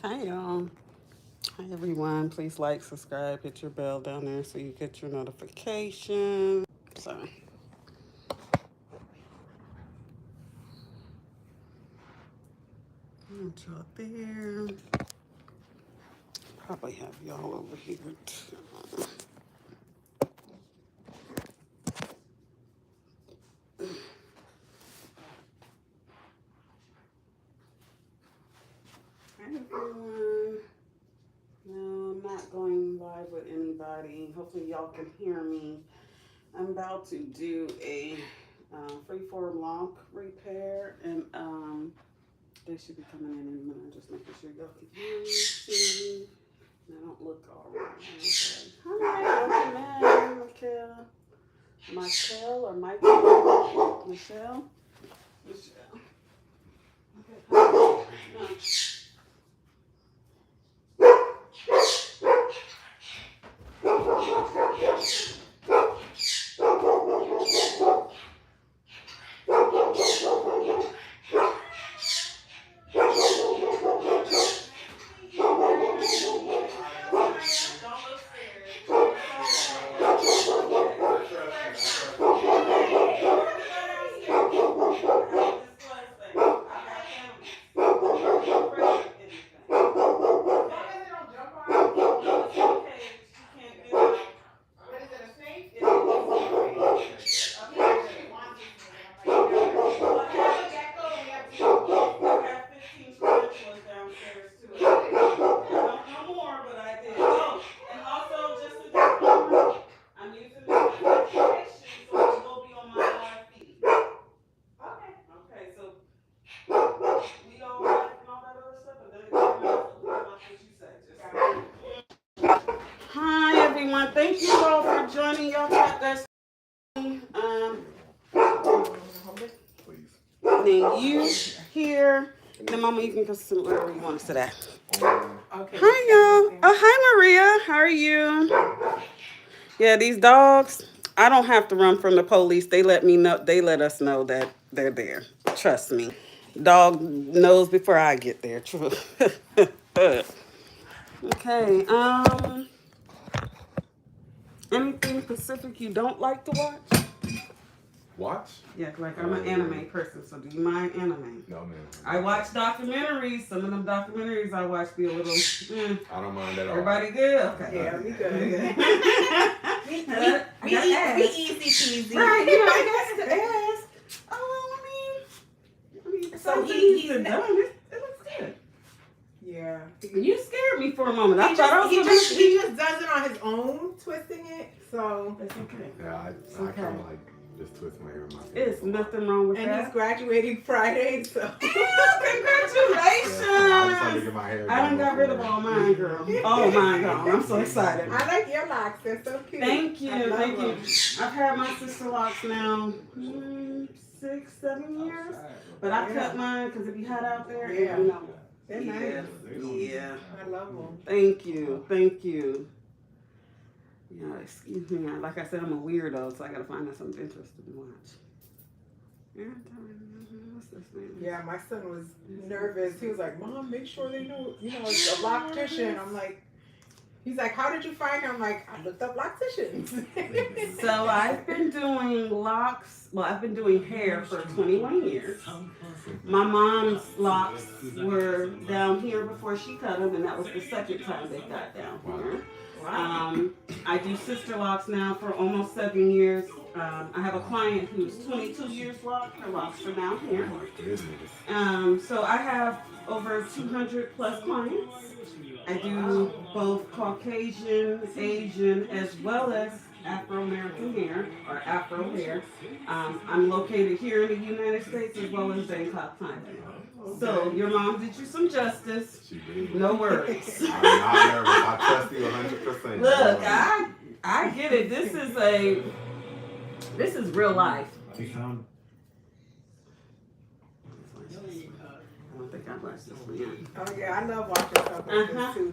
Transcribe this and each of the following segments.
Hi y'all. Hi everyone. Please like, subscribe, hit your bell down there so you get your notifications. So put y'all there. Probably have y'all over here too. Hi everyone. No, I'm not going live with anybody. Hopefully y'all can hear me. I'm about to do a freeform lock repair, and they should be coming in a minute. Just making sure y'all can hear me, see me. I don't look all right. Okay. Hi, welcome in, Michael. Michael or Michael? Michelle? Michelle. Okay. Hi everyone, thank you all for joining. Y'all tap that then you here. Then mama, you can go sit wherever you want to sit at. Okay. Hi y'all. Oh hi Maria. How are you? Yeah, these dogs, I don't have to run from the police. They let me know, they let us know that they're there. Trust me. Dog knows before I get there. True. Okay. Anything Pacific you don't like to watch? Watch? Yeah, like I'm an anime person, so do you mind anime? No, man. I watch documentaries. Some of them documentaries I watch be a little. I don't mind at all. Everybody good? Okay. Yeah, we good. We easy peasy. Right, you know, I got to ask. Oh, I mean so he's done. It looks good. Yeah. You scared me for a moment. He just does it on his own, twisting it. So it's okay. Yeah, I kind of like just twist my hair in my face. It's nothing wrong with and that. he's graduating Friday, so. Congratulations! I just get my hair. I done got rid of all mine, girl. All mine gone. I'm so excited. I like your locks. They're so cute. Thank you. Thank you. Them. I've had my Sisterlocks now 6, 7 years, but I cut mine because it be hot out there. Yeah. And, they're nice. Yeah. I love them. Thank you. Thank you. Yeah, excuse me. Like I said, I'm a weirdo, so I gotta find out something interesting to watch. What's this name? Yeah, my son was nervous. He was like, "Mom, make sure they know, it's a loctician." I'm like, he's like, "How did you find her?" I'm like, "I looked up locticians." So I've been doing locks. Well, I've been doing hair for 21 years. My mom's locks were down here before she cut them, and that was the second time they got down here. I do Sisterlocks now for almost 7 years. I have a client who's 22 years locked. Her locks are down here. So I have over 200 plus clients. I do both Caucasian, Asian, as well as Afro-American hair, or Afro hair. I'm located here in the United States as well as Bangkok, Thailand. So your mom did you some justice. She did. No worries. I'm not nervous. I trust you 100%. Look, I get it. This is real life. She found. I don't think I watched this one yet. Oh yeah, I love watching stuff like this too.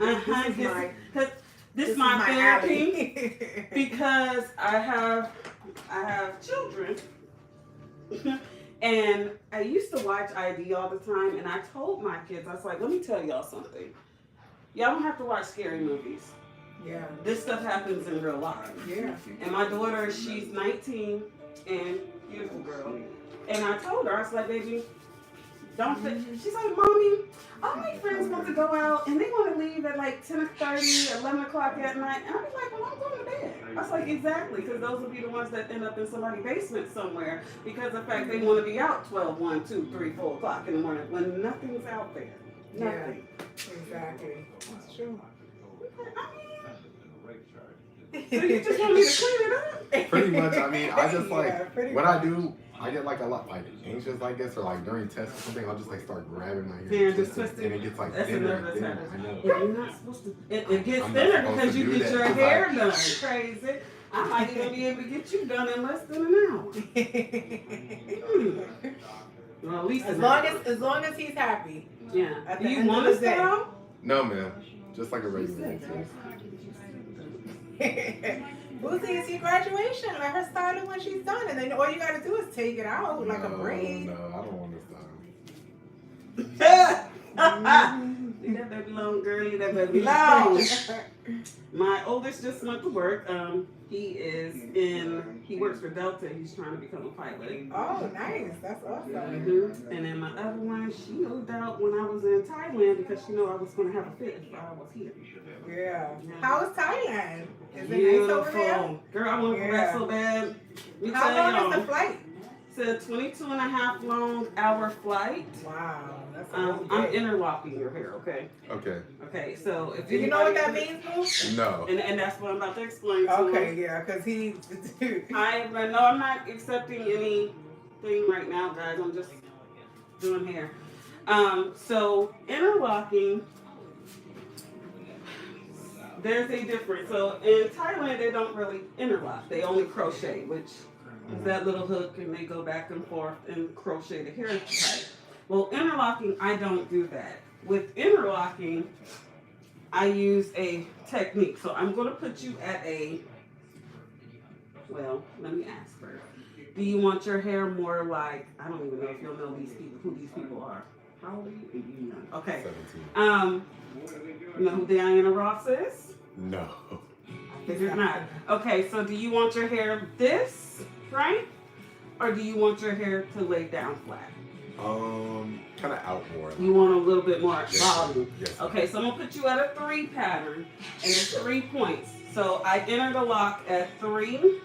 This is my therapy because I have children. And I used to watch ID all the time, and I told my kids, I was like, let me tell y'all something. y'all don't have to watch scary movies. Yeah. This stuff happens in real life. Yeah. And my daughter, she's 19 and beautiful girl. And I told her, I was like, baby, don't fit. She's like, Mommy, all my friends want to go out and they want to leave at like 10:30, 11 o'clock at night. And I'll be like, well, I'm going to bed. I was like, exactly, because those will be the ones that end up in somebody's basement somewhere because of the fact they want to be out 12, 1, 2, 3, 4 o'clock in the morning when nothing's out there. Nothing. Yeah, exactly. That's true. So you just want me to clean it up? Pretty much. I mean, I just like Yeah, pretty when much. I do, I get like a lot like anxious, I guess, or like during tests or something. I'll just like start grabbing my hair, Yeah, and just twist twist and it. it gets like That's a thinner nervous and thinner. habit. I know. Yeah, you're not supposed to. It gets I'm not thinner supposed because to you do get that, your 'cause hair done. Crazy. I might even be able to get you done in less than an hour. Well, at least as long as he's happy. yeah. At Do the you end want of to the day. style? No, man, just like a regular. Boosie, it's your graduation. Let her style it when she's done, and then all you gotta do is take it out like a braid. No, I don't want to style. Leave that baby alone, girl. Leave that baby alone. My oldest just went to work. He works for Delta. He's trying to become a pilot. Oh, nice. That's awesome. Mm-hmm. And then my other one, she moved out when I was in Thailand because she knew I was going to have a fit if I was here. Yeah. How is Thailand? Is it nice over there? Girl, I want to go back so bad. Let me How tell long y'all. is the flight? It's a 22 and a half long hour flight. Wow. That's a I'm interlocking your hair, okay? Okay. Okay, so if Do you know what that means, Boo? No. And that's what I'm about to explain to Okay, him. yeah, because he... I'm not accepting anything right now, guys. I'm just doing hair. So interlocking, there's a difference. So in Thailand, they don't really interlock. They only crochet, which is that little hook, and they go back and forth and crochet the hair tight. Well, interlocking, I don't do that. With interlocking, I use a technique. So I'm going to put you at well, let me ask first. Do you want your hair more like, I don't even know if you'll know who these people are. How old are you? Okay. 17. You know who Diana Ross is? No. I figured not. Okay, so do you want your hair this, right? Or do you want your hair to lay down flat? Kind of out more. You want a little bit more volume. Yes. Okay, so I'm gonna put you at a 3 pattern, and it's 3 points. So I interlock at 3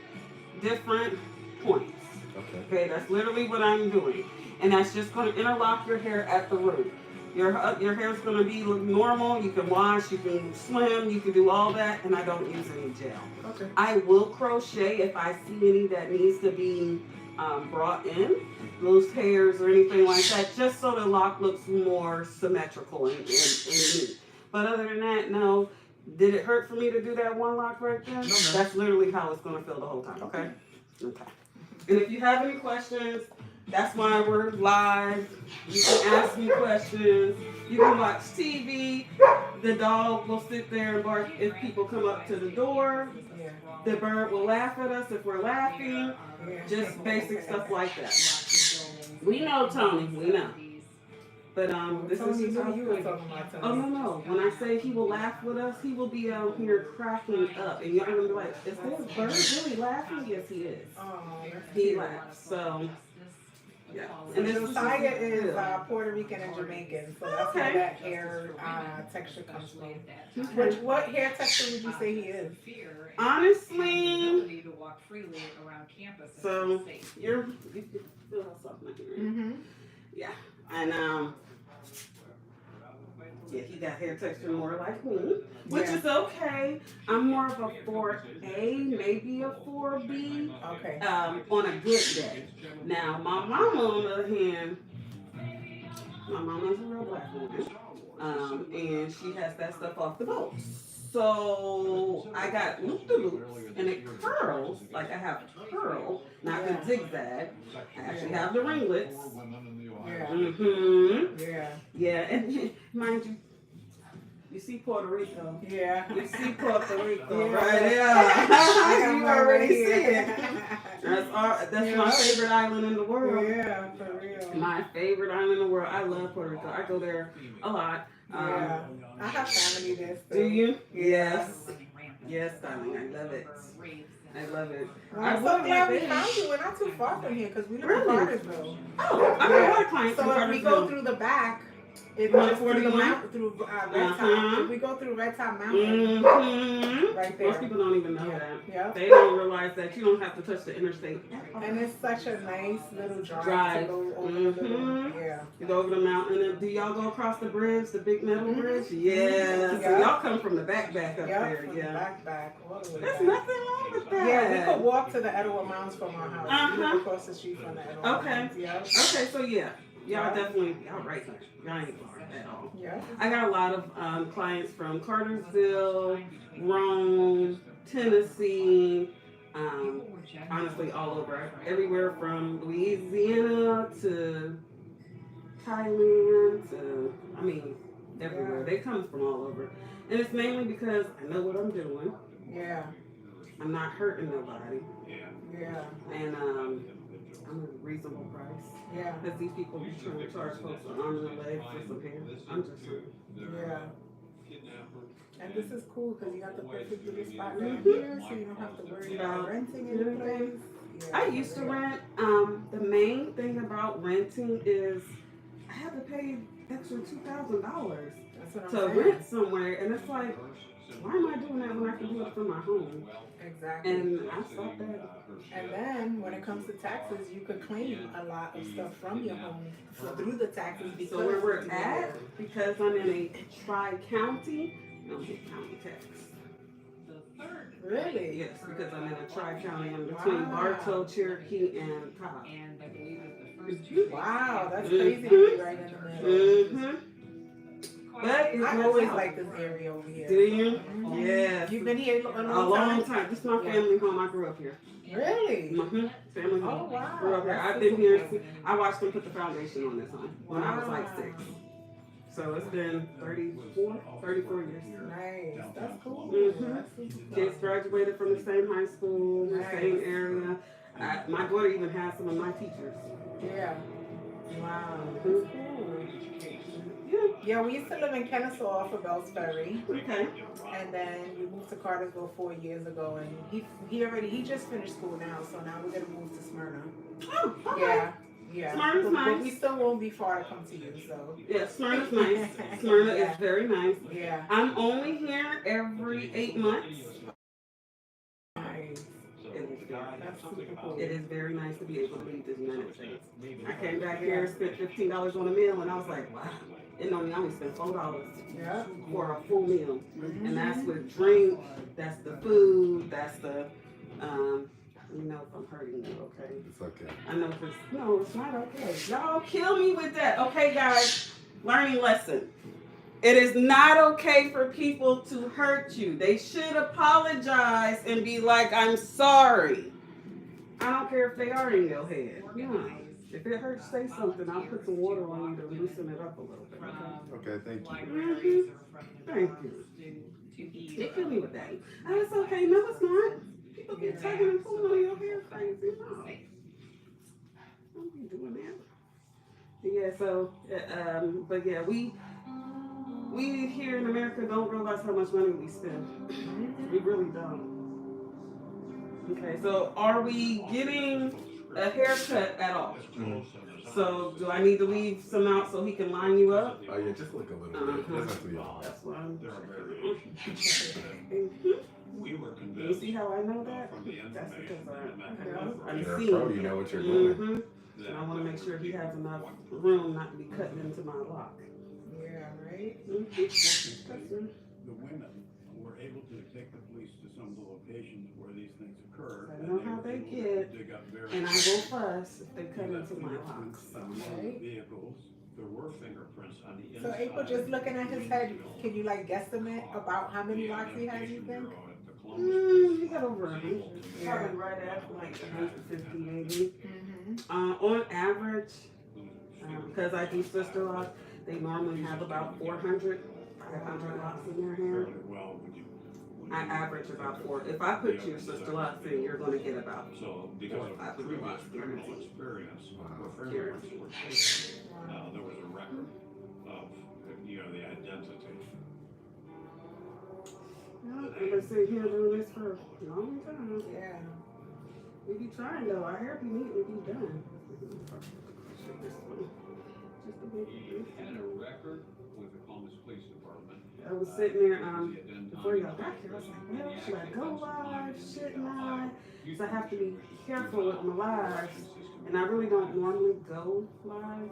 different points. Okay, that's literally what I'm doing, and that's just gonna interlock your hair at the root. Your hair is gonna be normal. You can wash, you can swim, you can do all that, and I don't use any gel. Okay. I will crochet if I see any that needs to be brought in, loose hairs or anything like that, just so the lock looks more symmetrical and neat. But other than that, no. Did it hurt for me to do that one lock right there? No. That's literally how it's going to feel the whole time, okay? Okay. And if you have any questions, that's why we're live. You can ask me questions. You can watch TV. The dog will sit there and bark if people come up to the door. The bird will laugh at us if we're laughing. Just basic stuff like that. We know, Tony. We know. But this is just how you were talking about Tony. Oh no. When I say he will laugh with us, he will be out here cracking up, and you're gonna be like, "Is this bird really laughing?" Yes, he is. Oh, He laughs. So yeah. And then Josiah is Puerto Rican and Jamaican, so that's where that hair texture comes from. What hair texture would you say he is? Honestly, so you feel how soft my hair is. Mm-hmm. Yeah, and yeah, he got hair texture more like me, which is okay. I'm more of a 4A, maybe a 4B. Okay. On a good day. Now, my mama, on the other hand, my mama's a real black woman, and she has that stuff off the boat. So I got loop-de-loops, and it curls, like I have curl, not the zigzag. I actually have the ringlets. Yeah. Mm-hmm. Yeah. Yeah, and mind you, you see Puerto Rico. Yeah. You see Puerto Rico, Yeah. right? Yeah. I You already see it. it. That's That's my favorite island in the world. Yeah, for real. My favorite island in the world. I love Puerto Rico. I go there a lot. Yeah. I have family there still. Do you? Yeah. Yes, darling. I love it. I love it. Well, I'm so glad we found you. We're not too far from here because we live in Cartersville. Oh, I got a lot of clients in So if we Cartersville. go through the back, if we just through the 141? mountain, through Red Top, if we go through Red Top Mountain, right there. Most people don't even know that. Yeah. They don't realize that you don't have to touch the interstate. And it's such a nice little drive. To go over the little, yeah. You go over the mountain. And do y'all go across the bridge, the big metal bridge? Yeah. So y'all come from the back up there. From Yeah. the back. All the way There's back. nothing wrong with that. Yeah, we could walk to the Etowah Mountains from our house. We live across the street from the Etowah Mountains. Yeah. Okay, so yeah. Y'all definitely, y'all right there. Y'all ain't far at all. Yeah. I got a lot of clients from Cartersville, Rome, Tennessee, honestly all over. Everywhere from Louisiana to Thailand to, I mean, everywhere. They come from all over. And it's mainly because I know what I'm doing. Yeah. I'm not hurting nobody. Yeah. And I'm a reasonable price. Yeah. Because these people be trying to charge folks an arm and a leg for some hair. I'm just saying. Yeah. And this is cool because you got the perfect little spot right here, so you don't have to worry about renting any place. Yeah. I used to rent. The main thing about renting is I had to pay extra $2,000 to rent somewhere, and it's like, why am I doing that when I can do it from my home? Exactly. And I stopped that. And then when it comes to taxes, you could claim a lot of stuff from your home through the taxes. Because so where we're at, because I'm in a tri-county, I don't get county tax. Really? Yes, because I'm in a tri-county. I'm between Bartow, Cherokee, and Cobb. Wow, that's crazy to be right in the middle. But I always like this area over here. Do you? Yes. You've been here a long time. This is my family home. I grew up here. Really? Family home. Oh, wow. Grew up here. I've been here. I watched them put the foundation on this home when I was like 6. So it's been 34 years. Nice. That's cool. Kids graduated from the same high school, the same area. My daughter even has some of my teachers. Yeah. Wow. That's cool. Yeah, we used to live in Kennesaw off of Bells Ferry. Okay. And then we moved to Cartersville 4 years ago, and he just finished school now, so now we're gonna move to Smyrna. Oh, okay. Yeah. Smyrna's nice. But we still won't be far to come to you, so. Yeah, Smyrna's nice. Smyrna is very nice. Yeah. I'm only here every 8 months. Nice. That's super cool. It is very nice to be able to leave the United States. I came back here, spent $15 on a meal, and I was like, wow. It only spent $4 for a full meal. And that's with drink, that's the food, that's the, you know if I'm hurting you, okay? It's okay. I know no, it's not okay. Y'all kill me with that. Okay, guys, learning lesson. It is not okay for people to hurt you. They should apologize and be like, I'm sorry. I don't care if they are in your head. Yeah. If it hurts, say something. I'll put some water on you to loosen it up a little bit. Okay, thank you. Thank you. They kill me with that. Oh, it's okay. No, it's not. People be tugging and pulling on your hair crazy. No. Don't be doing that. Yeah, so, but yeah, we here in America don't realize how much money we spend. We really don't. Okay, so are we getting a haircut at all? So do I need to leave some out so he can line you up? Oh yeah, just look a little bit. It doesn't have to be all. That's what I'm You see how I know that? That's because I'm You're a seeing. pro, you know what you're doing. And I want to make sure he has enough room not to be cutting into my lock. Yeah, right? The women were able to take the police to some of the locations where these things occur. I know how they get, and I will fuss if they cut into my locks. Vehicles, there were fingerprints on the So inside. April, just looking at his head, can you like guesstimate about how many locks he has, you think? He got over 100. Probably right at like 150 maybe. On average, because I do Sisterlocks, they normally have about 400, 500 locks in their hair. I average about 4. If I put your Sisterlocks in, you're going to get about So 4 or 5 through my reviews criminal guaranteed. experience, where Guaranteed. frameworks were taken, there was a record of, the identity. I've been sitting here doing this for a long time. Yeah. We be trying though. Our hair be neat and be done. Just a bit. Had a record with the Columbus Police Department. I was sitting there before y'all got here. I was like, well, should I go live? Shouldn't I? So I have to be careful with my lives. And I really don't normally go live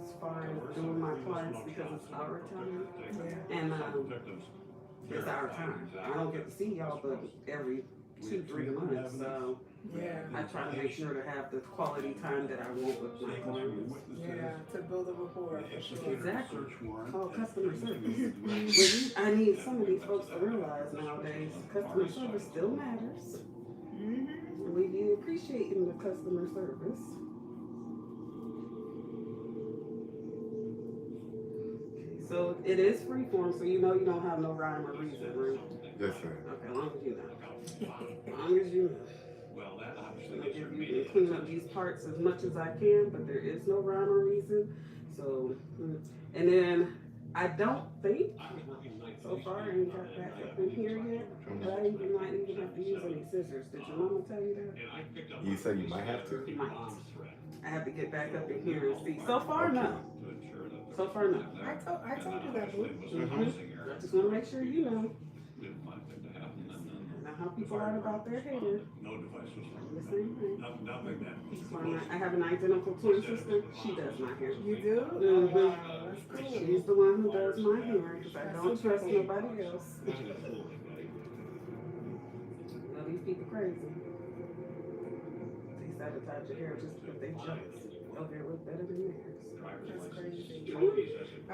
as far as doing my clients because it's our time. And it's our time. I don't get to see y'all but every 2-3 months. So Yeah. I try to make sure to have the quality time that I want with my clients. Yeah. To build a rapport. For sure. Exactly. Oh, customer service. I need some of these folks to realize nowadays customer service still matters. Mm-hmm. We be appreciating the customer service. So it is freeform, so you know you don't have no rhyme or reason, right? Yes, sir. Okay, as long as you know. As long as you know. Well, that obviously I'll gets give your you media. to clean up these parts as much as I can, but there is no rhyme or reason. So, and then I don't think so far I ain't got back up in here yet, but I even might even have to use any scissors. Did your mama tell you that? You said you might have to? Might. I have to get back up in here and see. So far, no. So far, no. I told you that, boo. I just want to make sure you know. I know how people are about their hair. No device was The same thing. nothing that. I have an identical twin sister. She does my hair. You do? Mhm. Wow, that's cool. She's the one who does my hair because I don't trust nobody else. Well, these people crazy. They sabotage your hair just because they jealous. Your hair look better than theirs. That's crazy. I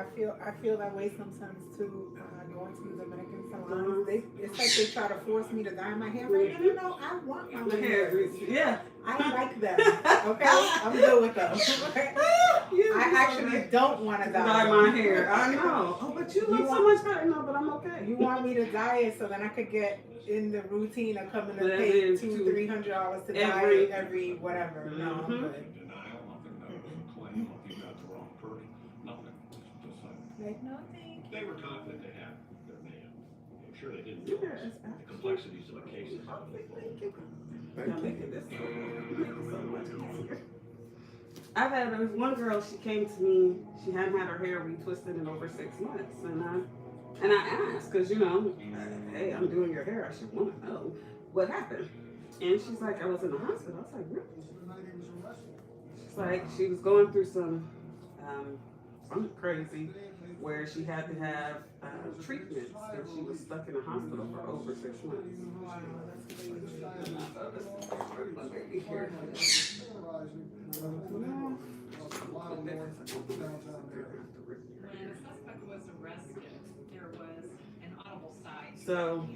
feel that way sometimes too. Going to the Dominican salons, it's like they try to force me to dye my hair. Like, no, I want my The hair, yeah. I like them. Okay, I'm good with them. I actually don't want to dye my hair. I know. Oh, but you look so much better. No, but I'm okay. You want me to dye it so then I could get in the routine of coming to pay $200-$300 to dye it every whatever. No, I'm good. Like, no, thank you. They were confident to have their man. I'm sure they didn't realize the complexities of the cases. I'm making this so much easier. There was one girl, she came to me, she hadn't had her hair retwisted in over 6 months. And I asked, because, hey, I'm doing your hair, I should want to know what happened. And she's like, I was in the hospital. I was like, really? She's like, she was going through something crazy where she had to have treatments and she was stuck in the hospital for over 6 months. Wow, that's crazy. My baby here. When the suspect was arrested, there was an audible sigh. So,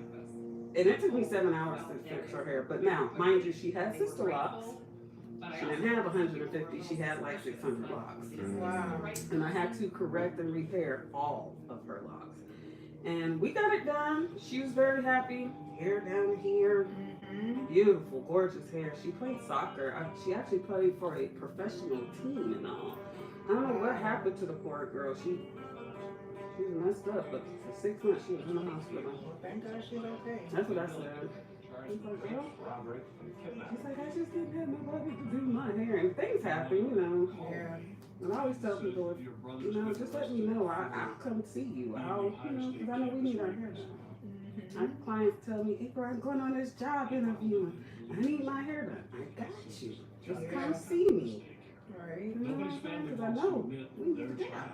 and it took me 7 hours to fix her hair. But now, mind you, she had Sisterlocks. She didn't have 150, she had like 600 locks. Wow. And I had to correct and repair all of her locks. And we got it done. She was very happy. Hair down here. Beautiful, gorgeous hair. She played soccer. She actually played for a professional team and all. I don't know what happened to the poor girl. She was messed up, but for 6 months she was in the hospital. Thank God she's okay. That's what I said. He's like, girl. He's like, I just didn't have nobody to do my hair. And things happen, Yeah. And I always tell people, just let me know. I'll come see you. Because I know we need our hair done. My clients tell me, April, I'm going on this job interview. I need my hair done. I got you. Just come see me. Right. Because I know we need a job.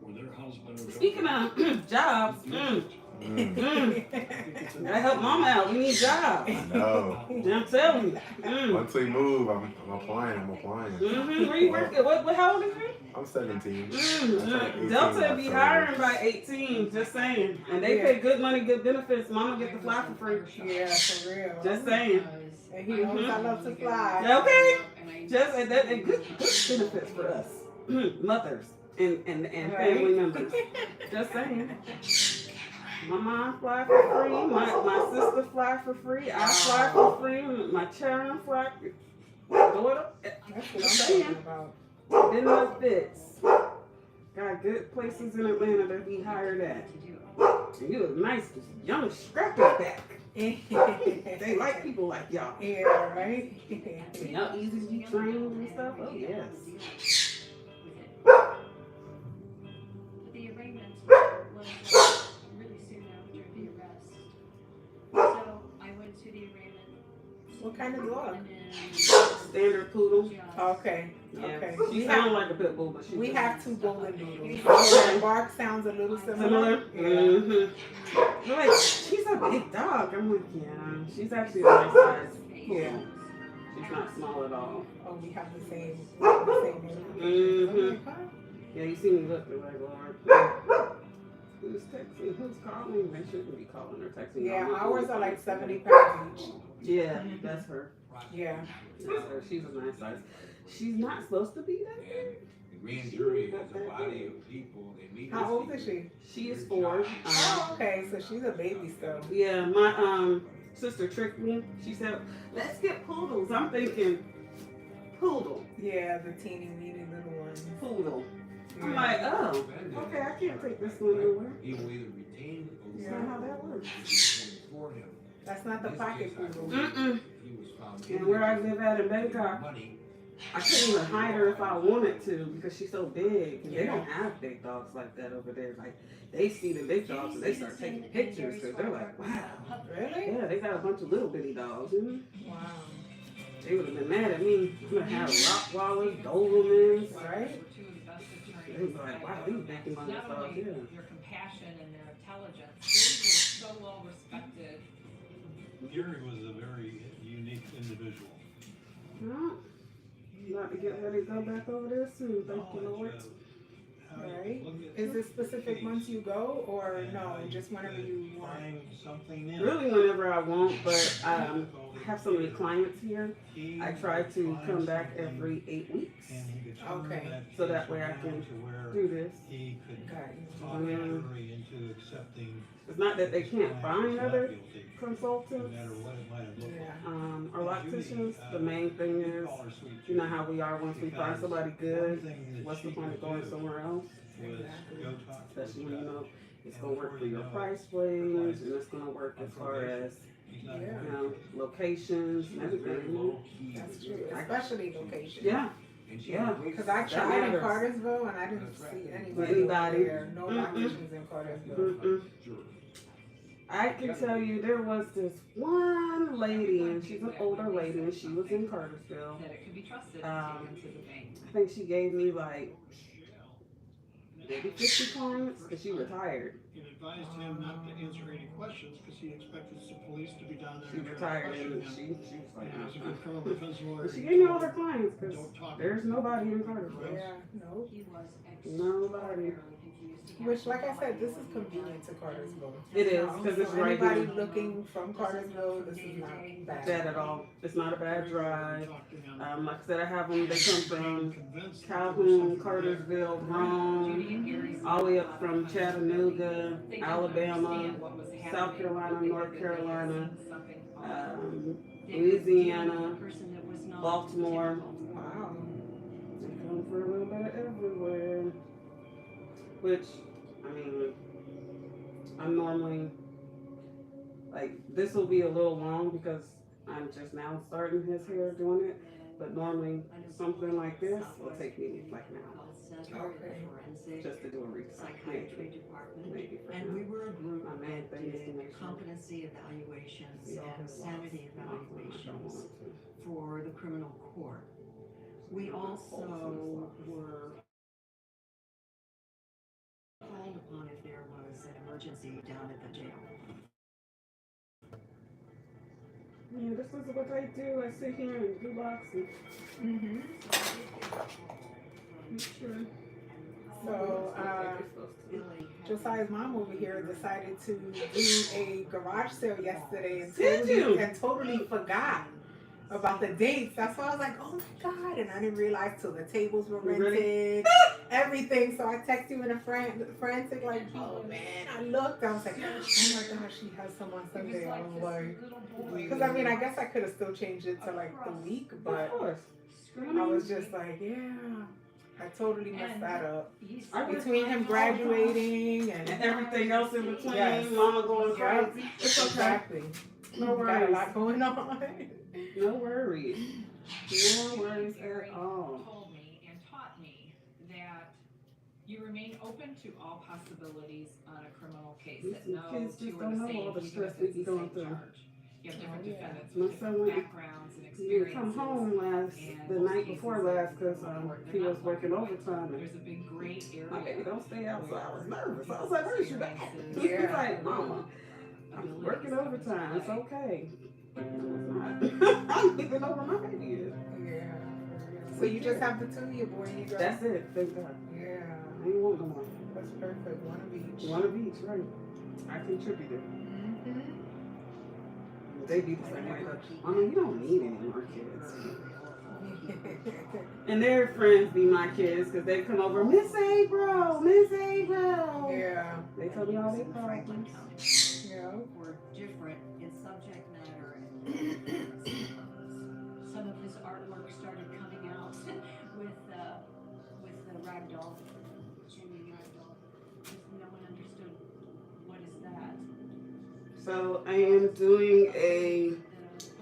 Or their husband or Speaking of jobs, gotta help mama out. We need jobs. No. I'm telling you. Once we move, I'm applying. Where you working? What? How old is you? I'm 17. I turned 18 Delta last be summer. hiring by 18. Just saying, and they pay good money, good benefits. Mama get to fly for free. Yeah, for real. Just saying. And he knows I love to fly. Okay. Just and good benefits for us, mothers and family members. Just saying. My mom fly for free. My sister fly for free. I fly for free. My child fly. Daughter. That's what I'm talking about. Then those bits. Got good places in Atlanta to be hired at. And you was nice, young, scrappy back. They like people like y'all. Yeah, right? And y'all easy to be trained and stuff. Oh yes. The arraignment was really soon after the arrest. So I went to the arraignment. What kind of dog? Standard poodle. Okay. Yeah. Okay. She sounds like a pit bull, but We she have two golden doodles. Okay. The bark sounds a little similar. similar. Yeah. Mm-hmm. Like she's a big dog. I'm like, yeah. She's actually a nice size poodle. Yeah. She's not small at all. Oh, we have the same. Mm-hmm. Yeah, you see me look, they're like, Lord, who's texting? Who's calling? They shouldn't be calling or texting. Yeah, ours are like 70 pounds each. Yeah, that's her. Yeah. That's her. She's a nice size. She's not supposed to be that big. The grand jury is a body of people. They meet. How old is she? She is 4. Oh, okay, so she's a baby still. Yeah, my sister tricked me. She said, let's get poodles. I'm thinking, poodle. Yeah, the teeny weeny little ones. Poodle. I'm Yeah. like, oh, okay, I can't take this one nowhere. He will either retain or That's not how that works. for him. That's not the pocket poodle. Mm-mm. He was found And where I live at in Bangkok, money. I couldn't even hide her if I wanted to because she's so big. And they don't have big dogs like that over there. Like, they see the big dogs and they start taking pictures because they're like, wow. Really? Yeah, they got a bunch of little bitty dogs. Mm-hmm. Wow. They would have been mad at me. I'm going to have Rottweilers, Dobermans. Right? They was like, wow, these big humongous Not dogs, only yeah. their compassion and their intelligence, they were so well respected. Gary was a very unique individual. Well, about to get ready to go back over there soon. Thank you, Lord. Right. Is this specific months you go or no? Just whenever you want? Find something in Really whenever I want, but I have so many clients here. I try to come back every 8 weeks. Okay. So that way I can do this. He could Got talk Yeah. the jury into accepting. It's not that they can't find other No consultants matter what it might have looked like. Yeah. or locticians. The main thing is, you know how we are once we find somebody good, what's the point of going somewhere else? Especially when you know it's going to work for your price range and it's going to work as far as, Yeah. you know, locations and everything. That's true. Especially location. Yeah, yeah. Because I tried in matters. Cartersville and I didn't see anybody. Anybody. There. No locticians in Cartersville. Mm-mm. I can tell you there was this one lady, and she's an older lady, and she was in Cartersville. That it could be trusted to Um, take them to the bank. I think she gave me like maybe 50 clients because she retired. It advised him not to answer any questions because he expected the police to be down there. She and try to retired question and him. she was like, And as a good criminal defense lawyer. But she gave me all her clients because Don't talk. there's nobody in Cartersville. Yeah. No. He was Nobody. Which, like I said, this is convenient to Cartersville. It is because it's So right anybody here. looking from Cartersville, this is not bad. Bad at all. It's not a bad drive. Like I said, I have them. They come from Calhoun, Cartersville, Rome, all the way up from Chattanooga, Alabama, South Carolina, North Carolina, Louisiana, Baltimore. Wow. They come for a little bit of everywhere. Which, I mean, I'm normally, like, this will be a little long because I'm just now starting his hair doing it. But normally, something like this will take me like an hour. Okay. Just to do a reset. Psychiatry department, Maybe for and we him. were a group My main that thing is to did make sure competency evaluations we all and have sanity lost. I don't evaluations want to. for the criminal court. We also were called upon if there was an emergency down at the jail. Yeah, this is what I do. I sit here and do box and make sure. So, Josiah's mom over here decided to do a garage sale yesterday and Did you? totally forgot. about the dates. That's why I was like, oh my God. And I didn't realize till the tables were Really? rented, everything. So I text you in a frantic, like, oh man, I looked. I was like, oh my gosh, she has some on Sunday. I was like, because I mean, I guess I could have still changed it to like the week, but Of course. I was just like, yeah, I totally messed that up. I was- Between him graduating And and everything else in between, Yes. mama going Yep. crazy. It's okay. Exactly. No Got a worries. lot going on. No worries. No worries at all. Told me and taught me that you remain open to all possibilities on a criminal case. These That kids no just two are don't the know same, all the even stress if we it's be the going same through. charge. You have different Oh, yeah. defendants My with son different went- backgrounds and He experiences. didn't come home the night before last because he was working overtime. There's a big gray area. My baby don't stay out, so I was nervous. I was like, where's your back? He was Yeah. like, Mama, I'm working overtime. It's okay. No, it's not. I don't even know where my baby is. Yeah. So you just have the two of you, boy and your girl? That's it. Thank God. Yeah. I ain't want no more. That's perfect. One of each. One of each, right? I contributed. Mm-hmm. They be the same way. Mama, you don't need any more kids. And their friends be my kids because they come over, Miss April, Miss April. Yeah. They tell me all their problems. Yeah. Were different in subject matter and Some of his artwork started coming out with the ragdoll, Jimmy ragdoll. Just no one understood what is that. So I am doing a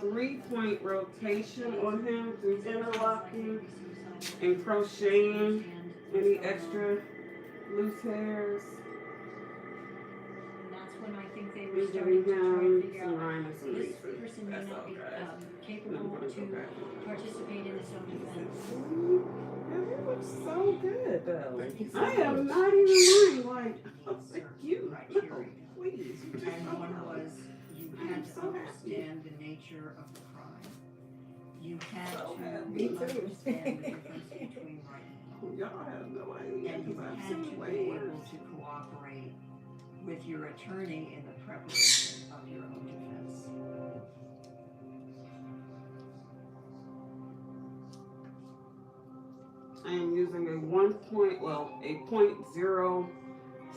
3-point rotation on him through interlocking and crocheting any extra loose hairs. And that's when I think they were And starting giving to try to him figure some out rhyme and some this reason. person may That's not all, be guys. And I'm capable gonna go to back. participate in his own defense. Yeah, you look so good though. Thank you so I am much. not even lying. Like, oh, thank you. No, please. You just and don't one know. was you I am had to so happy. understand the nature of the crime. You had So to happy. Me too. understand the difference between right and wrong. Y'all have no idea And you because I've had seen to way be worse. able to cooperate with your attorney in the preparation of your own defense. I am using a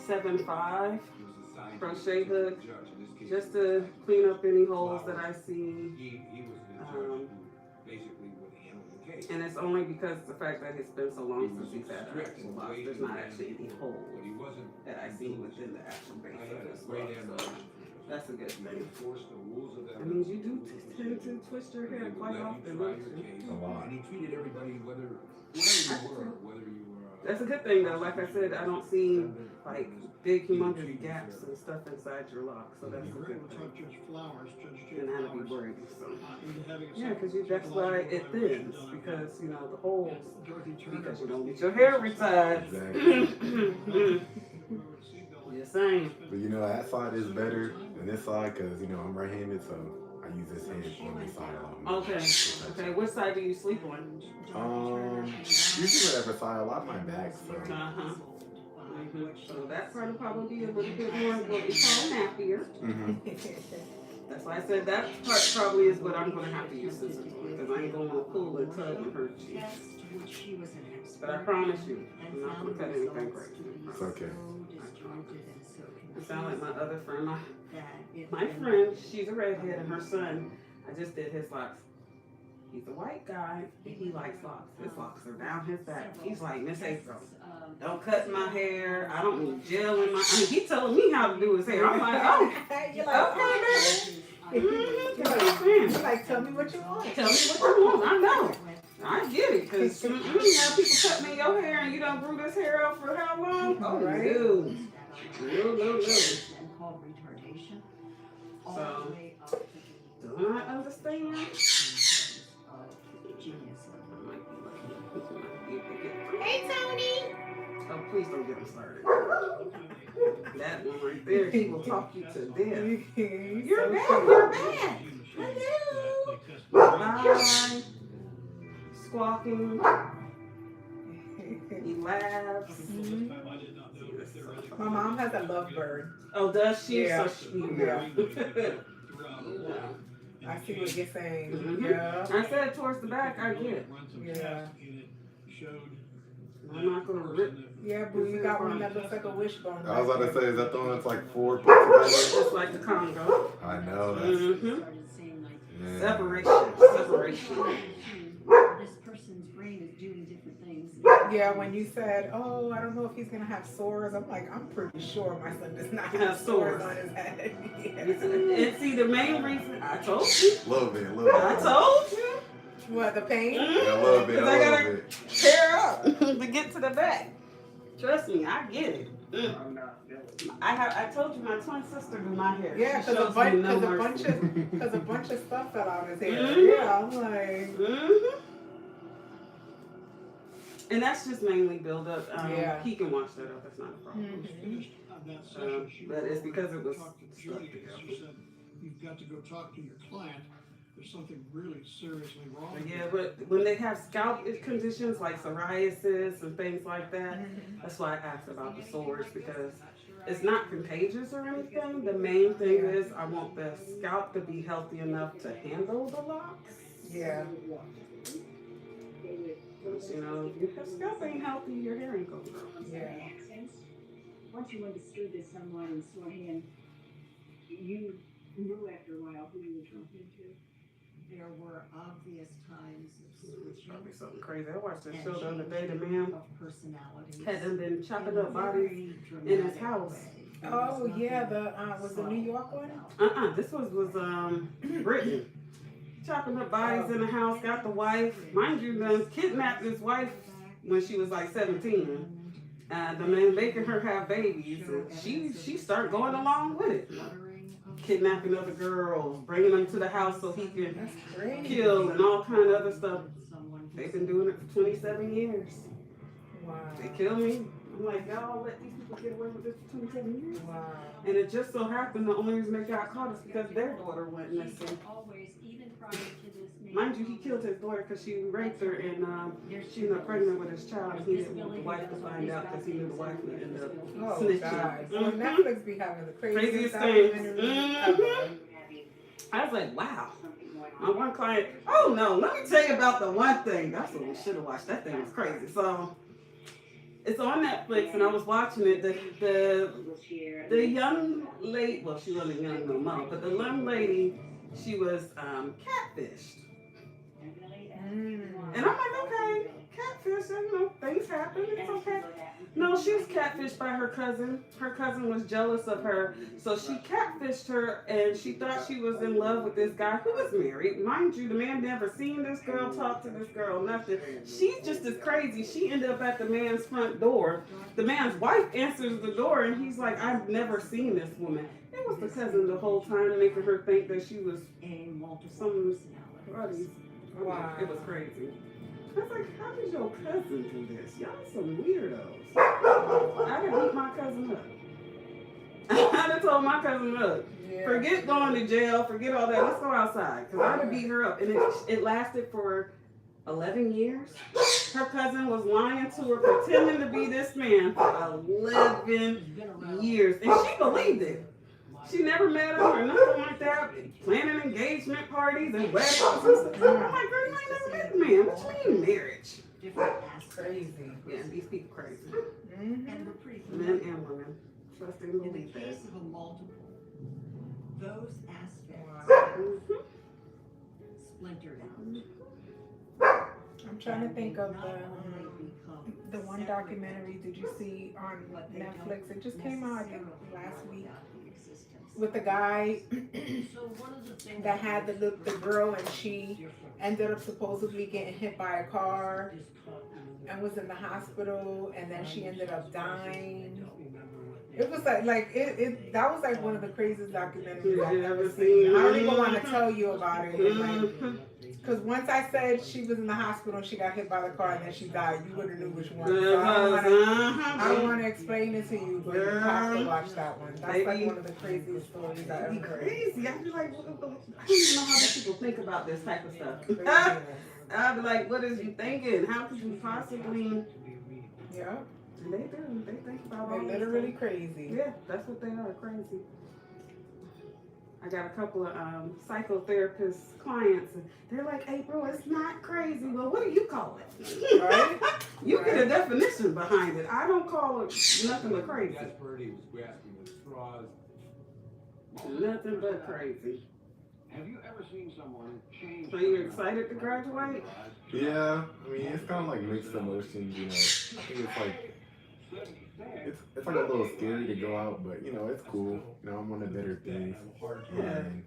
.075 crochet hook just to clean up any holes that I see. He was the judge who basically would handle the case. And it's only because the fact that it's been so long since he's had an actual box. There's not actually any holes But he wasn't. that I see within the actual I base had of a this great box. So admiration for him. that's a good He thing. enforced the rules of I evidence. mean, you do tend to twist your hair He would quite let you often, try don't your you? case, A lot. And he treated everybody, whether you were. That's a good thing though. Like I said, I don't see like big humongous gaps and stuff inside your lock, so that's a You were good able to talk thing. Judge Flowers, Judge Jay And I had to be Flowers. worried. So Into having a yeah, because that's why psychological it evaluation thins done. because you know the holes Dorothy Turner because you was don't the get your hair retied. Exactly. Just saying. But you know, that side is better than this side because, you know, I'm right-handed, so I use this hand on this side a lot more. Okay. Okay. What side do you sleep on? Usually whatever side, a lot of my back, so. Uh-huh. So that part will probably be a little bit more of what we call nappier. Mm-hmm. That's why I said that part probably is what I'm gonna have to use scissors on because I ain't gonna want to pull and tug and hurt you. Test which she was an expert. But I promise you, and I'm not found gonna cut the anything results great. to be It's okay. so disjointed and so You sound like my other friend. that it My friend, she's a redhead, and her son, I just did his locks. He's a white guy, and he likes locks. His locks are down his back. He's like, Miss April, don't cut my hair. I don't need gel in my. I mean, he telling me how to do his hair. I'm like, oh, You're like, okay, baby. You're like, tell me what you want. Tell me what you want. I know. I get it, because you have people cutting in your hair, and you don't grew this hair out for how long? Oh, Right. no. No. called retardation. All So, the way up to Do I understand? genius. Hey, Tony. Oh, please don't get him started. That one right there, he will talk you to death. You're So back, cute. you're back. Hello. Bye. Squawking. He laughs. My mom has a lovebird. Oh, does she? Yeah. So she, Yeah. I I see what you're saying. Mhm. Yeah. I said towards the back, I get. Yeah. I'm not gonna rip. Yeah, boo, you got one that looks like a wishbone. I was about to say, is that the one that's like 4 put together? Just like the Congo. I know. That's, Mm-hmm. yeah. Separation. This person's brain is doing different things. Yeah, when you said, oh, I don't know if he's going to have sores, I'm like, I'm pretty sure my son does not have sores on his head. Yeah. And see, the main reason, I told you. A little bit. I told you. What, the pain? Yeah, a little bit. Because I gotta tear up to get to the back. Trust me, I get it. I told you my twin sister do my hair. Yeah, She because shows me no mercy. a bunch of stuff fell out of his hair. Mhm. Yeah, I'm like. Mm-hmm. And that's just mainly build up. Yeah. He can wash that up. That's not a problem. But it's because it was stuck together. She said, you've got to go talk to your client. There's something really seriously wrong. Yeah, but when they have scalp conditions like psoriasis and things like that, that's why I asked about the sores, because it's not contagious or anything. The main thing is I want the scalp to be healthy enough to handle the locks. Yeah. You know, if your scalp ain't healthy, your hair ain't gonna grow. Yeah. Once you understood that someone in Swahili, you knew after a while who you were talking to. There were obvious times of It's probably something crazy. I watched this show the other day. The man of personalities. had them been chopping up bodies in his house. Oh, yeah, was the New York one? This was Britain. Chopping up bodies in the house, got the wife. Mind you, done kidnapped his wife when she was like 17. The man making her have babies, and she started going along with it. Kidnapping other girls, bringing them to the house so he can kill and all kind of other stuff. They've been doing it for 27 years. Wow. They kill me. I'm like, y'all let these people get away with this for 27 years? Wow. And it just so happened the only reason they got caught is because their daughter went missing. Mind you, he killed his daughter because she raped her and she ended up pregnant with his child, and he didn't want the wife to find out because he knew the wife would end up snitching. God. Well, Netflix be having the craziest things. documentaries ever. I was like, wow. My one client, oh no, let me tell you about the one thing. That's what we should have watched. That thing was crazy. So it's on Netflix, and I was watching it. The young lady, well, she wasn't young no more, but the young lady, she was catfished. And I'm like, okay, catfish, you know, things happen, it's okay. No, she was catfished by her cousin. Her cousin was jealous of her, so she catfished her, and she thought she was in love with this guy who was married. Mind you, the man never seen this girl, talk to this girl, nothing. She's just as crazy. She ended up at the man's front door. The man's wife answers the door, and he's like, I've never seen this woman. It was the cousin the whole time, making her think that she was some buddies. Wow. It was crazy. I was like, how did your cousin do this? Y'all some weirdos. I done beat my cousin up. I done told my cousin, look, forget going to jail, forget all that. Let's go outside. Because I done beat her up. And it lasted for 11 years. Her cousin was lying to her, pretending to be this man for 11 years. And she believed it. She never met him or nothing like that. Planning engagement parties and weddings and stuff. I'm like, girl, you ain't never met the man. What you mean marriage? Crazy. Yeah, these people crazy. Mm-hmm. And we're pretty Men and women. Trust and in the believe that. case of a multiple, those aspects splintered out. I'm trying to think of the one documentary. Did you see on Netflix? It just came out, I think, last week. With the guy that had the girl, and she ended up supposedly getting hit by a car and was in the hospital, and then she ended up dying. It was like that was like one of the craziest documentaries I've ever seen. I don't even want to tell you about it. Because once I said she was in the hospital and she got hit by the car and then she died, you would have knew which one. So I don't want to explain it to you, but you have to watch that one. That's like one of the craziest stories I ever heard. Crazy. I'd be like, I don't even know how these people think about this type of stuff. I'd be like, what is you thinking? How could you possibly? Yeah. They do. They think about all They're literally crazy. Yeah, that's what they are, crazy. I got a couple of psychotherapist clients, and they're like, April, it's not crazy. Well, what do you call it? Right? You get a definition behind it. I don't call it nothing but crazy. That's where he was grasping the straws. Nothing but crazy. Have you ever seen someone change? So you excited to graduate? Yeah, I mean, it's kind of like mixed emotions, you know. I think it's like, it's like a little scary to go out, but, you know, it's cool. You know, I'm on to better things. And,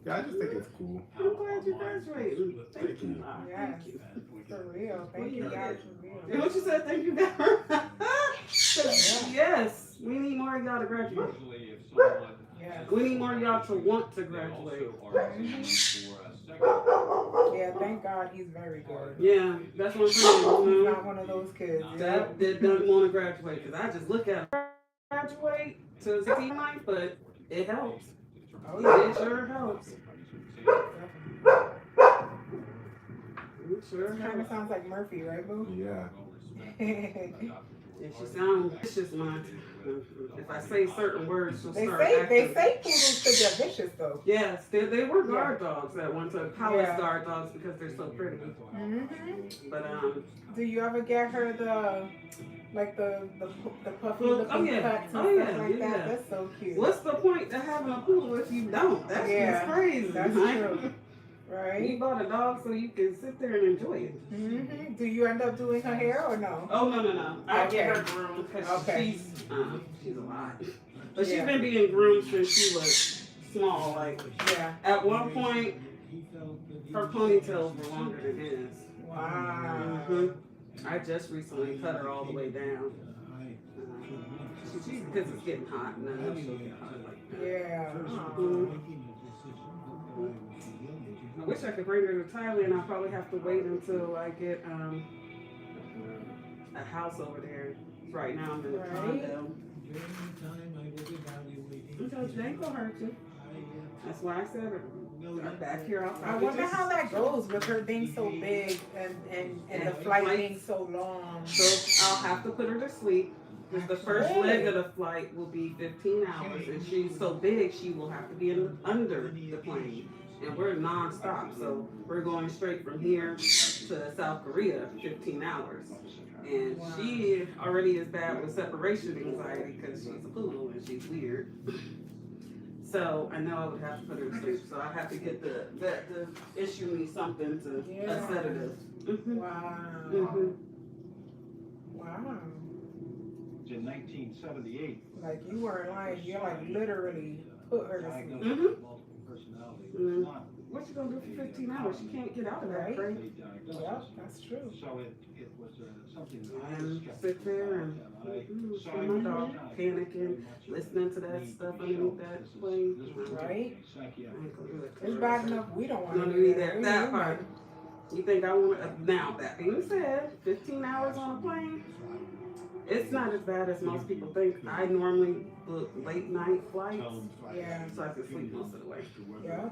yeah, I just think it's cool. I'm glad you graduated. Thank you. Yes. Thank you. For real. Thank you guys for real. What you said? Thank you, God. Yes, we need more of y'all to graduate. Usually if someone Yes. We need more of y'all to want to they graduate. also are looking for a second. Yeah, thank God he's very good. Yeah, that's what I'm saying. He's You know, not one of those kids. that doesn't want to graduate, because I just look at him graduate to see life, but it helps. Oh, yeah. It sure helps. It sure Kind of helps. sounds like Murphy, right, Boo? Yeah. If she sounds vicious if I say certain words, she'll They start say acting. poodles could get vicious though. Yes, they were guard dogs at one time. Palace Yeah. guard dogs because they're so pretty. Mm-hmm. But Do you ever get her the puffy Well, looking oh, yeah. cuts and Oh, stuff yeah, like yeah. that? That's so cute. what's the point to having a poodle if you don't? That's Yeah, just crazy. That's right? true. You Right? bought a dog so you can sit there and enjoy it. Mm-hmm. Do you end up doing her hair or no? Oh no! I get Okay. her groomed because Okay. she's a lot. But she's Yeah. been being groomed since she was small. Like Yeah. at one point, her ponytails were longer than his. Wow. I just recently cut her all the way down. Because it's getting hot and I know she'll get hot like that. Yeah. I wish I could bring her to Thailand. I'll probably have to wait until I get a house over there. Right now I'm in a Right. condo. Until Jay will hurt you. That's why I said her. Back here, I'll I probably wonder just- how that goes with her being so big and the flight being so long. So I'll have to put her to sleep. Because the first leg of the flight will be 15 hours. And she's so big, she will have to be under the plane. And we're non-stop. So we're going straight from here to South Korea, 15 hours. And she already is bad with separation anxiety because she's a poodle and she's weird. So I know I would have to put her to sleep. So I have to get the vet to issue me something to a sedative. Wow. Wow. In 1978, Like you weren't lying. You like literally put her to sleep. multiple personality. What you gonna do for 15 hours? You can't get out of that, Right. right? Yep, that's true. So it was something that I And was sit there and saw my dog panicking, listening to that stuff underneath that plane. Right? I ain't gonna do it. It's bad enough we don't want You to don't do need that. that part. You think I want to? Now that being said, 15 hours on a plane, it's not as bad as most people think. I normally book late night flights, Yeah. so I can sleep most of the way. Yeah.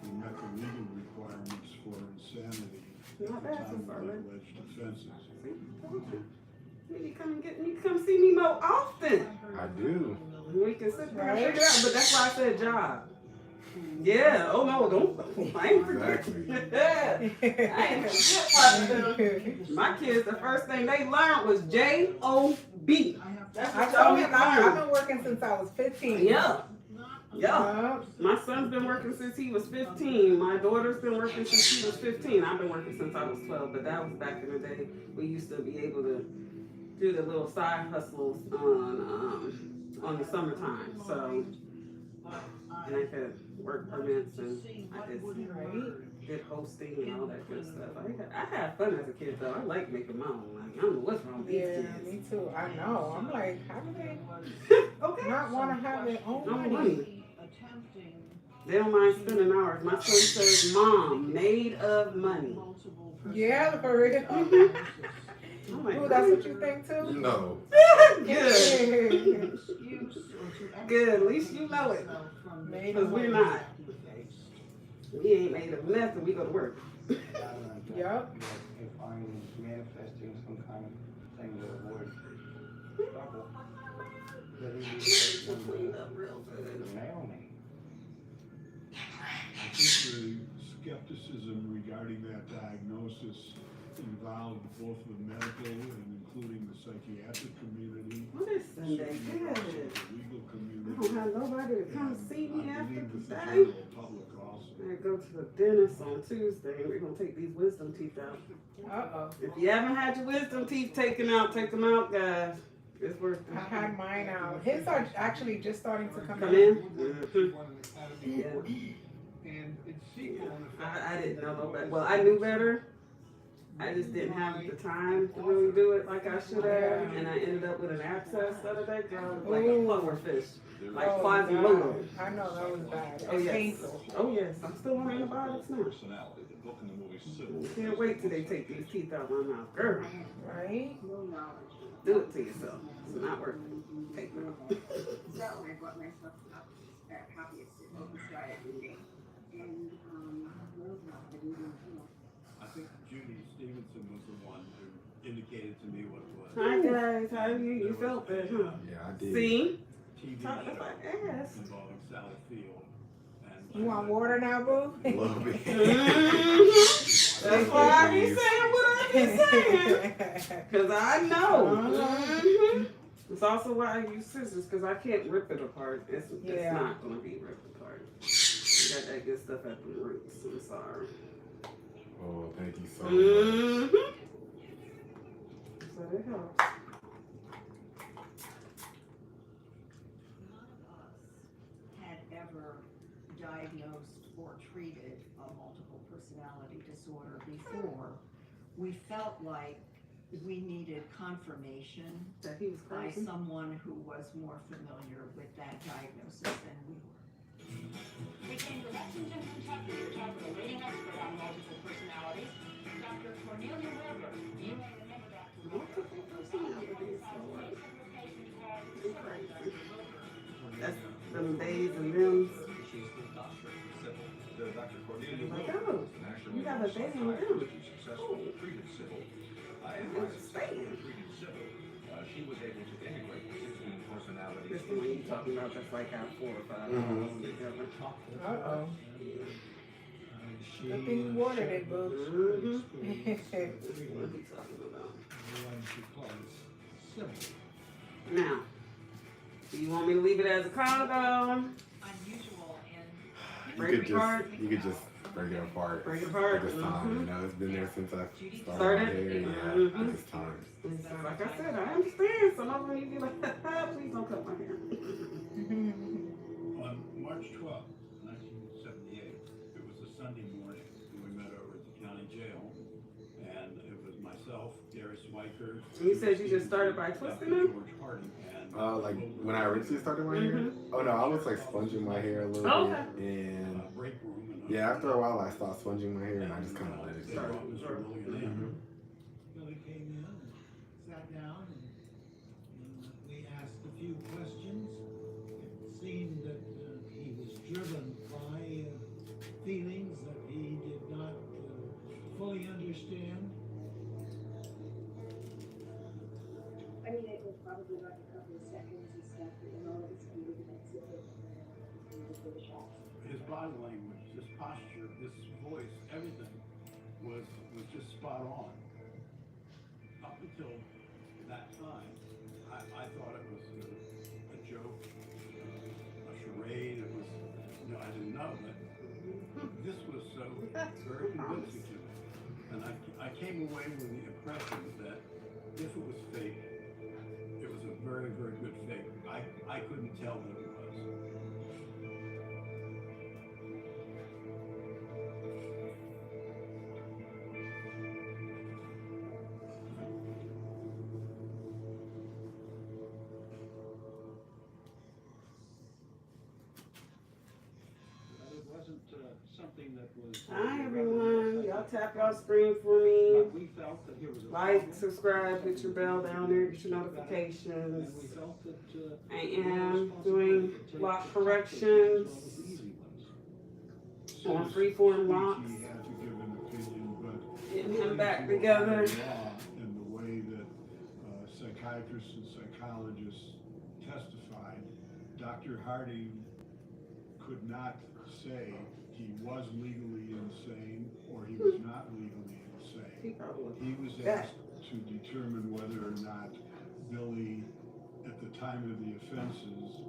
We met the legal requirements for insanity. Not bad so far, right? Alleged offenses. See? You need to come see me more often. I do. We can sit there and figure it out, but that's why I said job. Yeah. Oh no, don't. I ain't forget. I ain't forget. My kids, the first thing they learned was J-O-B. That's I what told y'all him I've learned. been working since I was 15. Yeah. Yeah. Yup. My son's been working since he was 15. My daughter's been working since she was 15. I've been working since I was 12, but that was back in the day. We used to be able to do the little side hustles on the summertime. So, and I could work permits and I did hosting and all that good stuff. I had fun as a kid though. I like making my own money. I don't know what's wrong with these Yeah, kids. me too. I know. I'm like, how do they Okay. not want to have their own No money? money. They don't mind spending hours. My son says, "Mom, made of money." Yeah, for real. I'm like, Ooh, that's what you think too? No. Good. Good. At least you know it. Because we're not. We ain't made of nothing. We go to work. Yup. If I'm manifesting some kind of thing to avoid trouble, then you need to Cleaned up real good. mail me. I think the skepticism regarding that diagnosis involved both the medical and including the psychiatric community. What is Sunday? certainly also Good. the legal I community. don't have nobody to come and see me I after believe with the today. general public also. I go to the dentist on Tuesday and we're gonna take these wisdom teeth out. Uh-oh. If you haven't had your wisdom teeth taken out, take them out, guys. It's worth I it. had mine out. His are actually just starting to come Come in. in? Mm-hmm. Yeah. And its sequel, in fact, I didn't know no better. Well, I knew better. I just didn't have the time to really do it like I should have, and I ended up with an abscess the other day, girl, like a pufferfish, like Oh, Quasimodo. God. I know that was bad. Oh It's yes. painful. Oh yes. I'm still on antibiotics now. Personality, the book and the movie Civil. Can't wait till they take these teeth out of my mouth, girl. Right? Do it to yourself. It's not worth it. Take it out. So I bought myself a copy of Sisterlocks and started reading. And I think Judy Stevenson was the one who indicated to me what it was. Hi guys, how are you? You felt that, huh? Yeah, I did. See? TV Talk show about ass. involving Sally Field. And You want water now, boo? A little bit. That's why I be saying what I be saying. Because I know. It's also why I use scissors, because I can't rip it apart. It's not going to be ripped apart. You got that good stuff at the roots. I'm sorry. Oh, thank you so much. Mm-hmm. So it helps. None of us had ever diagnosed or treated a multiple personality disorder before. We felt like we needed confirmation That he was by crazy. someone who was more familiar with that diagnosis than we were. We came to Lexington, Kentucky to talk with a leading expert on multiple personalities, Dr. Cornelia Weber. You may remember Dr. Multiple personalities. That's them days and limbs. She's the doctor for Civil. The Dr. Cornelia Like, Weber oh, is an actual you have a day in psychiatrist them. who successfully treated Civil. I advise treated Civil. She was able to integrate the 16 personalities. This one you talking about, that's like our 4 or 5 Mhm. together. Uh-oh. she Good thing you watered it, boo. Mhm. experienced What are we talking about? what she calls Civil. Now, do you want me to leave it as a condo? Unusual and Break it apart? You could just break it apart. Break it apart. At this time, Mhm. you know, it's been there since I started my Started? hair. Yeah, Mhm. at this time. And so, like I said, I understand. Some of them you be like, please don't cut my hair. On March 12th, 1978, it was a Sunday morning, and we met over at the county jail, and it was myself, Gary Swiker. You said you just started by twisting them? George Harding, and Like when I originally started my hair. Mhm. Oh no, I was like sponging my hair a little Okay. bit, and break room. And yeah, after a while I stopped sponging my hair, and I just kind of let it they go. brought Mr. William in. Mhm. Billy came in and sat down and we asked a few questions. It seemed that he was driven by feelings that he did not fully understand. I mean, it was probably like a couple of seconds and stuff, but then all of a sudden it was it was really shocked. His body language, his posture, his voice, everything was just spot on. Up until that time, I thought it was a joke, a charade. It was, I didn't know, but this was so very convincing to me. And I came away with the impression that if it was fake, it was a very, very good fake. I couldn't tell that it was. But it wasn't something that was. Hi everyone. Y'all tap y'all screen for me. But we felt that here was a Like, problem. subscribe, hit your bell down there, get your And notifications. we felt that I am doing lock corrections on Freeform locks. He had to give an opinion, but Getting him back together. in the way that psychiatrists and psychologists testified, Dr. Harding could not say he was legally insane or he was not legally insane. He was asked to determine whether or not Billy, at the time of the offenses,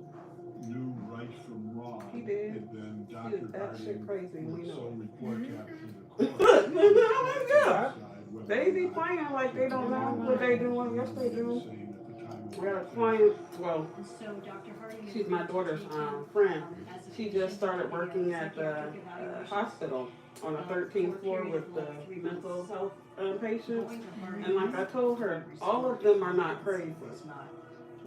knew right from wrong. He did. And then He Dr. was batshit Harding crazy, we would know so it. report that to the Look, court. yeah. Whether They or be not playing like they don't know he what they was doing. Yes, they do. insane at the time of I got a the client, well, And so Dr. Harding. she's my daughter's friend. She just started working at the hospital on the 13th floor with the mental health patients. And like I told her, all of them are not crazy.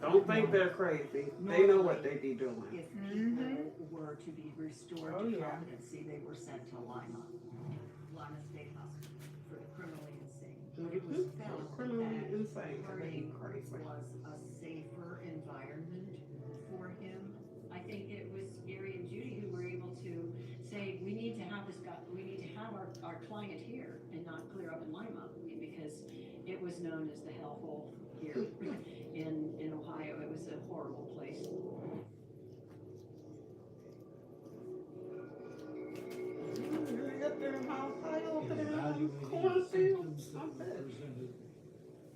Don't think they're crazy. They know what they be doing. If people were to be restored to competency, they were sent to Lima State Hospital for the criminally insane. It was felt Criminally that insane. Harding was a safer environment for him. I think it was Gary and Judy who were able to say, we need to have this guy, we need to have our client here and not clear up in Lima, because it was known as the hellhole here in Ohio. It was a horrible place.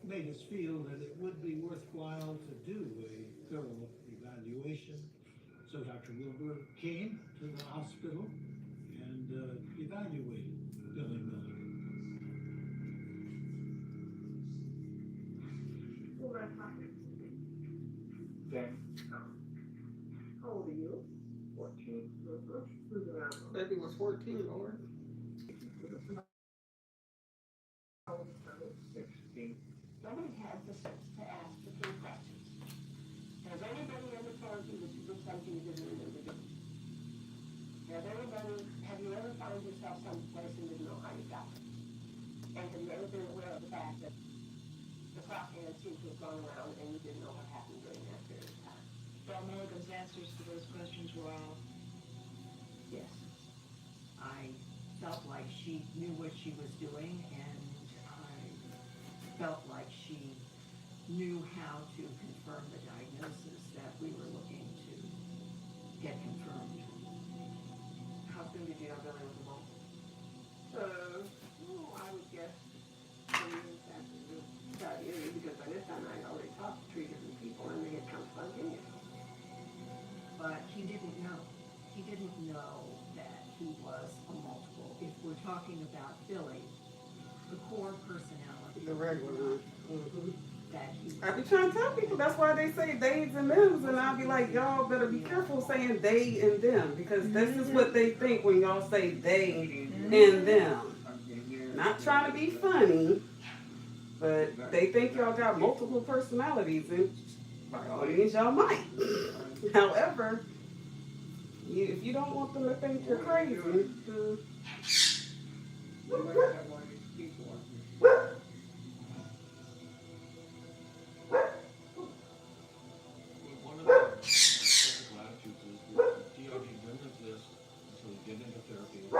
Made us feel that it would be worthwhile to do a thorough evaluation. So Dr. Wilbur came to the hospital and evaluated Billy Miller. How old are you? 14. Baby was 14, Lord. 16. Somebody had to ask the 3 questions. Has anybody ever told you that you did something you didn't remember doing? Have you ever found yourself someplace and didn't know how you got it? And have you ever been aware of the fact that the clock hand seemed to have gone around and you didn't know what happened during that period of time? Well, Milligan's answers to those questions were all Yes. I felt like she knew what she was doing, and I felt like she knew how to confirm the diagnosis that we were looking to get confirmed. How soon did you know Billy was alone? I would guess 3 years after the diagnosis, because by this time I had already talked to 3 different people and they had come spontaneously. But he didn't know. He didn't know that he was a multiple. If we're talking about Billy, the core personality. The regular one. That he I be trying to tell people, that's why they say theys and thems, and I'll be like, y'all better be careful saying they and them, because this is what they think when y'all say they and them. Not trying to be funny, but they think y'all got multiple personalities, and by all means y'all might. However, if you don't want them to think you're crazy, One of the practical attitudes is that DRG brings up this until you get into therapy, and the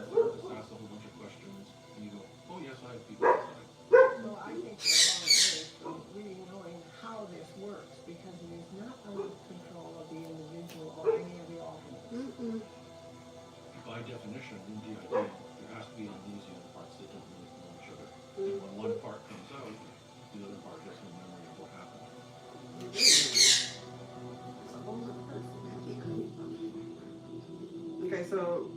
therapist asks a whole bunch of questions, and you go, oh yes, I have people inside. So I think we're a long way from really knowing how this works, because it is not under the control of the individual or any of the alternates. By definition, in DID, there has to be amnesia in parts that don't really know each other. And when one part comes out, the other part has no memory of what happened. okay, so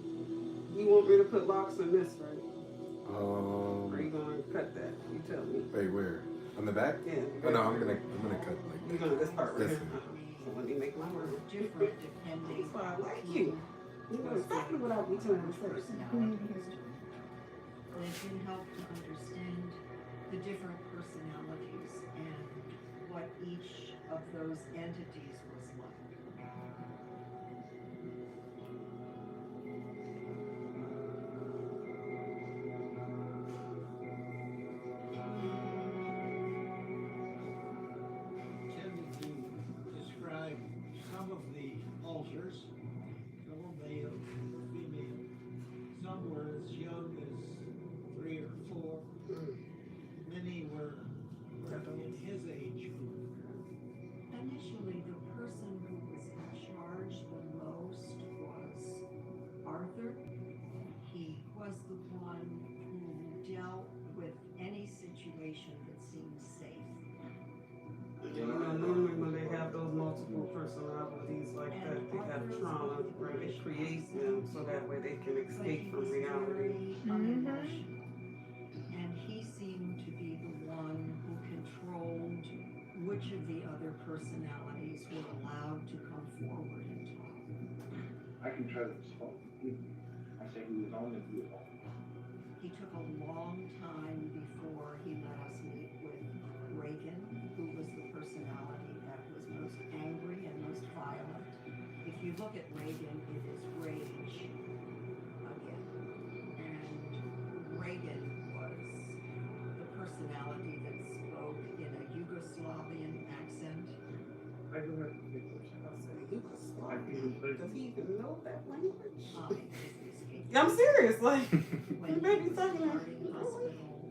you want me to put locks in this, right? Or are you gonna cut that? You tell me. Wait, where? On the back? Yeah. Oh no, I'm gonna cut like You're gonna this part right this here. one. So let me make my word. different depending That's why I like you. You know exactly what I'll be trying to say. personalities to it. And it can help to understand the different personalities and what each of those entities was like. Tended to describe some of the alters, some were male, female, some were as young as 3 or 4. Many were in his age group. Initially, the person who situation that seems safe. You know, normally when they have those multiple personalities like that, they have trauma where they create them so that way they can escape from reality. And he seemed to be the one who controlled which of the other personalities were allowed to come forward and talk. I can try this phone. I say he was on the view. He took a long time before he let us meet with Reagan, who was the personality that was most angry and most violent. If you look at Reagan, it is rage again. And Reagan was the personality that spoke in a Yugoslavian accent. I don't have to make Yugoslavian? Does he even know that language? Escaped. I'm serious, like, When you may be talking about Harding Hospital,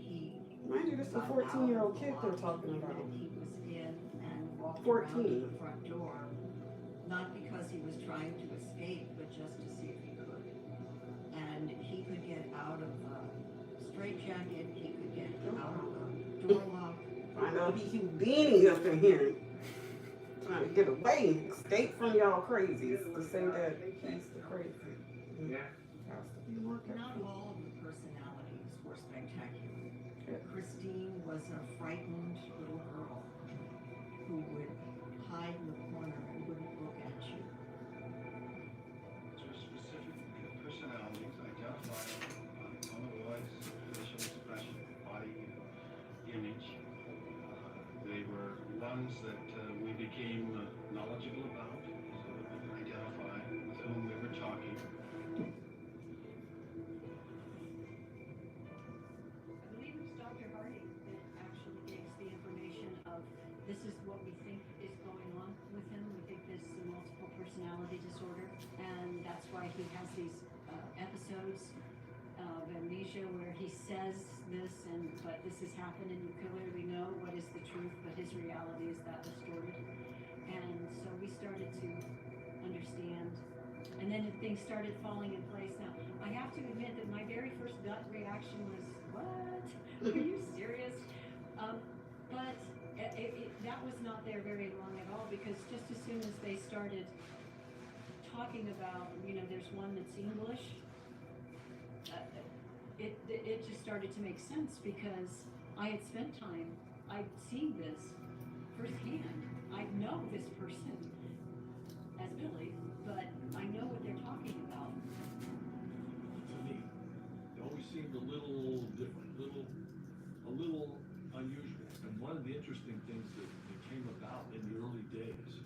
he mind you, this is a 14-year-old kid they're talking about. He was in and walked 14. around to the front door, not because he was trying to escape, but just to see if he could. And he could get out of the straitjacket, he could get out of the door lock. I know he Houdini up in here, trying to get away, escape from y'all crazies to say that he's the crazy. Yeah. Has to be more Not careful. all of the personalities were spectacular. Christine was a frightened little girl who would hide in the corner and wouldn't look at you. So specific personalities identified on the voice, facial expression, body image. They were ones that we became knowledgeable about, so that we could identify with whom we were talking. I believe it's Dr. Harding that actually gives the information of this is what we think is going on with him. We think this is multiple personality disorder, and that's why he has these episodes of amnesia where he says this, but this has happened, and you clearly know what is the truth, but his reality is that distorted. And so we started to understand, and then things started falling in place. Now, I have to admit that my very first gut reaction was, what? Are you serious? But that was not there very long at all, because just as soon as they started talking about, there's one that's English, it just started to make sense, because I had spent time, I'd seen this firsthand. I know this person as Billy, but I know what they're talking about. To me, it always seemed a little different, a little unusual. And one of the interesting things that came about in the early days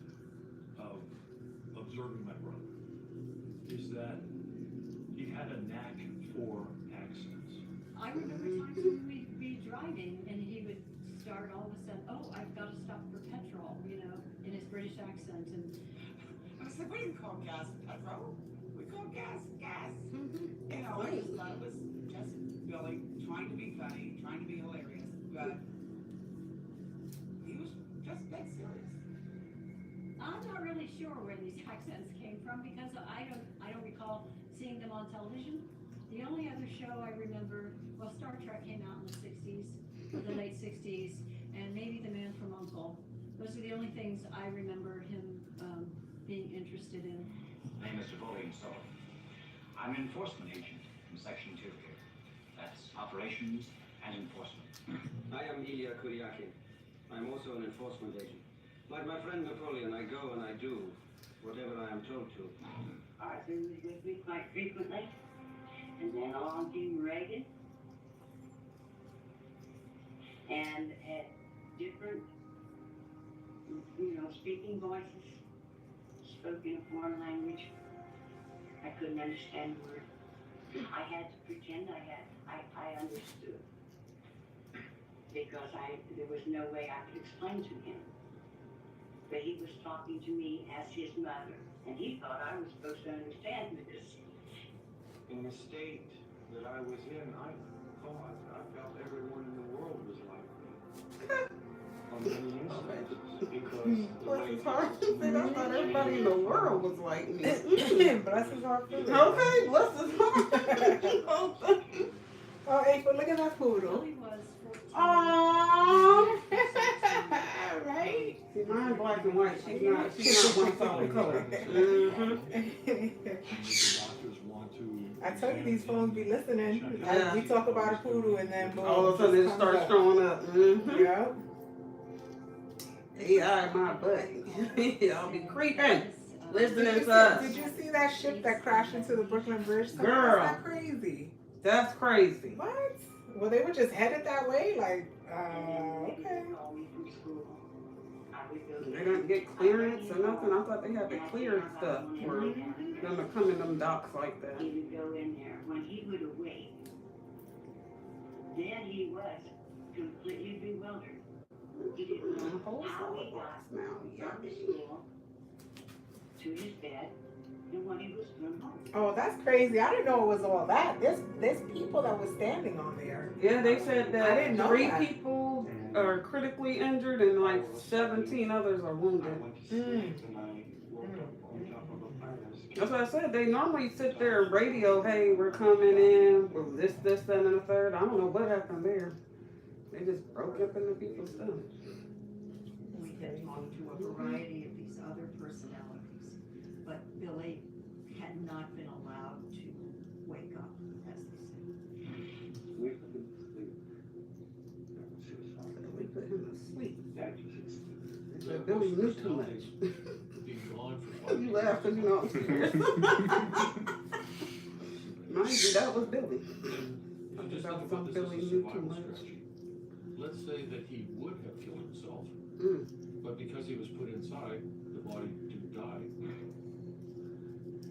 of observing my brother is that he had a knack for accents. I remember times when we'd be driving and he would start all of a sudden, oh, I've got to stop for petrol, in his British accent. And I said, we didn't call gas petrol. We call gas gas. I just thought it was just Billy trying to be funny, trying to be hilarious, but he was just dead serious. I'm not really sure where these accents came from, because I don't recall seeing them on television. The only other show I remember, Star Trek came out in the 60s, the late 60s, and maybe The Man from U.N.C.L.E. Those are the only things I remember him being interested in. My name is Napoleon Sullivan. I'm an enforcement agent from Section 2 here. That's operations and enforcement. I am Ilya Kuryakhin. I'm also an enforcement agent. Like my friend Napoleon, I go and I do whatever I am told to. Arthur was with me quite frequently, and then along came Reagan, and had different, speaking voices, spoke in a foreign language. I couldn't understand a word. I had to pretend I understood, because there was no way I could explain to him. But he was talking to me as his mother, and he thought I was supposed to understand this. In the state that I was in, I felt everyone in the world was like me. On many instances, because Bless his heart. I thought everybody in the world was like me. Bless his heart. Okay, bless his heart. Oh, April, look at that poodle. Billy was 14. Aww. Right? See, mine black and white. She's not one solid color. Mm-hmm. I tell you, these phones be listening. Yeah. We talk about a poodle and then boom, All of a sudden it comes starts up. showing up. Mm-hmm. Yeah. AI my butt. Y'all be creeping. Listening Did to us. you see that ship that crashed into the Brooklyn Bridge? Girl. That's not crazy. That's crazy. What? Well, they were just headed that way? Like, okay. They didn't get clearance or nothing. I thought they had to clear stuff for them to come in them docks like that. He would go in there. When he would awake, then he was completely bewildered. He didn't know how he got from the school to his bed and when he was going home. Oh, that's crazy. I didn't know it was all that. There's people that were standing on there. Yeah, they said I didn't that know 3 that. people are critically injured and like 17 others are wounded. That's what I said. They normally sit there and radio, hey, we're coming in with this, that, and the third. I don't know what happened there. They just broke up into people's stuff. We had talked to a variety of these other personalities, but Billy had not been allowed to wake up, as they say. We put him to sleep. We put him to sleep. That was his. They said Billy knew too much. You laugh because you know I'm serious. Mind you, that was Billy. I think that was some Billy knew too much. Let's say that he would have killed himself, but because he was put inside, the body didn't die.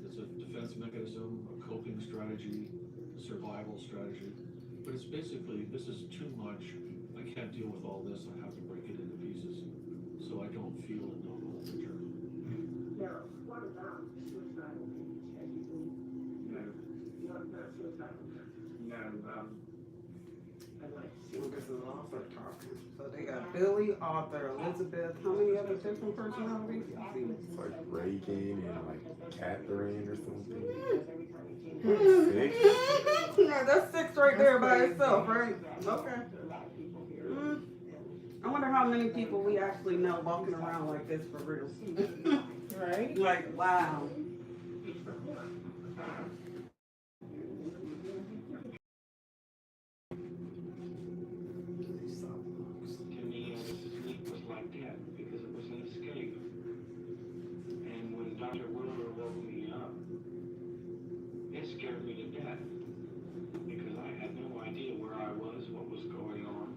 It's a defense mechanism, a coping strategy, a survival strategy. But it's basically, this is too much. I can't deal with all this. I have to break it into pieces so I don't feel it no longer. Now, what about suicidal things? Have you been? No, not suicidal. No, I'd like to see. Well, this is author talking. So they got Billy, author, Elizabeth. How many other different personalities? It's like Reagan and like Catherine or something. Yeah, that's 6 right there by itself, right? Okay. I wonder how many people we actually know walking around like this for real. Right? Like, wow. to me, sleep was like that because it was an escape. And when Dr. Wilbur woke me up, it scared me to death because I had no idea where I was, what was going on,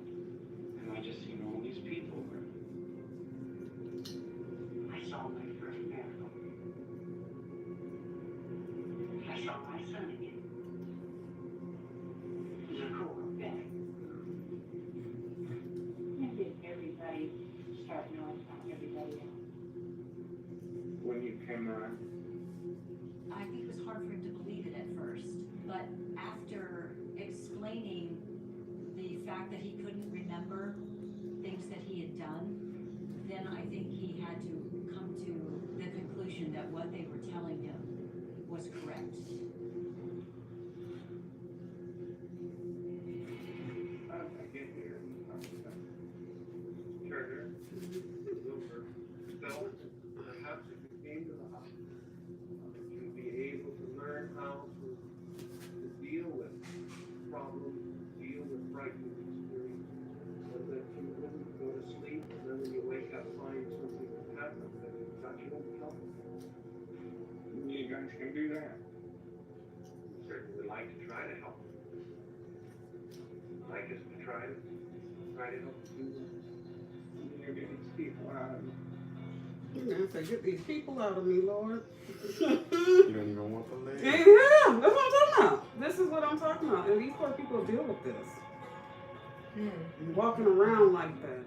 and I just seen all these people. I saw my first miracle. I saw my son again. It was a cool event. And did everybody start knowing about everybody else? When you came around, I think it was hard for him to believe it at first, but after explaining the fact that he couldn't remember things that he had done, then I think he had to come to the conclusion that what they were telling him was correct. I get here, Turner, Wilbur, felt perhaps if you came to the hospital, you'd be able to learn how to deal with problems, deal with frightening experiences, so that you wouldn't go to sleep and then when you wake up find something that happened that you thought you wouldn't help. You guys can do that. Certainly would like to try to help. Like us to try to help you. You're getting these people out of me. You're gonna say, get these people out of me, Lord. You don't even want the leg. Yeah, that's what I'm talking about. This is what I'm talking about. And these poor people deal with this. Walking around like that.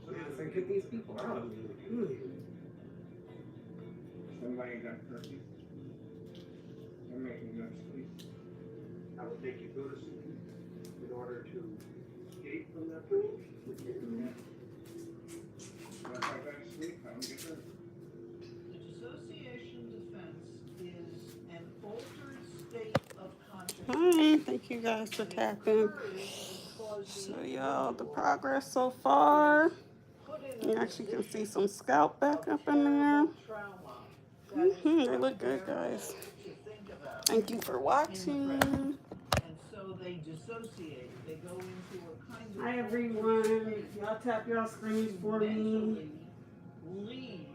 You're gonna say, get these people out of me. Somebody got turkey. They're making them sleep. I would make you go to sleep in order to escape from that turkey. If I go to sleep, I don't get hurt. Dissociation defense is an altered state of consciousness. Hi, thank Thank you guys for tapping. Show y'all the progress so far. You actually can see some scalp back up in there. They look good, guys. Thank you for watching. And so they dissociate. They go into a kind of. Hi everyone. Y'all tap y'all screens for me. Leave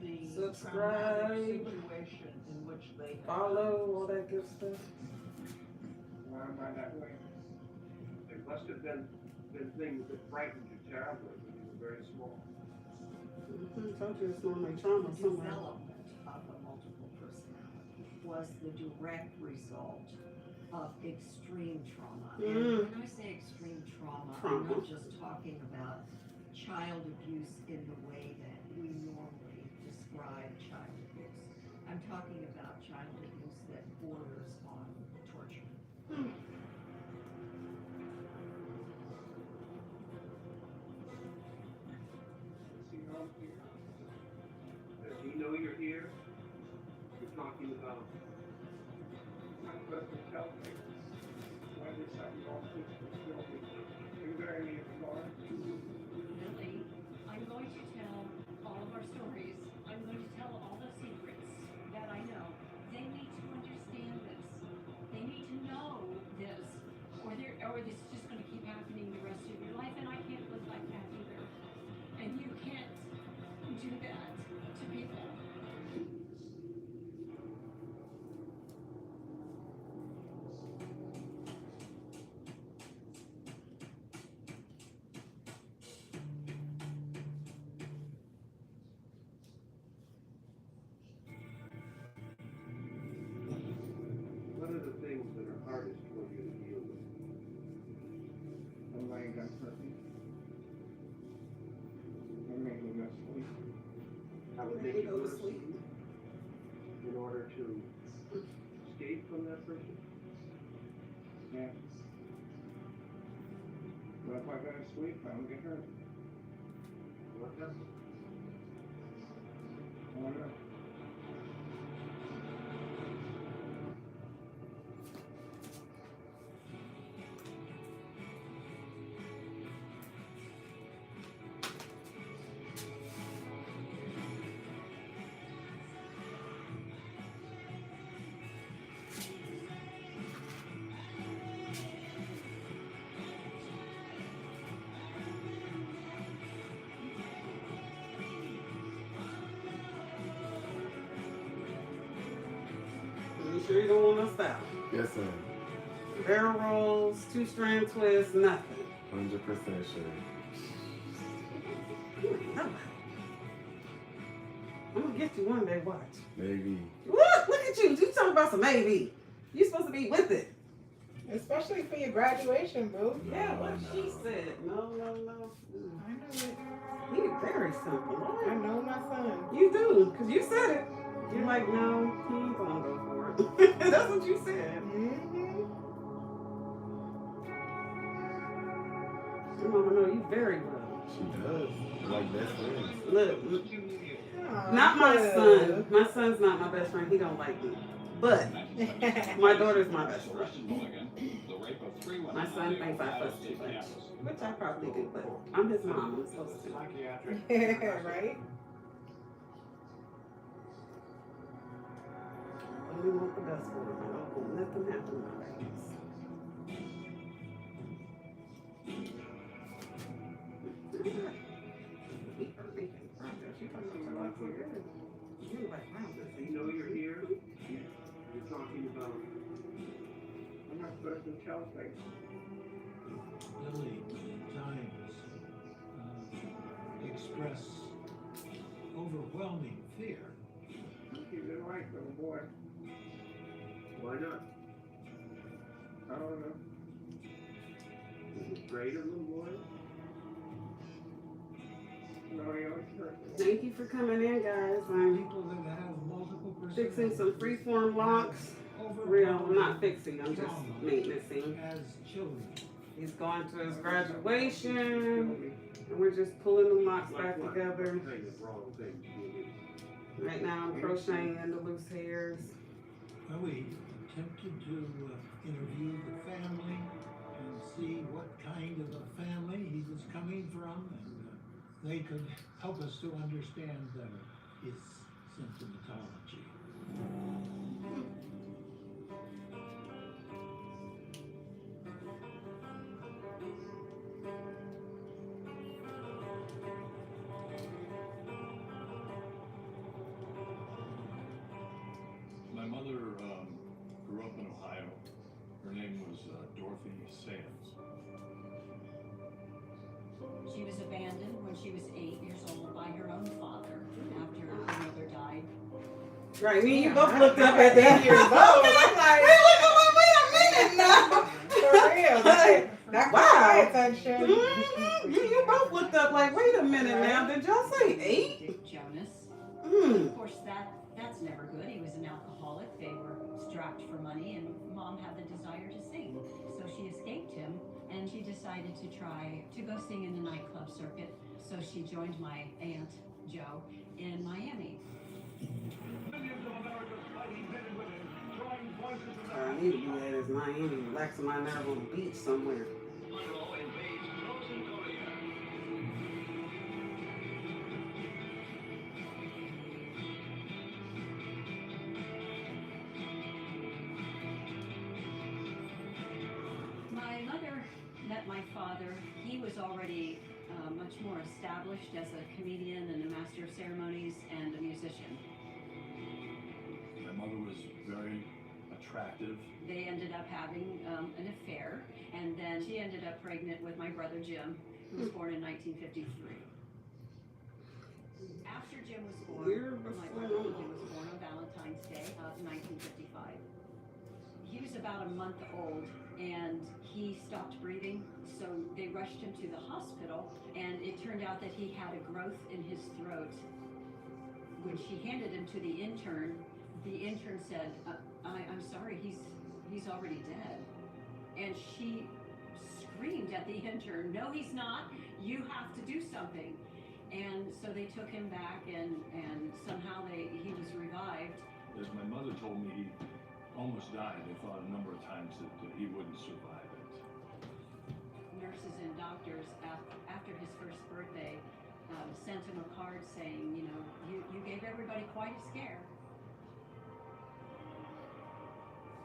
the Subscribe. situation in which they Follow, all that good stuff. By that way. There must have been things that frightened you terribly when you were very small. Told you it's normally trauma somewhere. Development of a multiple personality was the direct result of extreme trauma. And when I say extreme trauma, I'm not just talking about child abuse in the way that we normally describe child abuse. I'm talking about child abuse that borders on torture. Does he know you're here? You're talking about. I'm not supposed to tell me. Why did something wrong with this building? Are you very near the bar? Lily, I'm going to tell all of our stories. I'm going to tell all the secrets that I know. They need to understand this. They need to know this, or this is just going to keep happening the rest of your life, and I can't live like that either. And you can't do that to people. What are the things that are hardest for you to deal with? I'm laying down hurting. I'm making no sleep. I would make you go to sleep in order to escape from that person? Yeah. But if I go to sleep, I don't get hurt. What happens? I don't know. You sure you don't want to stop? Yes, sir. Barrel rolls, 2-strand twists, nothing. 100% sure. I'm gonna get you one day, watch. Maybe. What? Look at you. You talking about some maybe. You supposed to be with it. Especially for your graduation, boo. Yeah, what she said. No. I know it. He's very simple. I know my son. You do, because you said it. You're like, no, he ain't gonna go for it. That's what you said. Your mama know you very well. She does. We're like best friends. Look, not my son. My son's not my best friend. He don't like me. But my daughter's my best friend. My son thinks I fuss too much, which I probably do, but I'm his mom. I'm supposed to. Right? We want the best for him. I don't want nothing happen to my babies. You know you're here. You're talking about. I'm not supposed to tell things. Lily, times express overwhelming fear. You've been right, little boy. Why not? I don't know. Afraid of little boy? No, he always hurt me. Thank you for coming in, guys. I'm People that have multiple fixing some freeform locks. Real, I'm not fixing, I'm just maintenancing. as children. He's going to his graduation, and we're just pulling the locks back together. Right now I'm crocheting in the loose hairs. Well, we attempted to interview the family and see what kind of a family he was coming from, and they could help us to understand his symptomatology. My mother grew up in Ohio. Her name was Dorothy Sands. She was abandoned when she was 8 years old by her own father after her mother died. Right, me and you both looked up at that. Years old. I'm like, wait a minute now. For real. That's Wow. attention. Mm-hmm. You both looked up like, wait a minute now. Did y'all say 8? Dick Jonas. Mm. Of course, that's never good. He was an alcoholic. They were strapped for money, and Mom had the desire to sing. So she escaped him, and she decided to try to go sing in the nightclub circuit. So she joined my aunt, Jo, in Miami. I need to do that as Miami, relaxing my nerve on the beach somewhere. My mother met my father. He was already much more established as a comedian and a master of ceremonies and a musician. My mother was very attractive. They ended up having an affair, and then she ended up pregnant with my brother Jim, who was born in 1953. After Jim was born, my brother William was born on Valentine's Day of 1955. He was about a month old, and he stopped breathing, so they rushed him to the hospital, and it turned out that he had a growth in his throat. When she handed him to the intern said, I'm sorry, he's already dead. And she screamed at the intern, no, he's not, you have to do something. And so they took him back, and somehow he was revived. As my mother told me, he almost died. They thought a number of times that he wouldn't survive it. Nurses and doctors, after his first birthday, sent him a card saying, you gave everybody quite a scare.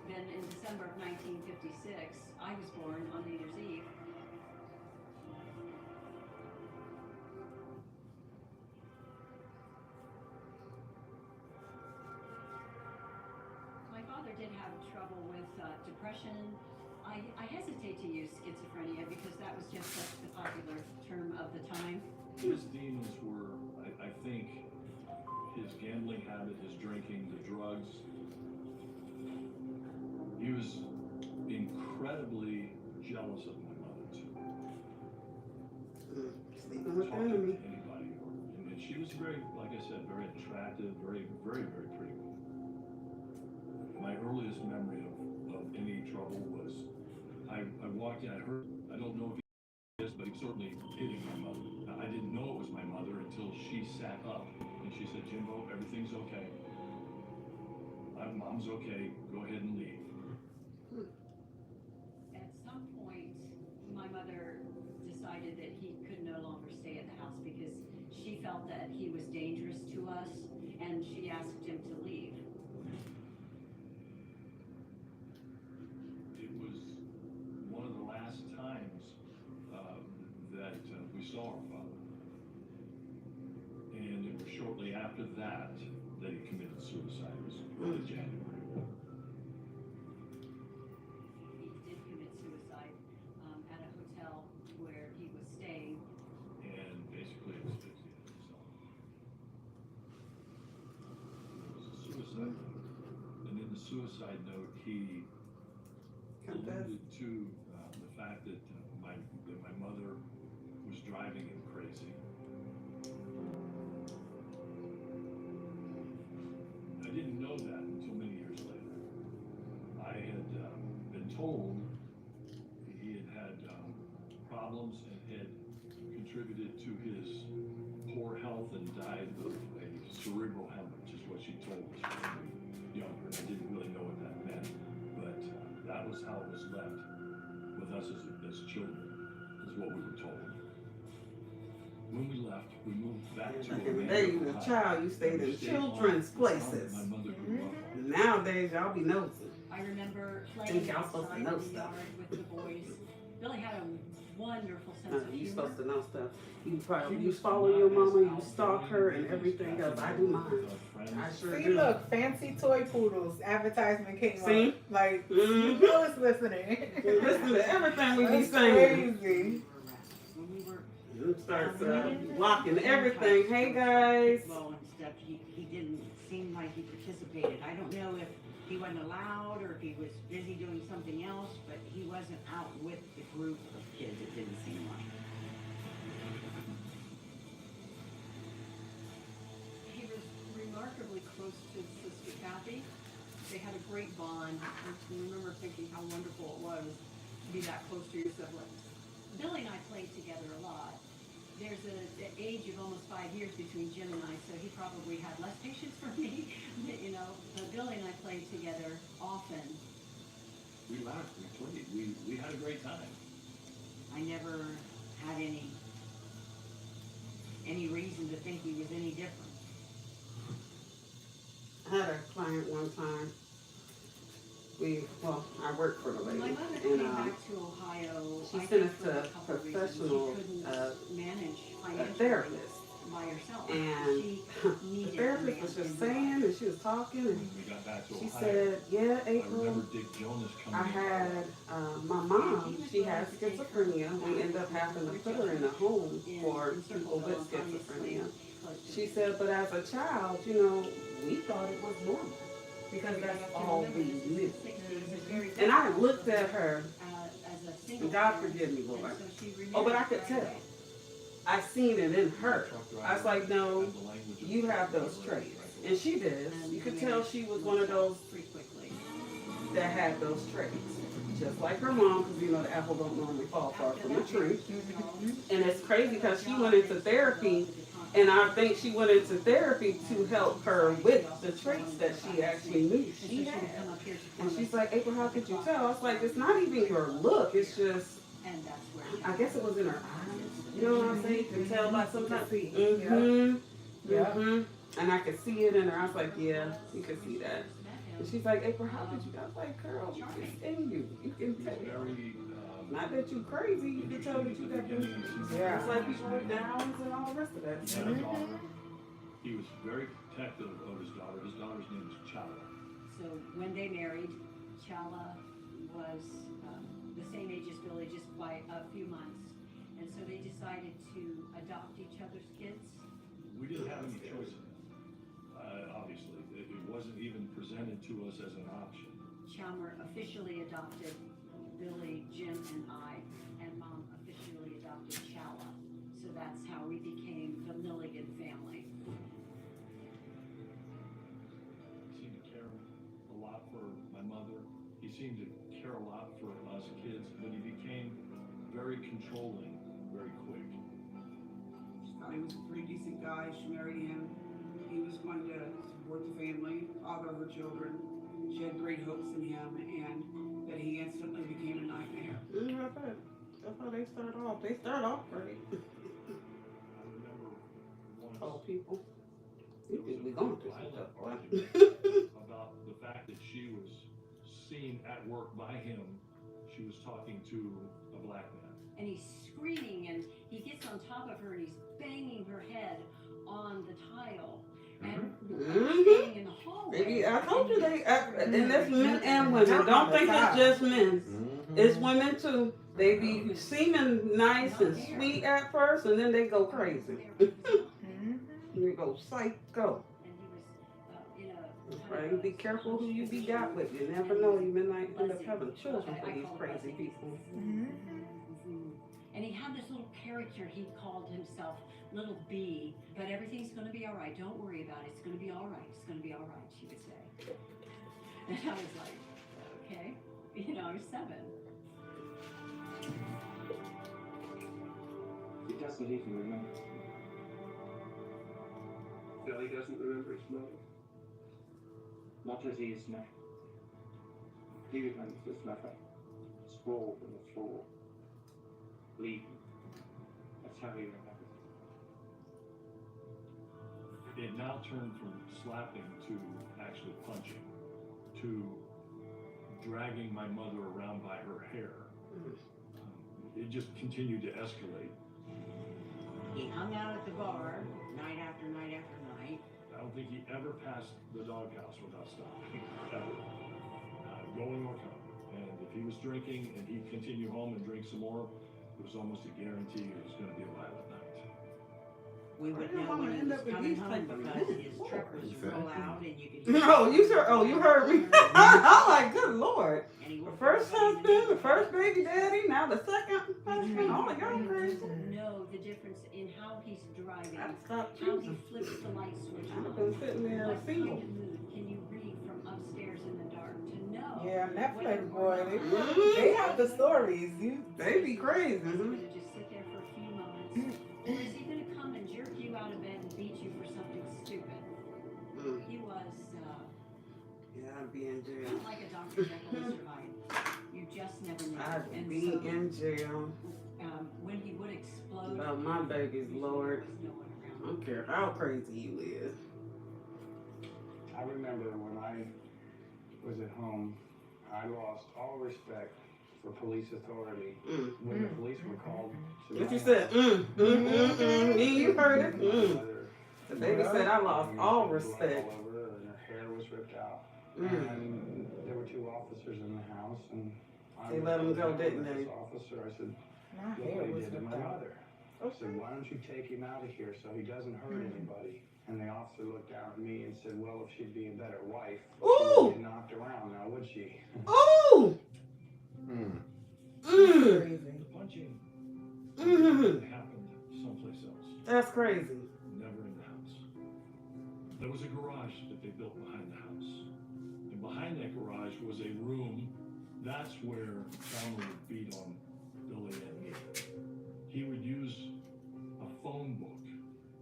Then in December of 1956, I was born on New Year's Eve. My father did have trouble with depression. I hesitate to use schizophrenia because that was just such the popular term of the time. His demons were, I think, his gambling habit, his drinking, the drugs. He was incredibly jealous of my mother, too. Sleeping with Talking enemy. to anybody. And she was very, like I said, very attractive, very, very, very pretty woman. My earliest memory of any trouble was I walked in, I don't know if he is, but he was certainly hitting my mother. I didn't know it was my mother until she sat up and she said, Jimbo, everything's okay. Mom's okay, go ahead and leave. At some point, my mother decided that he could no longer stay at the house because she felt that he was dangerous to us, and she asked him to leave. It was one of the last times that we saw our father. And it was shortly after that that he committed suicide. It was early January. He did commit suicide at a hotel where he was staying. And basically asphyxiated himself. It was a suicide note. And in the suicide note, he alluded to the fact that my mother was driving him crazy. I didn't know that until many years later. I had been told he had problems and had contributed to his poor health and died of a cerebral hemorrhage, is what she told us when we were younger, and I didn't really know what that meant. that was how it was left with us as children, is what we were told. When we left, we moved back to Back in the day, you was a child, you stayed in children's places. My mother grew up on. Nowadays, y'all be nosy. I remember playing Think y'all outside supposed to in know the stuff. yard with the boys. Billy had a wonderful sense No, of you humor. supposed to know stuff. You follow your mama, you stalk her and everything else. I do mine. I sure See, do. look, fancy toy poodles advertisement came See? up. Like, Mhm. you know it's listening. Listen to everything we be That's saying. crazy. When we were You start blocking everything. Hey guys. Well, and stuff, he didn't seem like he participated. I don't know if he wasn't allowed or if he was busy doing something else, but he wasn't out with the group of kids, it didn't seem like. He was remarkably close to Sister Kathy. They had a great bond. I remember thinking how wonderful it was to be that close to your siblings. Billy and I played together a lot. There's an age of almost 5 years between Jim and I, so he probably had less patience for me, you know. But Billy and I played together often. We laughed, we played, we had a great time. I never had any reason to think he was any different. I had a client one time. I worked for the lady. My mother And came back to Ohio. she I sent think us for to a couple of reasons. professional She couldn't manage a financially therapist. by herself. And She the needed therapist was just saying, and she was talking, and When we got back to she Ohio, said, "Yeah, I April, remember Dick Jonas coming I in. had my mom. She has schizophrenia. We ended up having to put her in a home for people with schizophrenia." She said, "But as a child, you know, we thought it was normal because that's all we knew." And I looked at her, and God forgive me, Lord. Oh, but I could tell. I seen it in her. I was like, "No, you have those traits." And she did. You could tell she was one of those that had those traits. Just like her mom, because you know the apple don't normally fall far from the tree. And it's crazy because she went into therapy, and I think she went into therapy to help her with the traits that she actually knew she had. And she's like, "April, how could you tell?" I was like, "It's not even your look, it's just, I guess it was in her eyes. You know what I'm saying? You can tell by sometimes. And I could see it in her. I was like, "Yeah, you can see that." And she's like, "April, how did you?" I was like, "Girl, it's in you. You can tell." Not that you crazy, you can tell that you got things. It's like people with Downs and all the rest of that. He had a daughter. He was very protective of his daughter. His daughter's name was Chala. So when they married, Chala was the same age as Billy, just by a few months. And so they decided to adopt each other's kids. We didn't have any choice in it. Obviously, it wasn't even presented to us as an option. Chalmer officially adopted Billy, Jim, and I, and Mom officially adopted Chala. So that's how we became the Milligan family. He seemed to care a lot for my mother. He seemed to care a lot for us kids, but he became very controlling very quick. She thought he was a pretty decent guy. She married him. He was going to support the family, father her children. She had great hopes in him, and that he instantly became a nightmare. That's how they start off. They start off great. I remember once Old people. there was We a going through violent some stuff. argument about the fact that she was seen at work by him. She was talking to a black man. And he's screaming, and he gets on top of her, and he's banging her head on the tile. And staying in the hallway. Maybe I told you and that's men and women. Don't think it's just men. It's women too. They be seeming nice and sweet at first, and then they go crazy. They go psycho. Right? Be careful who you be got with. You never know. You might end up having children for these crazy people. And he had this little character he called himself Little B, but everything's going to be all right. Don't worry about it. It's going to be all right. It's going to be all right, she would say. And I was like, okay. You know, I was 7. He doesn't even remember. Billy doesn't remember his mother. Not as he is now. He began to suffer, sprawl on the floor, bleeding. That's how he remembers it. It now turned from slapping to actually punching, to dragging my mother around by her hair. It just continued to escalate. He hung out at the bar night after night after night. I don't think he ever passed the doghouse without stopping, ever. Going or coming. And if he was drinking and he'd continue home and drink some more, it was almost a guarantee it was going to be a violent night. We would know when he was coming home because his truck was roll out and you could hear. You heard me. I'm like, good Lord. The first husband, the first baby daddy, now the second husband. Oh my God, crazy. Know the difference in how he's driving, I'd stop how he choosing. flips the light switch I've on. been sitting there What kind single. of mood can you read from upstairs in the dark to know? Yeah, Netflix, whether boy, or they, not they have the stories. They be crazy. He's gonna just sit there for a few moments, or is he gonna come and jerk you out of bed and beat you for something stupid? He was, Yeah, I'd be in jail. like a Dr. Jekyll, Mr. Hyde. You just never know. I'd And be so, in jail. when he would explode, About my babies, Lord. there was no one I around. don't care how crazy you is. I remember when I was at home, I lost all respect for police authority. When the police were called to What my you said? house, Me, you heard it? my mother, The baby said I lost all blood respect. all over her, and her hair was ripped out. And there were 2 officers in the house, and I They let 'em go, didn't this they? officer, I said, My look hair what he was did to my ripped out. mother. I said, why don't you take him out of here so he doesn't hurt anybody? And the officer looked down at me and said, well, if she'd be a better wife, she wouldn't get knocked around now, would she? Ooh! Crazy. The punching happened someplace else, That's crazy. never in the house. There was a garage that they built behind the house. And behind that garage was a room. That's where Chalmer would beat on Billy and me. He would use a phone book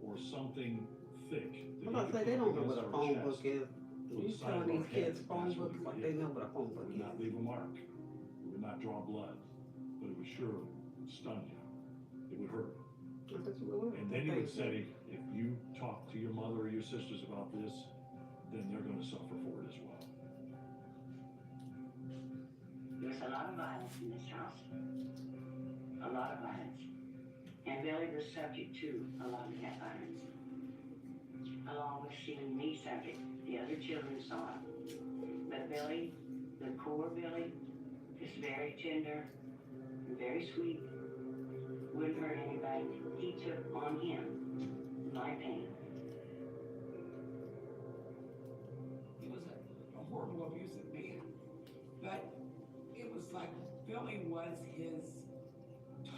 or something thick. I'm about to say, they don't know what a phone book is. You telling these kids phone books like they know what a phone book It would is. not leave a mark. It would not draw blood. But it would sure stun you. It would hurt. And then he would say, if you talk to your mother or your sisters about this, then they're going to suffer for it as well. There's a lot of violence in this house. A lot of violence. And Billy was subject to a lot of that violence. Along with seeing me subject. The other children saw it. But Billy, the core Billy, is very tender, very sweet, wouldn't hurt anybody. He took on him my pain. He was a horrible, abusive man. But it was like Billy was his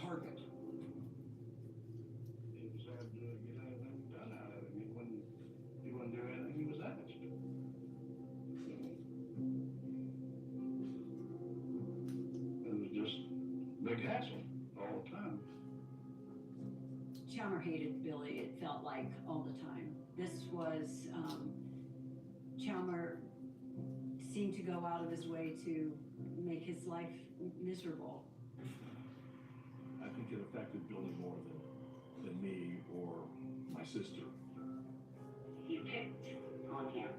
target. He was had to get everything done out of him. He wouldn't do anything he was asked. It was just big hassle all the time. Chalmer hated Billy, it felt like, all the time. This was, Chalmer seemed to go out of his way to make his life miserable. I think it affected Billy more than me or my sister. He picked on him.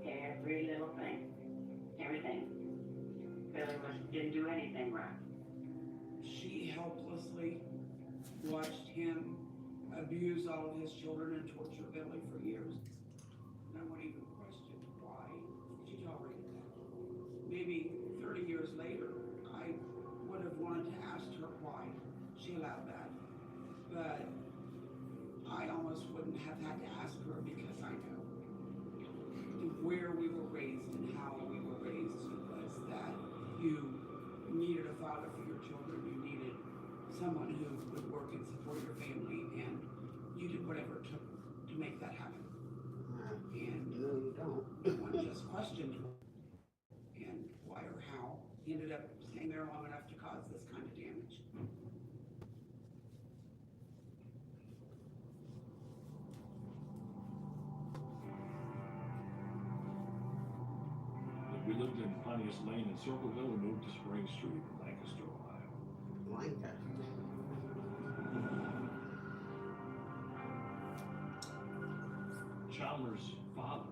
Every little thing. Everything. Billy didn't do anything right. She helplessly watched him abuse all of his children and torture Billy for years. No one even questioned why she tolerated that. Maybe 30 years later, I would have wanted to ask her why she allowed that. But I almost wouldn't have had to ask her because I know where we were raised and how we were raised was that you needed a father for your children. You needed someone who would work and support your family, and you did whatever it took to make that happen. And No, you don't. no one just questioned and why or how he ended up staying there long enough to cause this kind of damage. We lived in Khlong Pontius Lane in Circleville and moved to Spring Street in Lancaster, Ohio. Lancaster. Chalmers' father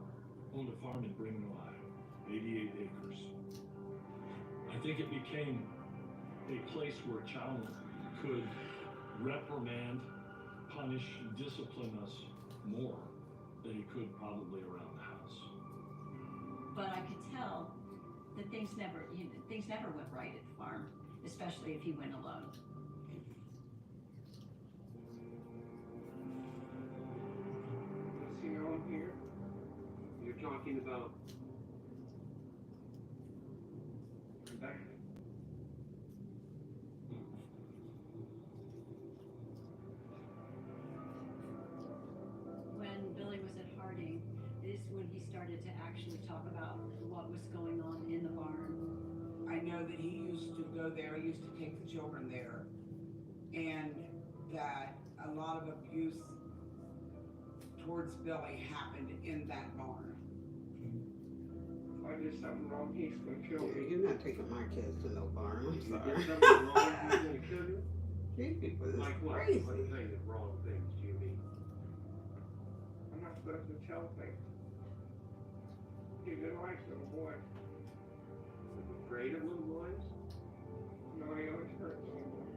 owned a farm in Bremen, Ohio, 88 acres. I think it became a place where Chalmers could reprimand, punish, discipline us more than he could probably around the house. But I could tell that things never went right at the farm, especially if he went alone. See on here? You're talking about Rebecca. When Billy was at Harding, is when he started to actually talk about what was going on in the barn. I know that he used to go there, he used to take the children there, and that a lot of abuse towards Billy happened in that barn. If I did something wrong, he's gonna kill me. You're not taking my kids to no barn. I'm If you sorry. did something wrong, he's gonna kill you? These people is Like what? crazy. What kind of wrong things do you mean? I'm not supposed to tell things. He didn't like little boys. Was he afraid of little boys? No, he always hurt little boys.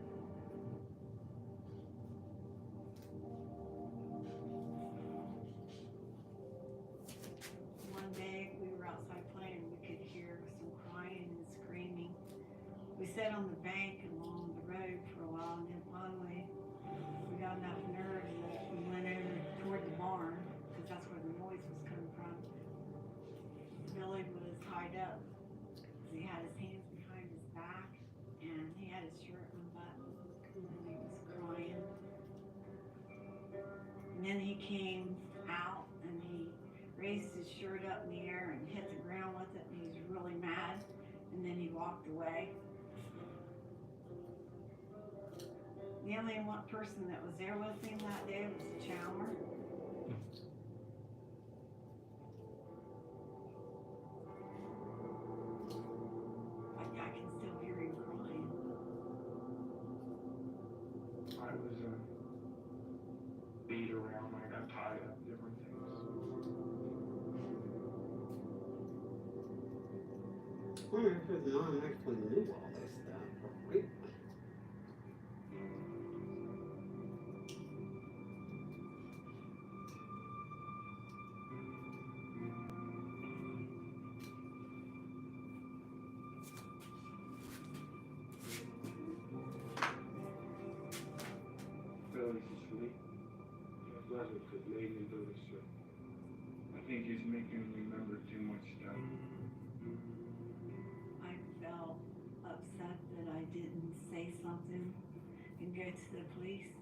One day we were outside playing, we could hear some crying and screaming. We sat on the bank along the road for a while, and then finally we got enough nerve that we went over toward the barn, because that's where the noise was coming from. Billy was tied up. He had his hands behind his back, and he had his shirt unbuttoned, and he was crying. And then he came out, and he raised his shirt up in the air and hit the ground with it, and he was really mad, and then he walked away. The only one person that was there with him that day was Chalmer. I can still hear him crying. I was beat around, I got tied up, different things. I wonder if his mom actually knew all this stuff. Really? Billy's asleep. Leonard could lay me to sleep. I think he's making me remember too much stuff. I felt upset that I didn't say something and go to the police.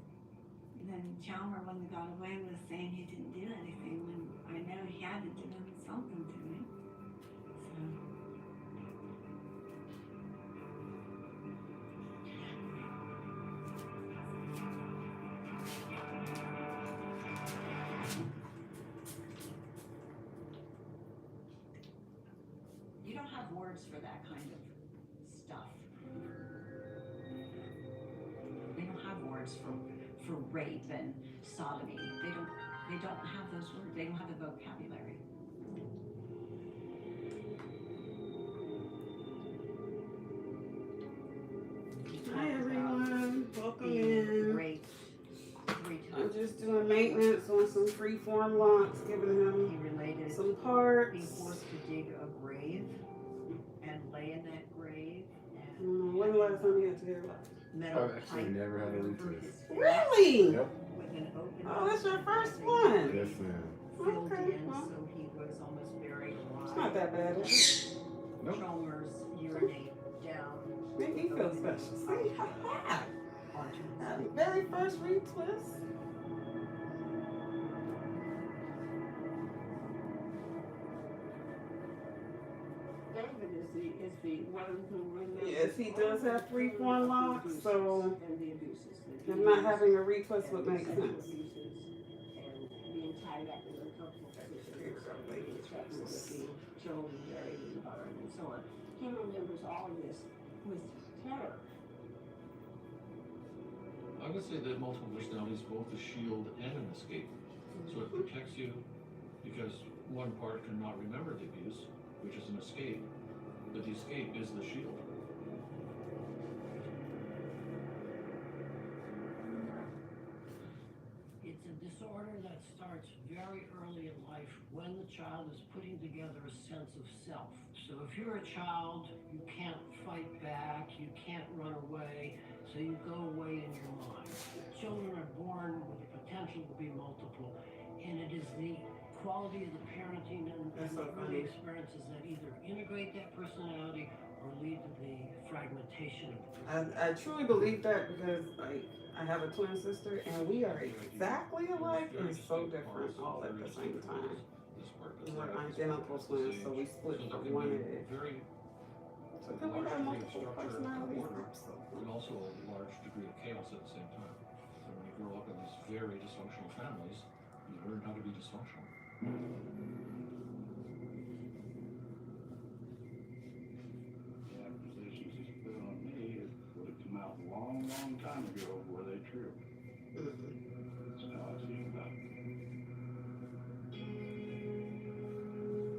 And then Chalmer, when he got away, was saying he didn't do anything when I know he had to do something to me. So. You don't have words for that kind of stuff. They don't have words for rape and sodomy. They don't have those words. They don't have the vocabulary. Hi everyone, welcome Being in. raped 3 I'm times. just doing maintenance on some Freeform locks, giving him He related some parts. being forced to dig a grave and lay in that grave and When the last time you had to hear about metal I've actually pipe never had a over retwist. his face Really? Yep. with an open. Oh, that's your first one. Yes, ma'am. Filled Okay, in, well. so he was almost buried alive. It's not that bad, is it? Nope. Chalmers urinate down Make me feel special. See, ha onto his ha. Very first retwist. David is the one who remembers. Yes, he does have Freeform locks, so And the abuses. him not having a retwist would make sense. And being tied up in uncomfortable positions, being trapped with being children buried in the barn and so on. he remembers all of this with terror. I would say that multiple personality is both a shield and an escape. So it protects you because one part cannot remember the abuse, which is an escape, but the escape is the shield. It's a disorder that starts very early in life when the child is putting together a sense of self. So if you're a child, you can't fight back, you can't run away, so you go away in your mind. Children are born with the potential to be multiple, and it is the quality of the parenting and the early experiences that either integrate that personality or lead to the fragmentation of the personality. I truly believe that because, like, I have a twin sister and we are exactly alike and so different all at the same time. We're identical twins, so we split from one egg. So then we have multiple personalities. And also a large degree of chaos at the same time. So when you grow up in these very dysfunctional families, you learn how to be dysfunctional. The accusations he's put on me would have come out a long, long time ago were they true. That's how I feel about it.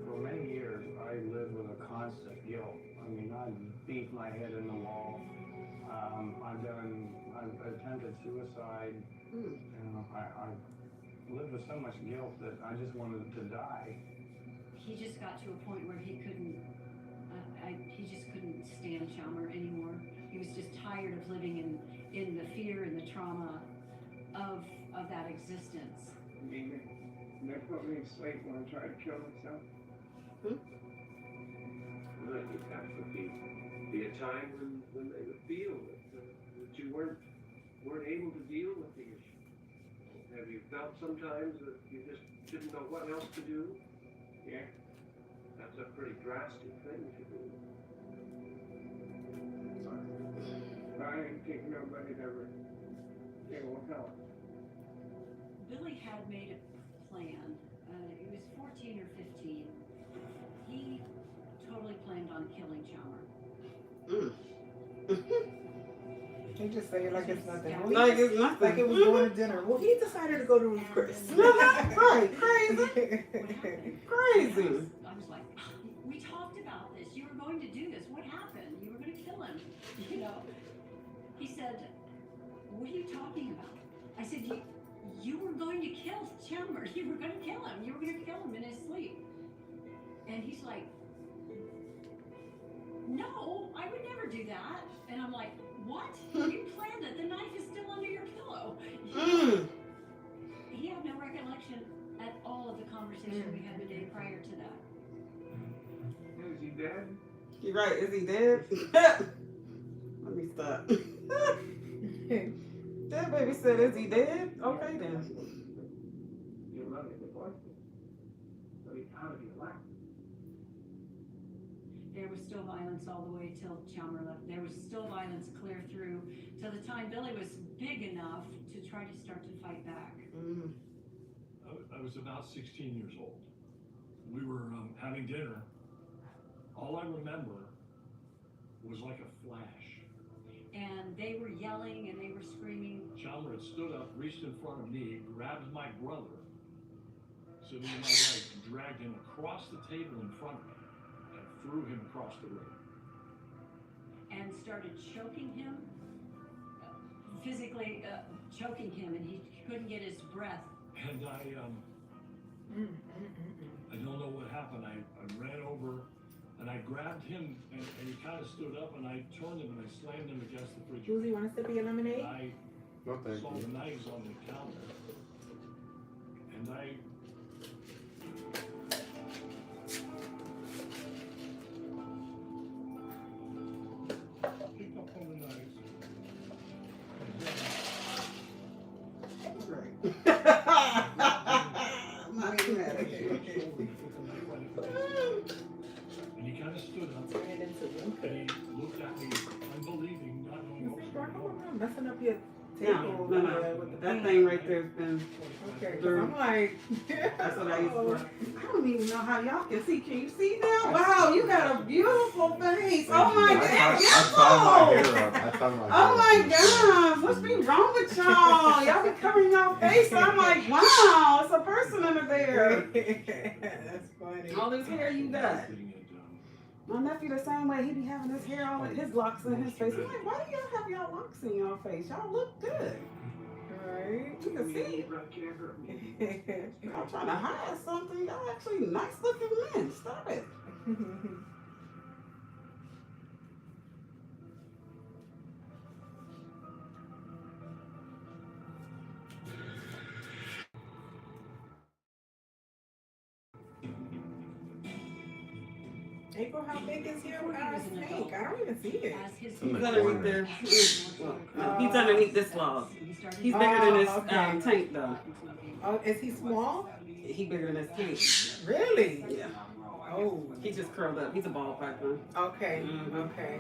For many years, I lived with a constant guilt. I mean, I beat my head in the wall. I've attempted suicide. You know, I lived with so much guilt that I just wanted to die. He just got to a point where he couldn't, he just couldn't stand Chalmer anymore. He was just tired of living in the fear and the trauma of that existence. They put me to sleep when I tried to kill myself. Well, I think that would be a time when they would feel that you weren't able to deal with the issue. Have you felt sometimes that you just didn't know what else to do? Yeah. That's a pretty drastic thing to do. I didn't think nobody'd ever able to help. Billy had made a plan. He was 14 or 15. He totally planned on killing Chalmer. They just say it like it's nothing. Yeah. Well, Like it's nothing. Like it was going to dinner. Well, he decided to go to Ruth Chris. Right, crazy. Crazy. I was like, we talked about this. You were going to do this. What happened? You were going to kill him. You know. He said, what are you talking about? I said, you were going to kill Chalmer. You were going to kill him. You were going to kill him in his sleep. And he's like, no, I would never do that. And I'm like, what? You planned it. The knife is still under your pillow. He had no recollection at all of the conversation we had the day prior to that. Is he dead? You're right. Is he dead? Let me stop. That baby said, is he dead? Okay then. You love me before. So he how did he laugh? There was still violence all the way till Chalmer left. There was still violence clear through till the time Billy was big enough to try to start to fight back. I was about 16 years old. We were having dinner. All I remember was like a flash. And they were yelling and they were screaming. Chalmer had stood up, reached in front of me, grabbed my brother, sitting to my right, and dragged him across the table in front of me and threw him across the room. And started choking him, physically choking him, and he couldn't get his breath. And I don't know what happened. I ran over and I grabbed him and he kind of stood up and I turned him and I slammed him against the fridge. Susie, want a sip of your lemonade? And I saw the knives on the counter. And I picked up all the knives. I'm not even mad at you. And he kind of stood up and he looked at me unbelieving, not knowing what was going on. I'm messing up your table. No. With the That thing right there's been. Okay, 'cause I'm like, that's what I used to work. I don't even know how y'all can see. Can you see now? Wow, you got a beautiful face. Oh my God, I tied my hair up. Oh my God, what's be wrong with y'all? Y'all be covering y'all face. I'm like, wow, it's a person under there. That's funny. All this hair you got. My nephew the same way. He be having his hair all his locks in his face. I'm like, why do y'all have y'all locks in your face? Y'all look good. Right? You can see. Y'all trying to hide something. Y'all actually nice looking men. Stop it. April, how big is your snake? I don't even see it. He's underneath there. He's underneath this log. He's bigger than this tank though. Oh, is he small? He bigger than this tank. Really? Yeah. Oh. He just curled up. He's a ball python. Okay. Okay.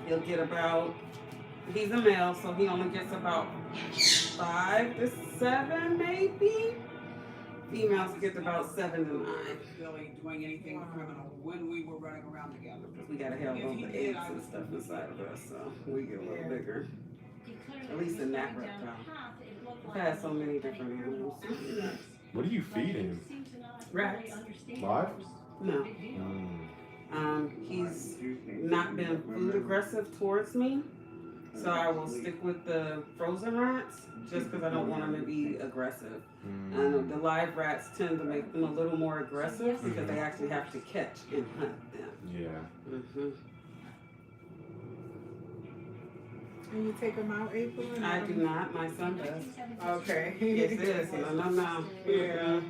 He'll get about, he's a male, so he only gets about 5 to 7 maybe. Females get about 7 to 9. Billy doing anything criminal when we were running around together. Because we gotta have all the eggs and stuff inside of us, so we get a little bigger. At least in that reptile. I've had so many different animals. What do you feed him? Rats. Live? No. He's not been food aggressive towards me, so I will stick with the frozen rats just because I don't want them to be aggressive. And the live rats tend to make them a little more aggressive because they actually have to catch and hunt them. Yeah. And you take them out, April? I do not. My son does. Okay. Yes, it is. No. Yeah.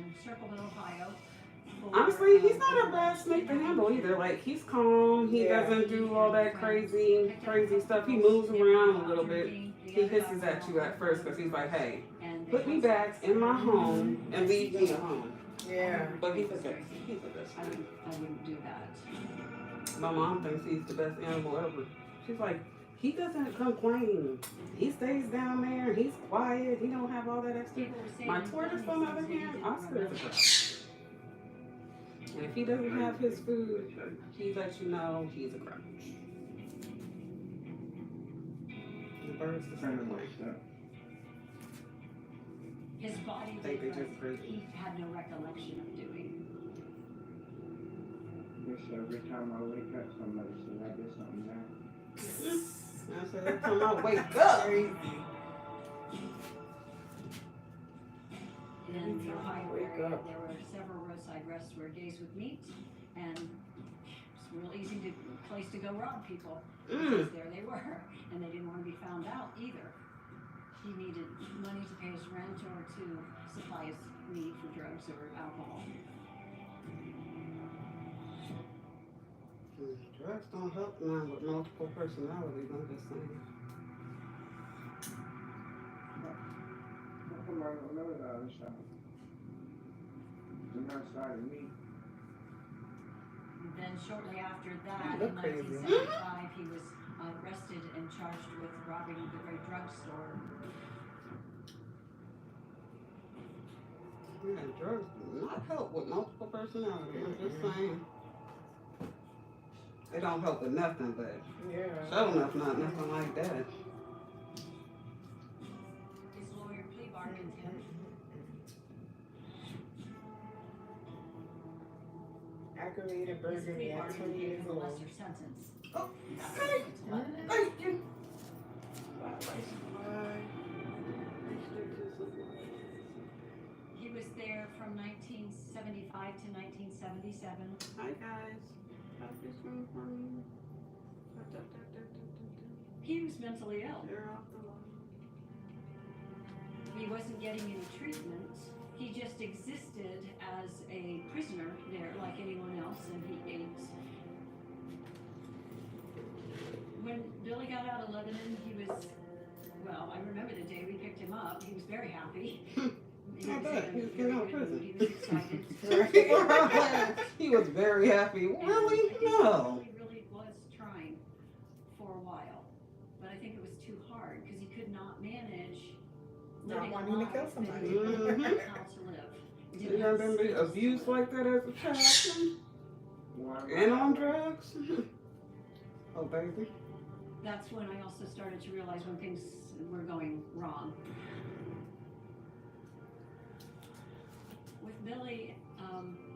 Honestly, he's not a bad snake to handle either. Like, he's calm. He doesn't do all that crazy stuff. He moves around a little bit. He hisses at you at first because he's like, hey, put me back in my home and leave me alone. Yeah. But he's the best. He's the best. I wouldn't do that. My mom thinks he's the best animal ever. She's like, he doesn't complain. He stays down there. He's quiet. He don't have all that extra. My tortoise, on the other hand, Oscar is a grouch. And if he doesn't have his food, he lets you know he's a grouch. The birds the same way. His body They did just what crazy. he had no recollection of doing. Guess every time I wake up, somebody says I did something bad. I said, every time I wake up. In the Ohio area, there were several roadside rests where gays would meet, and it's a real easy place to go rob people. Because there they were, and they didn't want to be found out either. He needed money to pay his rent or to supply his need for drugs or alcohol. Drugs don't help man with multiple personalities, I'm just saying. How come I don't know the other side? The other side of me. Then shortly after that, You in look crazy. 1975, he was arrested and charged with robbing a drugstore. Yeah, drugs do not help with multiple personalities, I'm just saying. They don't help with nothing, but sure enough, not nothing like that. His lawyer plea bargained him. Aggravated His burglary plea at bargain 20 gave years him a old. lesser sentence. Oh, Thank you. He was there from 1975 to 1977. Hi guys. How's this one for me? He was mentally ill. He wasn't getting any treatment. He just existed as a prisoner there like anyone else, and he ate. When Billy got out of Lebanon, he was, well, I remember the day we picked him up. He was very happy. I bet. He was getting out of prison. He was excited. He was very happy. Really? No. He really was trying for a while. But I think it was too hard because he could not manage living wanting to alive kill that somebody. didn't know Mhm. how to live. You ever been abused like that as a child? And on drugs? Oh, baby. That's when I also started to realize when things were going wrong. With Billy,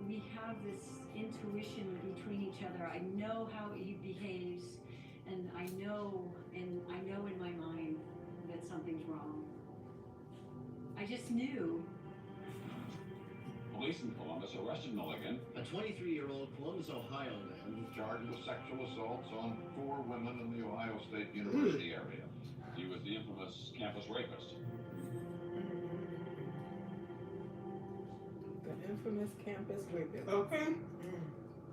we have this intuition between each other. I know how he behaves, and I know in my mind that something's wrong. I just knew. Police in Columbus arrested Milligan, a 23-year-old Columbus, Ohio man was charged with sexual assaults on 4 women in the Ohio State University area. He was the infamous campus rapist. The infamous campus rapist. Okay.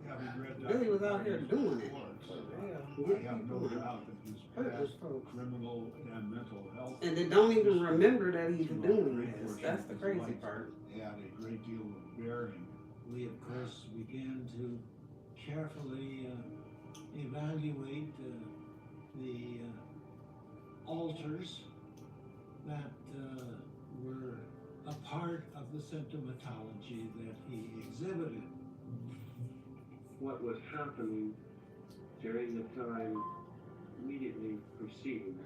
Having read Billy was out here doing it. I have no doubt that his past criminal and mental health. And they don't even remember that he's doing this. That's the crazy part. Had a great deal of bearing. We, of course, began to carefully evaluate the alters that were a part of the symptomatology that he exhibited. What was happening during the time immediately preceding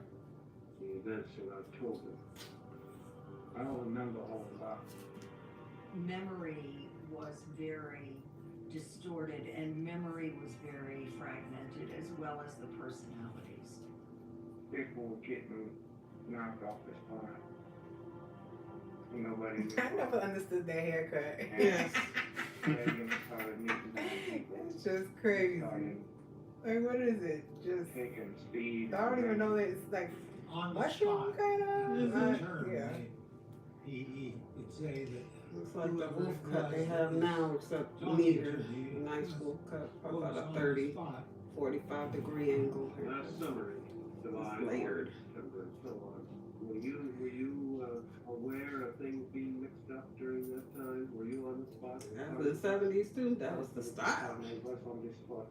the events in October? I don't remember all of that. Memory was very distorted and memory was very fragmented, as well as the personalities. People were getting knocked off the spot. Nobody knew. I never understood that haircut. Yes. It's just crazy. Like, what is it? Just taking speed. I don't even know that it's like on the mushroom spot. kind of. Is the term. Yeah. He would say that It's like the wolf cut they have now, except neater. Nice wolf cut, about a 30, 45 degree angle. Last summer, July, layered. September, and so on. Were you aware of things being mixed up during that time? Were you on the spot? That was the 70s too. That was the style. I was on the spot.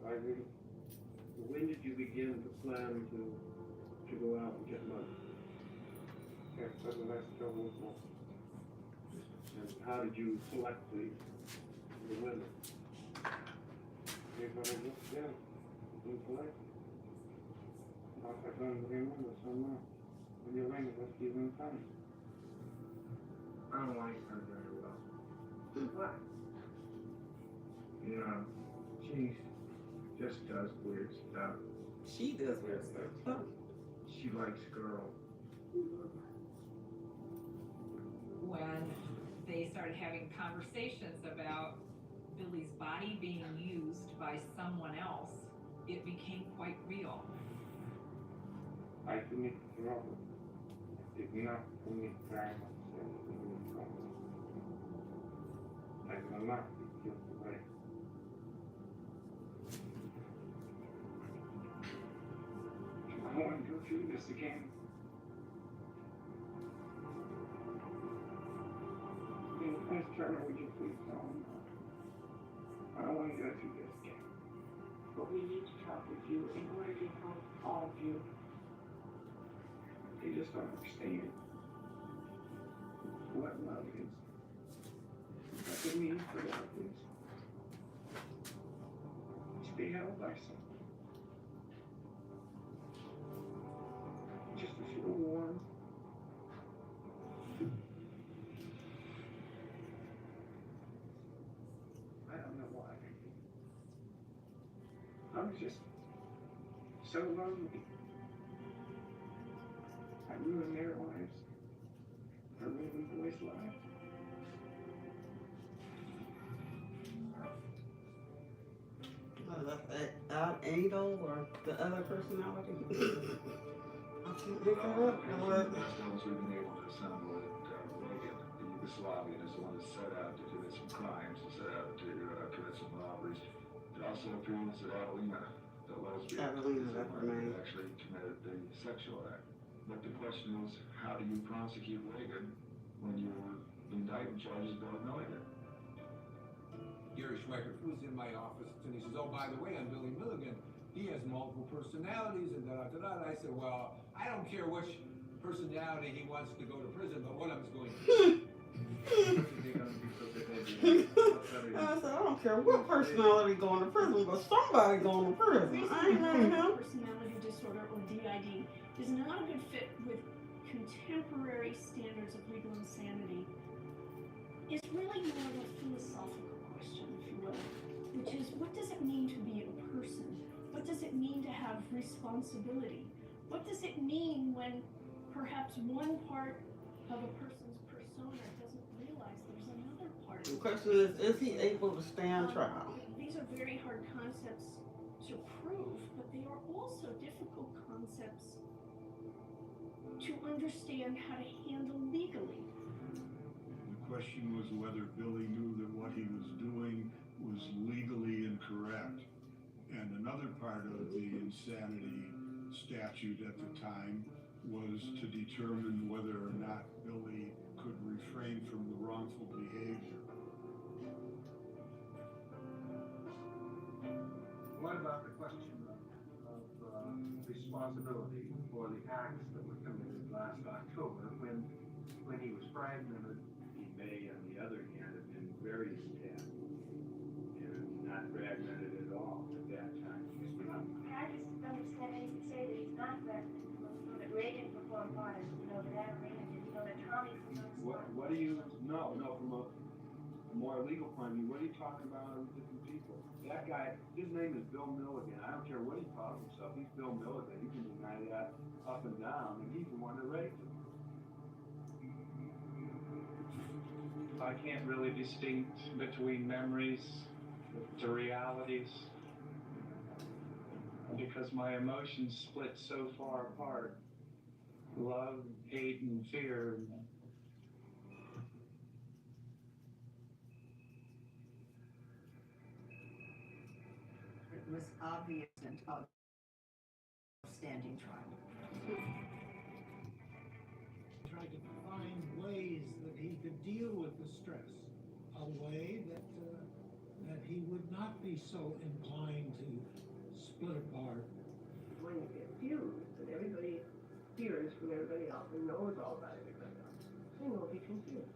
When did you begin to plan to go out and get money? Yes, that's the next trouble. And how did you select the women? You're gonna just get and select. I don't remember so much. When you're running, let's give them time. I don't like her very well. What? You know, she just does weird stuff. She does weird stuff. Oh. She likes girls. When they started having conversations about Billy's body being used by someone else, it became quite real. I commit trouble. Did not commit crime. I will not be killed away. I don't want to go through this again. Please, Trevor, would you please tell me? I don't want to go through this again. But we need to talk with you in order to help all of you. They just don't understand what love is. What it means for love is. To be held by someone. Just to feel warm. I don't know why. I was just so lonely. I ruined their lives. I ruined boys' lives. Out angle or the other personality? I can't pick that up. We've been able to assemble it. Milligan, the Yugoslavian, is the one that set out to commit some crimes, set out to commit some robberies. It also appears that Adelina, the lesbian, Adelina, that's her name, actually committed the sexual act. But the question is, how do you prosecute Reagan when your indictment charges Bill Milligan? Gary Schweikert was in my office and he says, oh, by the way, I'm Billy Milligan. He has multiple personalities and da-da-da-da. I said, well, I don't care which personality, he wants to go to prison, but one of them's going to I said, I don't care what personality going to prison, but somebody going to prison. I ain't mad at him. Personality disorder, or DID, is not a good fit with contemporary standards of legal insanity. It's really more of a philosophical question, if you will, which is, what does it mean to be a person? What does it mean to have responsibility? What does it mean when perhaps one part of a person's persona doesn't realize there's another part? The question is he able to stand trial? These are very hard concepts to prove, but they are also difficult concepts to understand how to handle legally. The question was whether Billy knew that what he was doing was legally incorrect. And another part of the insanity statute at the time was to determine whether or not Billy could refrain from the wrongful behavior. What about the question of responsibility for the acts that were committed last October when he was fragmented? He may, on the other hand, have been very stabbed and not fragmented at all at that time. I just don't understand how you can say that he's not fragmented. You know that Reagan performed part, you know that Adelina did, you know that Tommy performed. What do you, no, from a more legal point of view, what are you talking about on different people? That guy, his name is Bill Milligan. I don't care what he calls himself. He's Bill Milligan. You can deny that up and down, and he's the one that raped him. I can't really distinct between memories to realities because my emotions split so far apart. Love, hate, and fear. It was obvious and outstanding trial. Tried to find ways that he could deal with the stress, a way that he would not be so inclined to split apart. When you get fused and everybody hears from everybody else and knows all about everybody else, then you'll be confused.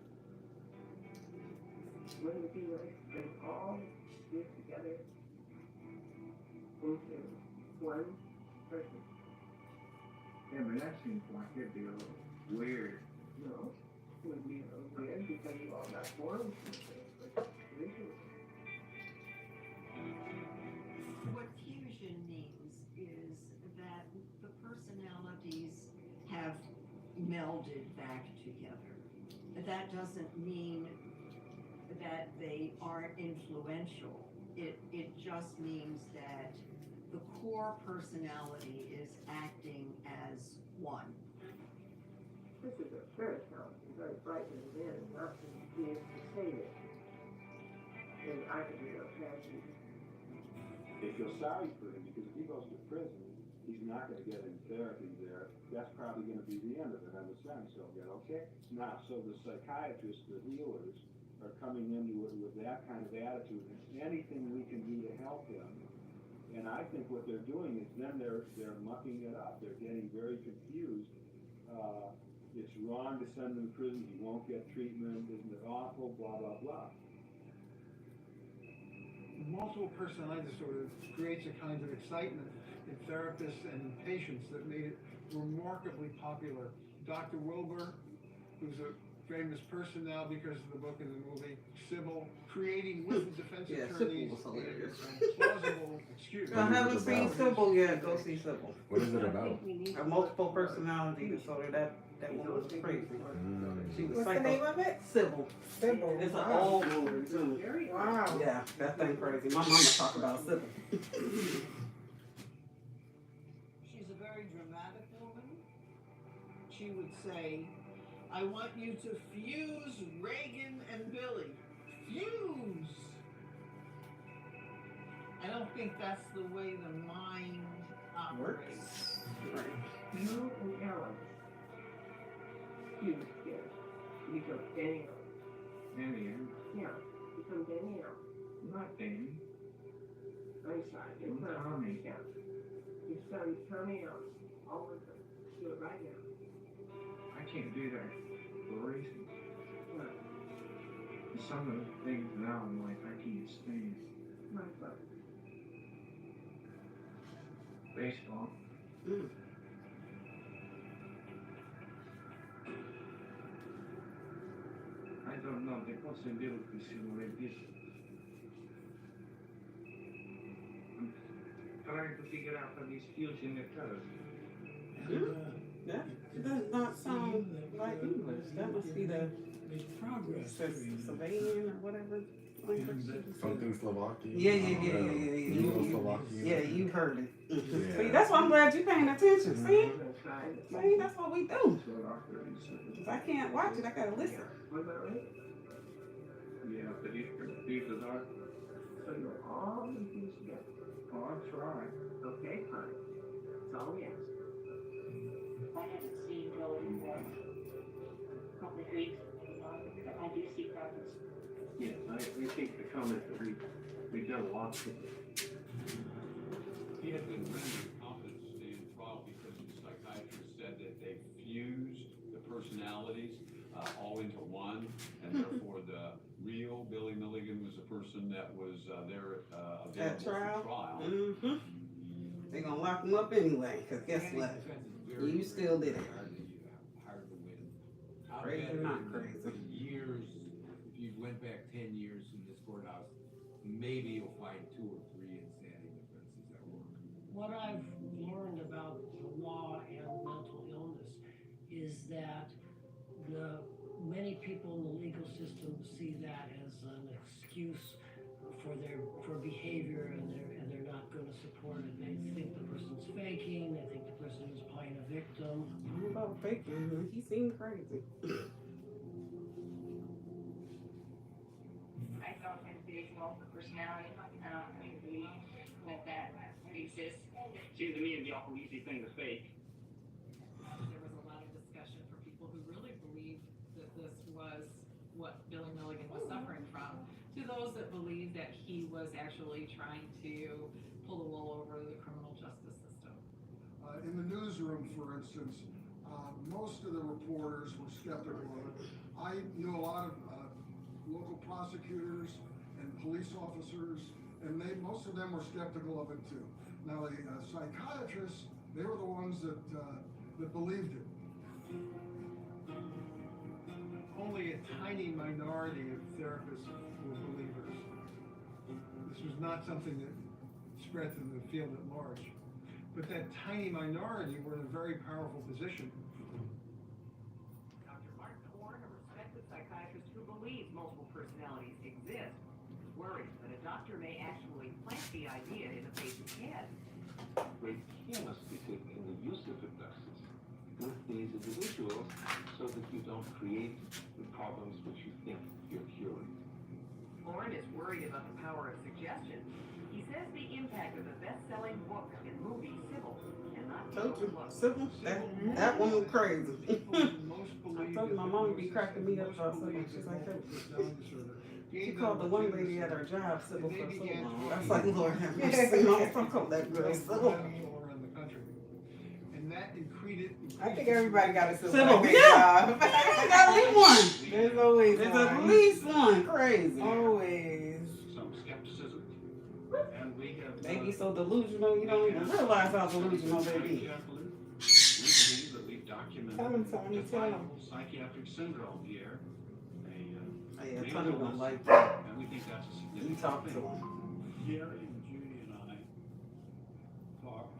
Wouldn't it be nice to bring all this together into one person? Yeah, but that seems like it'd be a little weird. No, it would be a little weird because you all got forms and things, but visually. What fusion means is that the personalities have melded back together. That doesn't mean that they aren't influential. It just means that the core personality is acting as one. This is a very talented, very frightening man, not to be able to say it. And I could be a tragedy. They feel sorry for him because if he goes to prison, he's not going to get any therapy there. That's probably going to be the end of it in a sense. He'll get okay. Now, so the psychiatrists, the healers, are coming into it with that kind of attitude. Anything we can do to help him. And I think what they're doing is then they're mucking it up. They're getting very confused. It's wrong to send him to prison. He won't get treatment. Isn't it awful? Blah, blah, blah. Multiple personality disorder creates a kind of excitement in therapists and in patients that made it remarkably popular. Dr. Wilbur, who's a famous person now because of the book and the movie, Sybil, creating with the defense attorneys a plausible excuse. I haven't seen Sybil yet. Go see Sybil. What is it about? A multiple personality disorder. That woman was crazy. She was What's the name of it? Sybil. Sybil. It's an Wow. old movie too. Wow. Yeah, that thing crazy. My mama talk about Sybil. She's a very dramatic woman. She would say, I want you to fuse Reagan and Billy. Fuse! I don't think that's the way the mind operates. You and Ellen. You scared. You become Danny Ellen. Danny Ellen? Yeah, become Danny Ellen. Not Danny. I'm sorry. It's not Tommy. Yeah. You study Tommy Ellen. All of them. Do it right now. can't do that for a reason. But some of the things now in life I can't stand. Like baseball. I don't know the possibilities in like this. I'm trying to figure out how these fusion occurs. That does not sound like English. That must be the Slovenian or whatever language. Something Slovakian. Yeah. Slovakian. Yeah, you heard it. Yeah. See, that's why I'm glad you're paying attention. See, that's what we do. If I can't watch it, I gotta listen. Was that right? Yeah, but these are our. So you're all of these together. Oh, I'll try. Okay, fine. That's all we ask. I haven't seen Bill in a couple of weeks, but I do see progress. Yes, I think the comment that we've done a lot with it. He had been rendered competent to stay in trial because the psychiatrist said that they fused the personalities all into one, and therefore the real Billy Milligan was a person that was there available At trial? for trial. Mm-hmm. They're gonna lock him up anyway, because guess what? You still did it. Hard to win. Crazy or not crazy. For years, if you went back 10 years in this courthouse, maybe you'll find 2 or 3 insanity defenses that work. What I've learned about the law and mental illness is that many people in the legal system see that as an excuse for behavior, and they're not going to support it. They think the person's faking. They think the person is playing a victim. What about faking? He seemed crazy. I don't envision multiple personality. I don't believe that exists. Seems to me it'd be an awful easy thing to fake. There was a lot of discussion for people who really believed that this was what Billy Milligan was suffering from, to those that believed that he was actually trying to pull the wool over the criminal justice system. In the newsroom, for instance, most of the reporters were skeptical of it. I knew a lot of local prosecutors and police officers, and most of them were skeptical of it too. Now the psychiatrists, they were the ones that believed it. Only a tiny minority of therapists were believers. This was not something that spread through the field at large. But that tiny minority were in a very powerful position. Dr. Martin Horn, a respected psychiatrist who believes multiple personalities exist, is worried that a doctor may actually plant the idea in the patient's head. Great care must be taken in the use of hypnosis with these individuals so that you don't create the problems which you think you're curing. Horn is worried about the power of suggestion. He says the impact of the best-selling book and movie Sybil cannot be Told you, overlooked. Sybil, that one was crazy. I told my mom would be cracking me up about Sybil. She's like, she called the one lady at her job Sybil for so long. I was like, Lord have mercy, Mom, don't call that girl Sybil. All around the country. And that increased. I think everybody got a Sybil. Yeah, got at least one. There's always There's one. at least one. Crazy. Always. Some skepticism. And we have. They be so delusional, you don't even realize how delusional they be. We believe that we've documented Tell him, Tony, tell him. psychiatric syndrome here. Yeah, Tony don't like that. And we think that's a You significant talk to thing. him. Jerry and Judy and I talked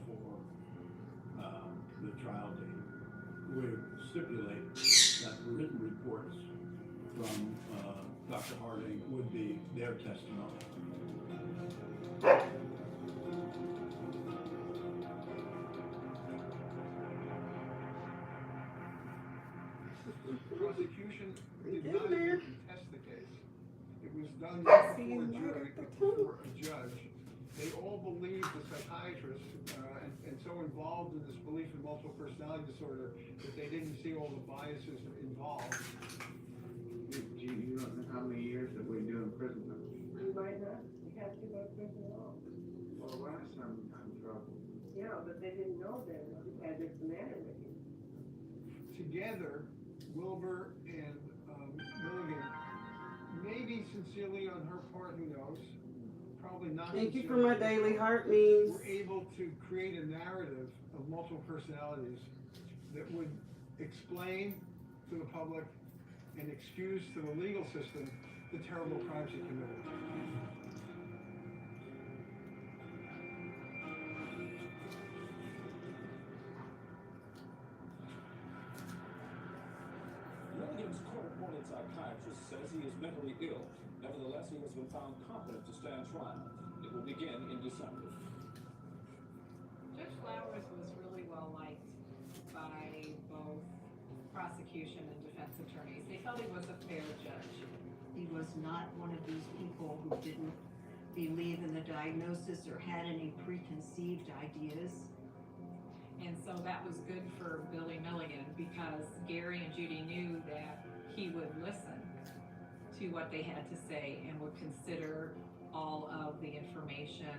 before the trial date. We stipulate that written reports from Dr. Harding would be their testimony. The prosecution did not contest the case. It was done before a jury, before a judge. They all believed the psychiatrist and so involved in this belief in multiple personality disorder that they didn't see all the biases involved. Gee, you don't know how many years that we do in prison. You might not have to go to prison at all. Well, last time we got in trouble. Yeah, but they didn't know then. Had this the matter with you. together, Wilbur and Milligan, maybe sincerely on her part, who knows, probably not. Thank you for my daily heart means. We're able to create a narrative of multiple personalities that would explain to the public and excuse to the legal system the terrible crimes he committed. Milligan's court-appointed psychiatrist says he is mentally ill. Nevertheless, he has been found competent to stand trial. It will begin in December. Judge Flowers was really well liked by both prosecution and defense attorneys. They felt he was a fair judge. He was not one of these people who didn't believe in the diagnosis or had any preconceived ideas. And so that was good for Billy Milligan because Gary and Judy knew that he would listen to what they had to say and would consider all of the information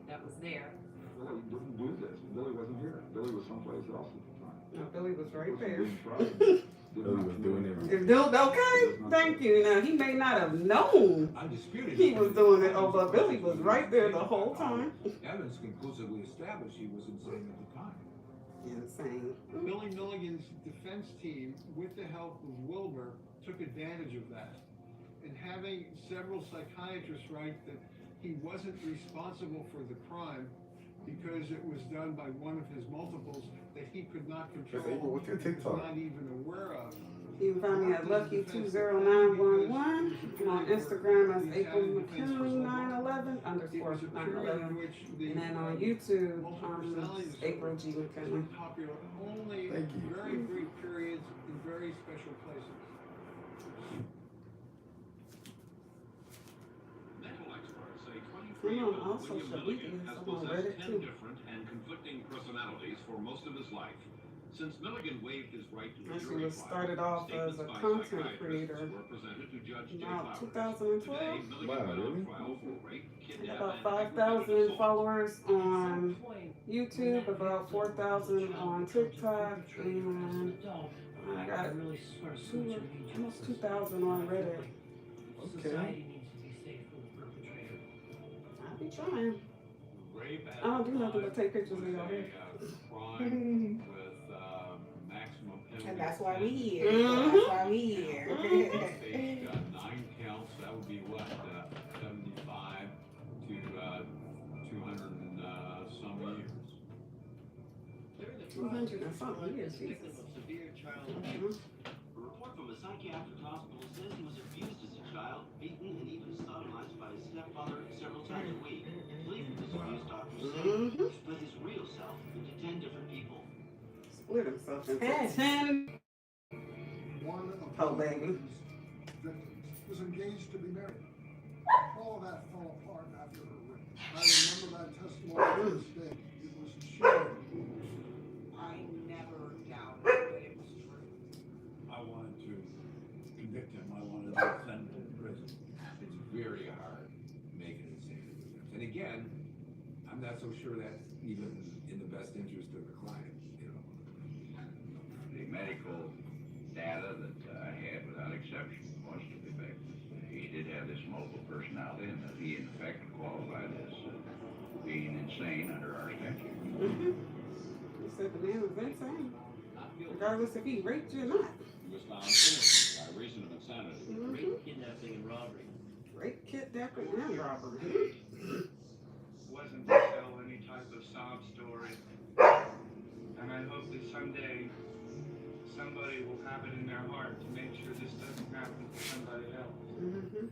that was there. Billy didn't do this. Billy wasn't here. Billy was someplace else at the time. No, Billy was right there. Billy was doing everything. Okay, thank you. Now, he may not have known he was doing it, but Billy was right there the whole time. Evidence conclusively established he was insane at the time. Insane. Billy Milligan's defense team, with the help of Wilbur, took advantage of that. And having several psychiatrists write that he wasn't responsible for the crime because it was done by one of his multiples that he could not control, what's your he was TikTok? not even aware of. You can find me at Lucky20911 on Instagram as AprilMcKinley911 _911. And then on YouTube, AprilGMcKinley. Popular only Thank you. very brief periods in very special places. Mental experts say I'm on 23-year-old also William Shabiki, Milligan has I'm on possessed Reddit 10 too. different and conflicting personalities for most of his life. Since Milligan waived his right to a Actually, jury was started off as a statements by content psychiatrists creator were presented to Judge J. about Flowers. 2012. Today, Milligan Wow, went on really? trial for rape, I got kidnapping, about and aggravated 5,000 assault. followers on YouTube, about 4,000 on TikTok, and I got almost 2,000 on Reddit. Society needs to be safe for the perpetrator. I'll be trying. Rape I don't do nothing but take pictures of y'all. crime with maximum penalty. And that's why we here. Mhm. That's why we here. They got 9 counts. That would be what, 75 to 200 and some years. 200 and something years, Jesus. Severe child abuse. A report from a psychiatric hospital says he was abused as a child, beaten, and even sodomized by his stepfather several times a week. Later, this abuse doctor said he split his real self into 10 different people. Split himself into 10. One of Oh, baby. victims was engaged to be married. All of that fell apart after her rape. I remember that testimony to this day. It was shocking. I never doubted that it was true. I wanted to convict him. I wanted to send him to prison. It's very hard making insane defense. And again, I'm not so sure that's even in the best interest of the client, you know. The medical data that I had without exception was to the effect that he did have this multiple personality and that he in effect qualified as being insane under our statute. You said the man was insane. Regardless if he raped you or not. He was found guilty by reason of insanity. Mhm. Kidnapping and robbery. Rape, kidnapping, and robbery. Wasn't to tell any type of sob story. And I hope that someday somebody will have it in their heart to make sure this doesn't happen to somebody else. Mm-hmm.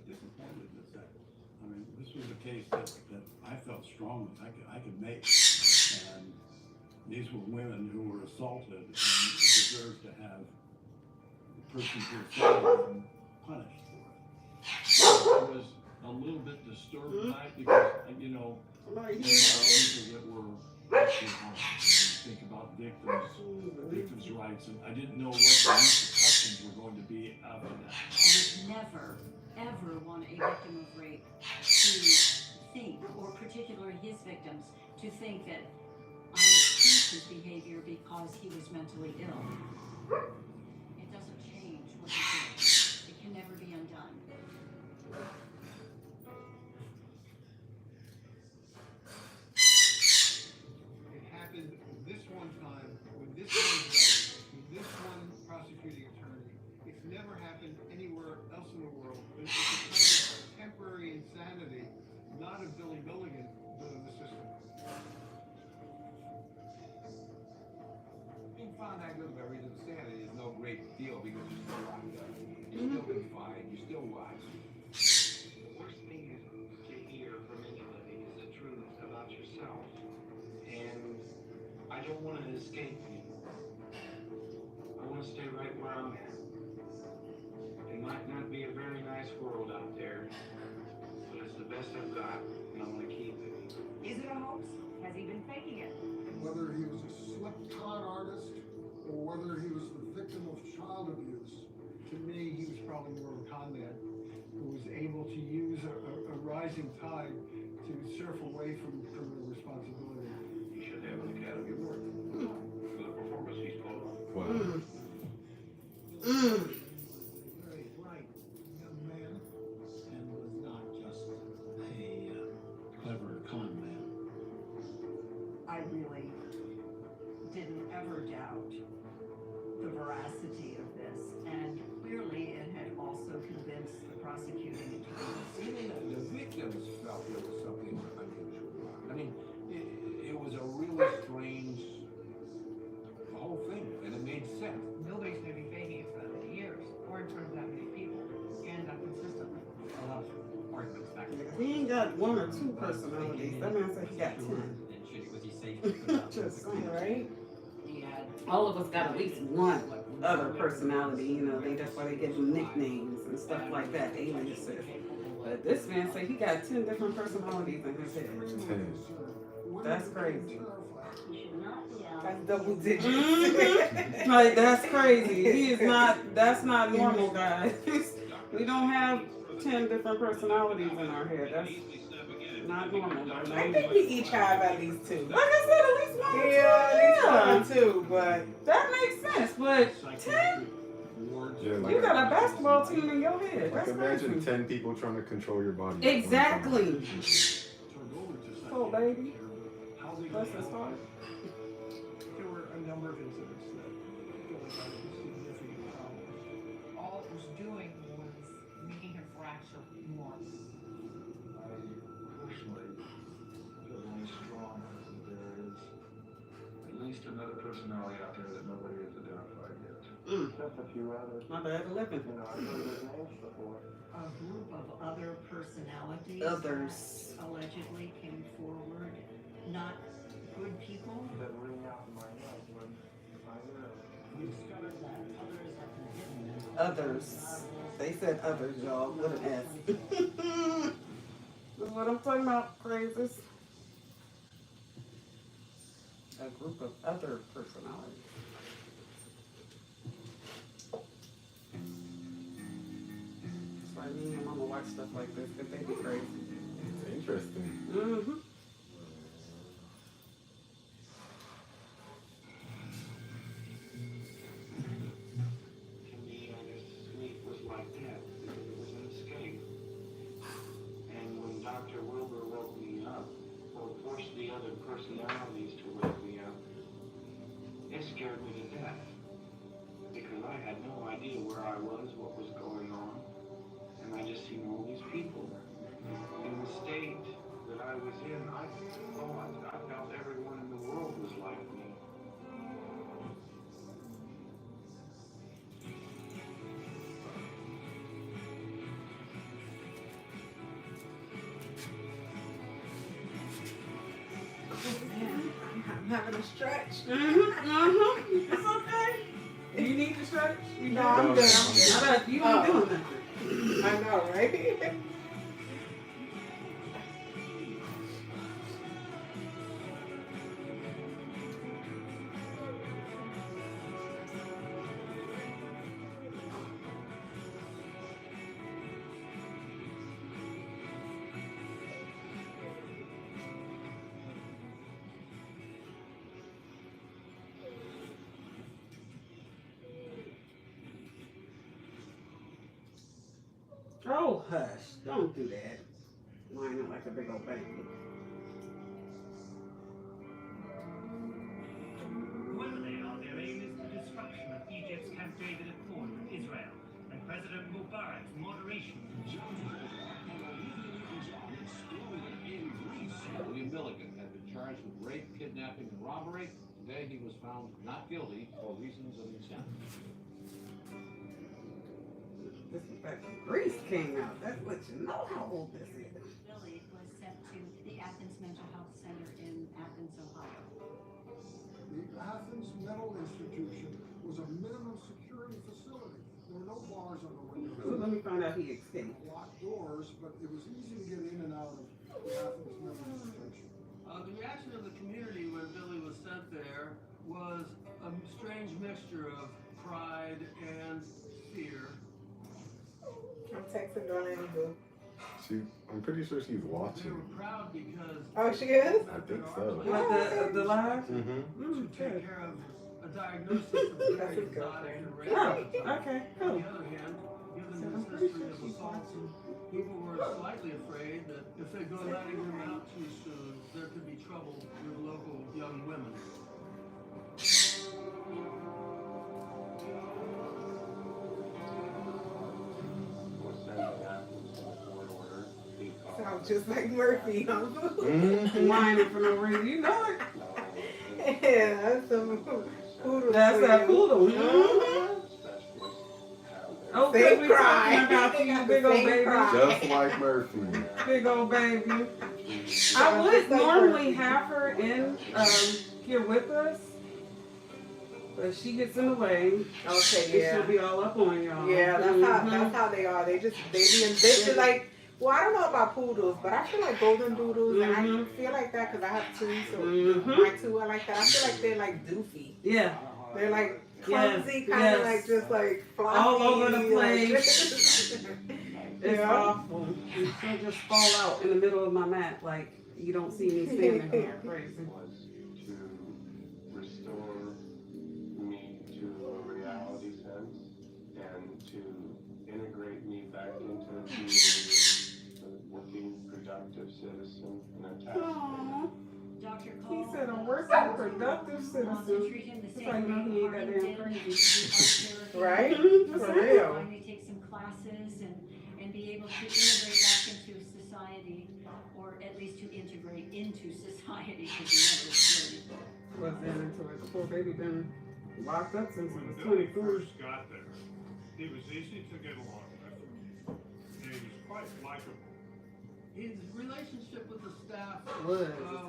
Disappointed that I mean, this was a case that I felt strongly I could make. And these were women who were assaulted and deserved to have the person who assaulted them punished for it. I was a little bit disturbed by it because, you know, there were people that were actually harmed. You think about victims' rights, and I didn't know what the repercussions were going to be out of that. I would never, ever want a victim of rape to think, or particularly his victims, to think that I would keep his behavior because he was mentally ill. It doesn't change what he did. It can never be undone. It happened this one time with this one judge, with this one prosecuting attorney. It's never happened anywhere else in the world. It's a kind of temporary insanity, not of Billy Milligan, but of the system. Being found that good by reason of sanity is no great deal because you're still locked up. You're still confined. You're still watched. The worst thing to hear from anybody is the truth about yourself. And I don't want to escape anymore. I want to stay right where I'm at. It might not be a very nice world out there, but it's the best I've got, and I want to keep it. Is it a hoax? Has he been faking it? Whether he was a slip con artist or whether he was the victim of child abuse. To me, he was probably more of a con man who was able to use a rising tide to surf away from criminal responsibility. He should have an Academy Award for the performance he's put on. Wow. Very bright young man, and was not just a clever con man. I really didn't ever doubt the veracity of this, and clearly it had also convinced the prosecuting attorneys. Even the victims felt there was something unusual about it. I mean, it was a really strange whole thing, and it made sense. Nobody's gonna be faking it for that many years, or in front of that many people, and not consistently. A lot of arguments back and forth. He ain't got one or two personalities. That man said he got 10. And should, was he safe to put out Just saying, right? He had All of us got at least one other personality, you know, that's why they give them nicknames and stuff like that, aliases. But this man said he got 10 different personalities in his head. 10. That's crazy. That's double digits. Like, that's crazy. He is not, that's not normal, guys. We don't have 10 different personalities in our head. That's not normal. I think we each have at least 2. Like I said, at least one or Yeah, at least 1 or 2, but that makes sense. But 10, Yeah, like, you got a basketball team in your head. like That's imagine crazy. 10 people trying to control your body. Exactly. Turned over to Oh, baby. how they Bless his heart. There were a number of incidents that really got into significant problems. All it was doing was making him fracture more. I personally feel only strong that there is at least another personality out there that nobody has identified yet. Just a few others. My bad, 11. You know, I've heard their names before. a group of other personalities Others. that allegedly came forward, not good people. That ring out in my head when I heard. We discovered that others have been hidden. Others. They said others, y'all, with an S. That's what I'm talking about, crazies. A group of other personalities. That's why me and Mama watch stuff like this, because they be crazy. It's interesting. Mm-hmm. To me, sleep was like that. It was an escape. And when Dr. Wilbur woke me up, or forced the other personalities to wake me up, it scared me to death. Because I had no idea where I was, what was going on, and I just seen all these people. In the state that I was in, I felt everyone in the world was like me. I'm having a stretch. It's okay. You need to stretch? No, I'm good. I'm good. You ain't doing nothing. I know, right? Oh, hush. Don't do that. Whining like a big old baby. Whoever they are, their aim is the destruction of Egypt's Camp David Accord with Israel and President Mubarak's moderation. William Milligan had been charged with rape, kidnapping, and robbery. Today he was found not guilty for reasons of insanity. This is back when Greece came out. That's what you know how old this is. Billy was sent to the Athens Mental Health Center in Athens, Ohio. The Athens Mental Institution was a minimum security facility. There were no bars on the windows. So let me find out he escaped. Locked doors, but it was easy to get in and out of the Athens Mental Institution. The reaction of the community when Billy was sent there was a strange mixture of pride and fear. I'm texting Darlene Boo. I'm pretty sure she's They watching. were proud because Oh, she is? I think so. What, the live? Mm-hmm. to take care of a diagnosis of very exotic and rare. Oh, okay, On cool. the other hand, given his history of assaults, people were slightly afraid that if they go letting him out too soon, there could be trouble with local young women. Sounds just like Murphy, huh? Whining for no reason. You know it. Yeah, that's some poodle. That's that poodle. Oh, They we cry. talking about you, big old baby. Just like Murphy. Big old baby. I would normally have her in here with us, but she gets in the way. Okay, yeah. She'll be all up on y'all. Yeah, that's how they are. They be like. Well, I don't know about poodles, but I feel like golden doodles, and I feel like that because I have two, so my two are like that. I feel like they're like doofy. Yeah. They're like clumsy, kind of like just like floppy. All over the place. It's Yeah. awful. She'll just fall out in the middle of my mat, like you don't see me standing here. Crazy. Was to restore me to a reality sense and to integrate me back into the community. Working productive citizen and attached. Dr. He Cole, said, I'm working productive citizen. treat him the That's same how you know way he ain't Harvey goddamn did. crazy. Right? For For real. real. Finally take some classes and be able to integrate back into society, or at least to integrate into society, because you never really Was that into it? The poor baby been locked up since he was When Billy 24. first got there, he was easy to get along with. And he was quite likable. His relationship with the staff Was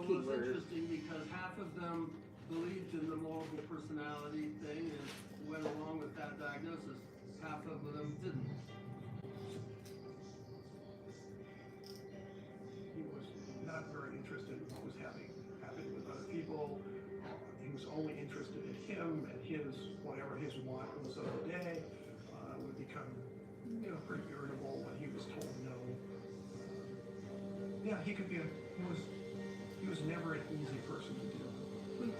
was interesting because half of them believed in the multiple personality thing and went along with that diagnosis. Half of them didn't. He was not very interested in what was happening with other people. He was only interested in him and his, whatever his want was of the day. Would become, pretty irritable when he was told no. Yeah, he could be he was never an easy person to deal with.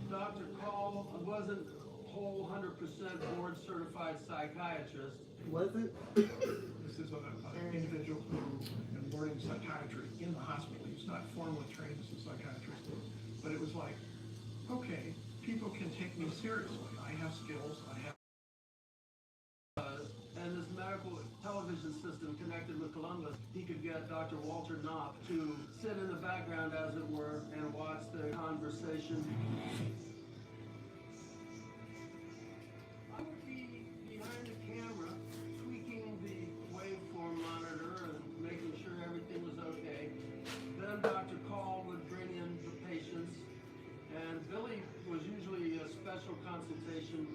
Dr. Call wasn't a whole 100% board certified psychiatrist. Wasn't? This is an individual who is learning psychiatry in the hospital. He's not formally trained as a psychiatrist, but it was like, okay, people can take me seriously. I have skills. I have. And this medical television system connected with Columbus, he could get Dr. Walter Knopf to sit in the background, as it were, and watch the conversation. I would be behind the camera, tweaking the waveform monitor and making sure everything was okay. Then Dr. Call would bring in the patients, and Billy was usually a special consultation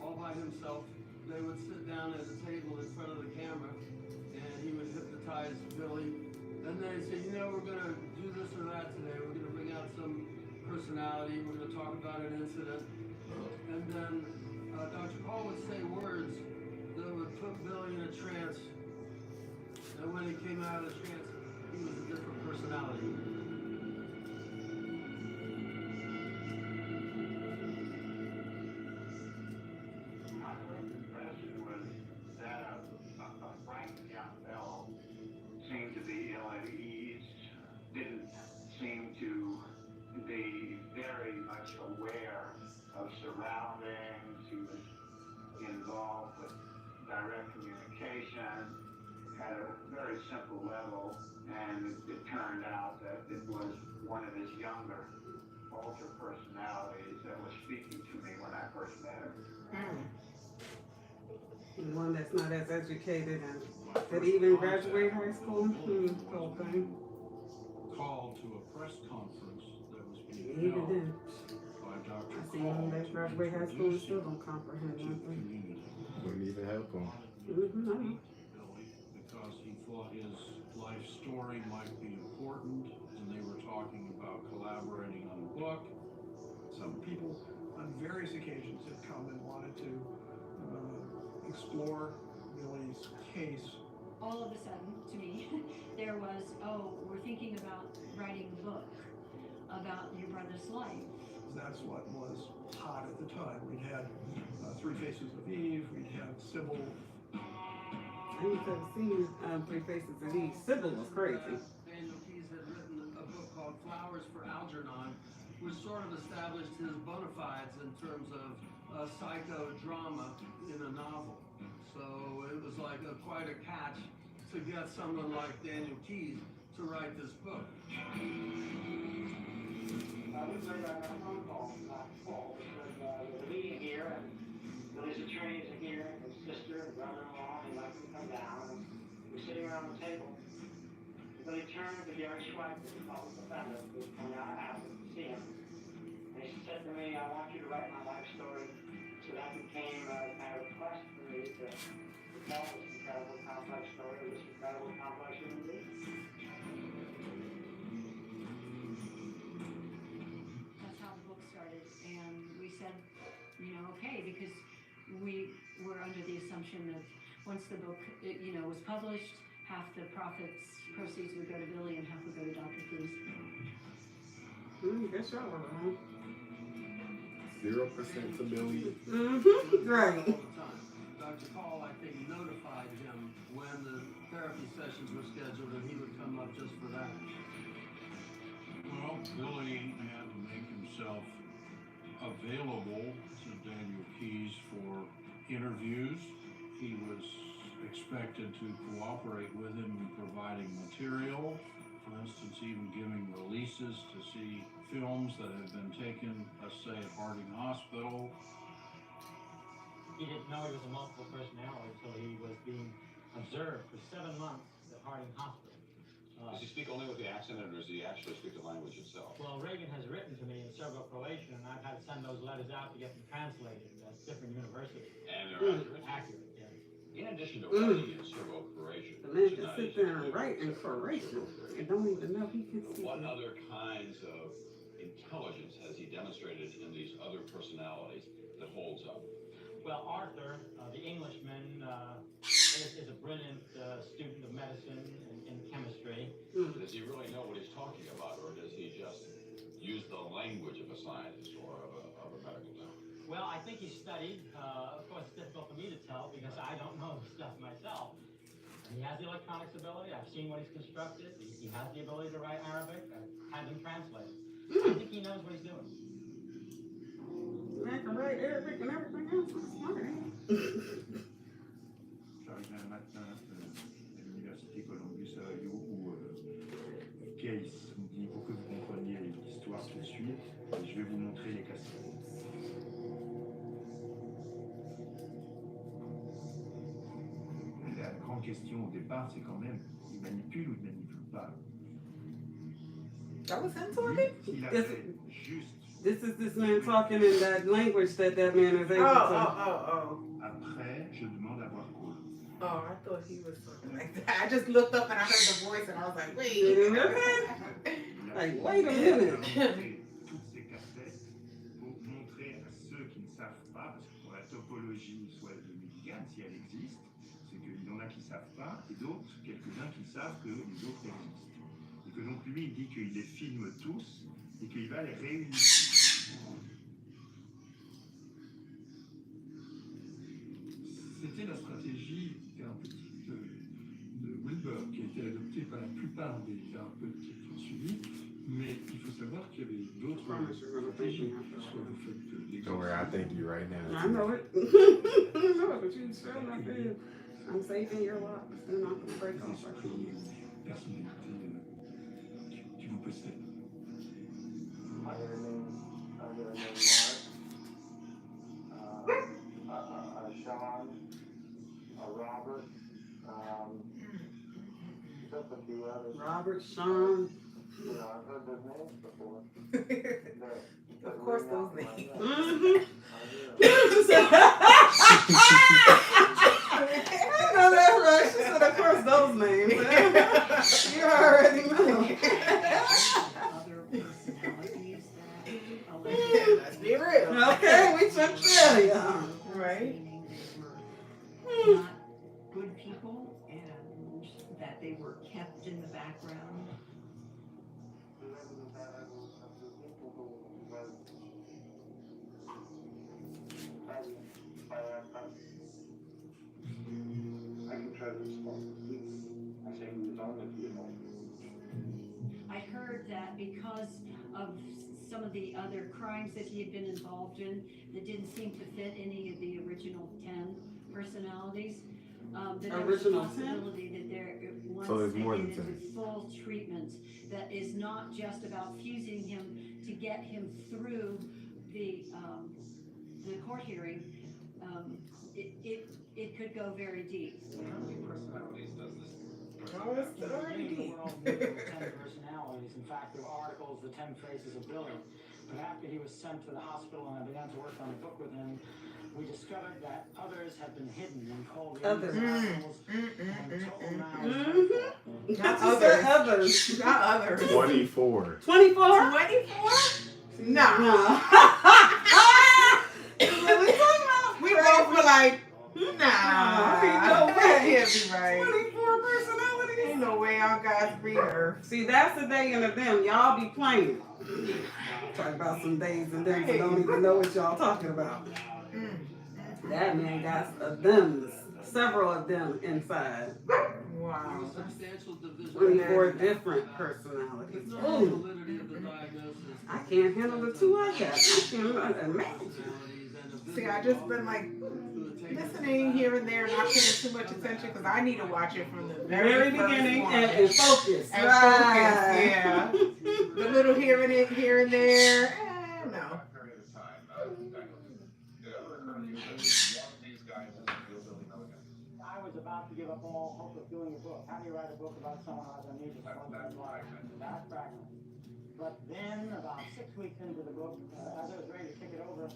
all by himself. They would sit down at a table in front of the camera, and he would hypnotize Billy. And then he'd say, we're going to do this or that today. We're going to bring out some personality. We're going to talk about an incident. And then Dr. Call would say words that would put Billy in a trance. And when he came out of the trance, he was a different personality. much aware of surroundings. He was involved with direct communication at a very simple level, and it turned out that it was one of his younger alter personalities that was speaking to me when I first met him. One that's not as educated and did he even graduate high school? Whole thing. Called to a press conference that was being Even held then, by Dr. I see them that graduate high school and still don't comprehend nothing. Wouldn't even help him. Billy, because he thought his life story might be important, and they were talking about collaborating on a book. Some people on various occasions have come and wanted to explore Billy's case. All of a sudden, to me, there was, oh, we're thinking about writing a book about your brother's life. That's what was hot at the time. We'd had Three Faces of Eve, we'd had Sybil. I used to have seen Three Faces of Eve. Sybil was crazy. Daniel Keyes had written a book called Flowers for Algernon, which sort of established his bona fides in terms of psychodrama in a novel. So it was like quite a catch to get someone like Daniel Keyes to write this book. We played a phone call last fall because there's a meeting here, and Billy's attorneys are here, and his sister and brother-in-law, and like to come down, and we're sitting around the table. And Billy turned to Gary Schweitzer, the public defender, who was coming out after to see him. And he said to me, I want you to write my life story. So that became a kind of quest for me to tell this incredible, complex story of this incredible, complex human being. That's how the book started, and we said, okay, because we were under the assumption that once the book, was published, half the proceeds would go to Billy and half would go to Dr. Keyes. Guess y'all were wrong. 0% to Billy. Right. Dr. Call, I think, notified him when the therapy sessions were scheduled, and he would come up just for that. Well, Billy had to make himself available to Daniel Keyes for interviews. He was expected to cooperate with him in providing material, for instance, even giving releases to see films that had been taken, let's say, at Harding Hospital. He didn't know he was a multiple personality until he was being observed for 7 months at Harding Hospital. Does he speak only with the accent, or does he actually speak the language itself? Well, Reagan has written to me in Serbo-Croatian, and I've had to send those letters out to get them translated at different universities. And they're accurate? Accurate, yes. In addition to writing in Serbo-Croatian, The man can sit there and write in Croatian and don't even know he can speak what it. other kinds of intelligence has he demonstrated in these other personalities that holds up? Well, Arthur, the Englishman, is a brilliant student of medicine and chemistry. Does he really know what he's talking about, or does he just use the language of a scientist or of a medical doctor? Well, I think he studied. Of course, it's difficult for me to tell because I don't know the stuff myself. And he has the electronics ability. I've seen what he's constructed. He has the ability to write Arabic. I've had him translated. I think he knows what he's doing. I can write Arabic and everything else. I'm smart, ain't J'arrivais un matin à l'université Columbus à Ohio où Case me dit pour que vous compreniez l'histoire tout de suite, je vais vous montrer les cassettes. La grande question au départ, c'est quand même, il manipule ou il manipule pas? That was him talking? This is this man talking in that language that man is able to. Après, je demande à voir Cole. Oh, I thought he was something like that. I just looked up and I heard the voice and I was like, wait. Like, wait a minute. Toutes ces cassettes pour montrer à ceux qui ne savent pas, parce que pour la topologie soit de Milligan, si elle existe, c'est qu'il y en a qui ne savent pas et d'autres, quelques-uns qui savent que les autres existent. Et que donc lui, il dit qu'il les filme tous et qu'il va les réunir. C'était la stratégie thérapeutique de Wilber, qui a été adoptée par la plupart des thérapeutes qui ont suivi, mais il faut savoir savoir qu'il y avait d'autres Promise you're gonna thank me after. soit vous faites Don't worry, I thank you right now. I know it. I know it, but you sure not did. I'm saving your locks. They're not gonna break off like these. personnalité qui vous possède. I'm gonna name Mark, Sean, Robert, just a few others. Robert, Sean. You know, I've heard those names before. Of course, those names. I know that's right. She said, of course, those names. You already know. Other personalities that Let's be real. Okay, we took that, y'all. Right. meaning they were not good people and that they were kept in the background. I can try to respond. I think we don't let you know. I heard that because of some of the other crimes that he had been involved in that didn't seem to fit any of the original 10 personalities, that there was a Original 10? possibility that there, once So there's they more get than into 10. full treatment, that is not just about fusing him to get him through the court hearing. It could go very deep. How many personalities does this? Oh, it's already The deep. world knew there were 10 personalities. In fact, there were articles, The 10 Faces of Billy. But after he was sent to the hospital and I began to work on a book with him, we discovered that others had been hidden and called the Others. articles until now. Not others. others. Not others. 24. 24? 24? Nah. No. We both were like, Ain't nah. no That way. can't be right. 24 personalities? Ain't no way on God's green earth. See, that's the day and of them. Y'all be playing. Talking about some days and them that don't even know what y'all talking about. That man got a them, several of them inside. Wow. Substantial division. 24 different personalities. With no Ooh, validity of the diagnosis. I can't handle the two I got. I can't imagine. See, I just been like listening here and there, not paying too much attention because I need to watch it from the Very first beginning one. and focus. And Right. focus, yeah. The little hearing it here and there, no. I was about to give up all hope of doing a book. How do you write a book about someone who has amnesia? That's fragment. But then, about 6 weeks into the book, as I was ready to kick it over,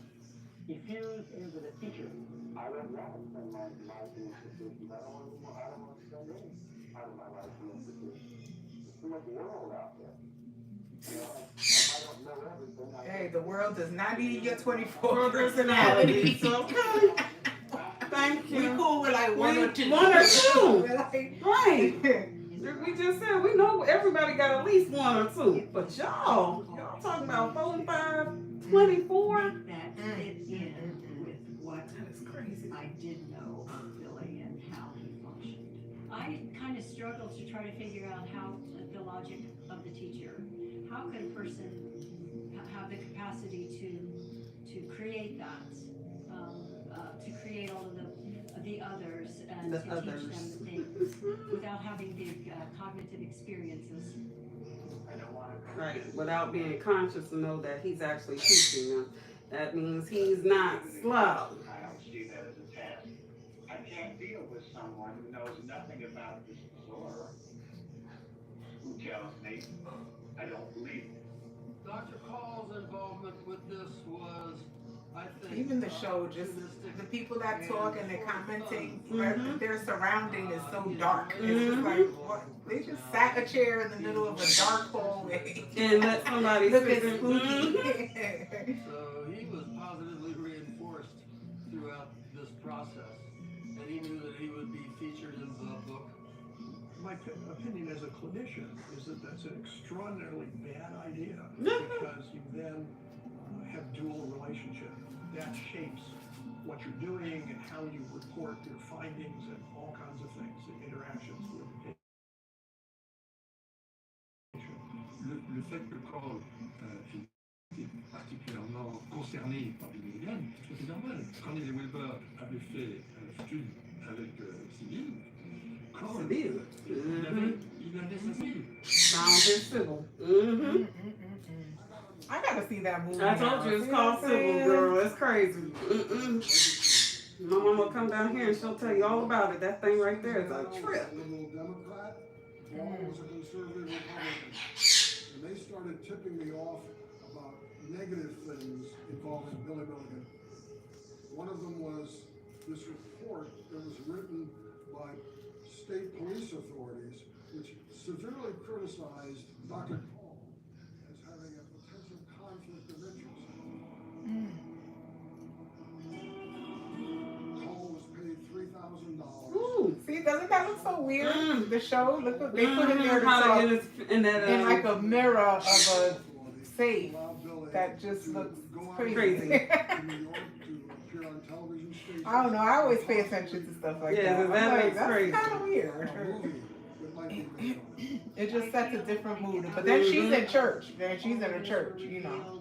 he fused into the teacher. I read that in my institutions. I don't want to spend any part of my life in institutions. There's too much world out there. You know, I don't know everything. Hey, the world does not need your 24 personalities. Okay. Thank you. We cool with like one or two. One or two. We're like, Right. We just said we know everybody got at least one or two. But y'all talking about 4 and 5, 24? That fit in with what That is crazy. I did know of Billy and how he functioned. I kind of struggled to try to figure out how the logic of the teacher. How could a person have the capacity to create that, to create all of the others and The to others. teach them things without having the cognitive experiences? Right. Without being conscious to know that he's actually teaching them. That means he's not slow. I don't see that as a test. I can't deal with someone who knows nothing about this disorder, who tells me I don't believe it. Dr. Call's involvement with this was, I think, even the show, just the people that talk and they're commenting, their surrounding is so dark. It's just like, what? They just sat a chair in the middle of a dark hallway And let somebody looking sit spooky. So he was positively reinforced throughout this process, and he knew that he would be featured in the book. My opinion as a clinician is that that's an extraordinarily bad idea because you then have dual relationship. That shapes what you're doing and how you report your findings and all kinds of things, the interactions with the patient. Le fait que Cole était particulièrement concerné par Billy Milligan, je trouve que c'est normal. Quand les Wilbur avaient fait Stud avec Sibyl, Cole, il avait sa Sibyl. Found his Sybil. Mm-hmm. I gotta see that movie. I told you it's called Sybil, girl. It's crazy. My mom will come down here and she'll tell you all about it. That thing right there is a trip. Liberal Democrat, Paul was a conservative Republican. And they started tipping me off about negative things involving Billy Milligan. One of them was this report that was written by state police authorities, which severely criticized Dr. Cole as having a potential conflict of interest. Cole was paid $3,000. Ooh, see, doesn't that look so weird? The show, look what they put in there in like a mirror of a safe that just looks crazy. I don't know. I always pay attention to stuff like that. That's crazy. That's kind of weird. It just sets a different mood. But then she's in church. Then she's in a church, you know.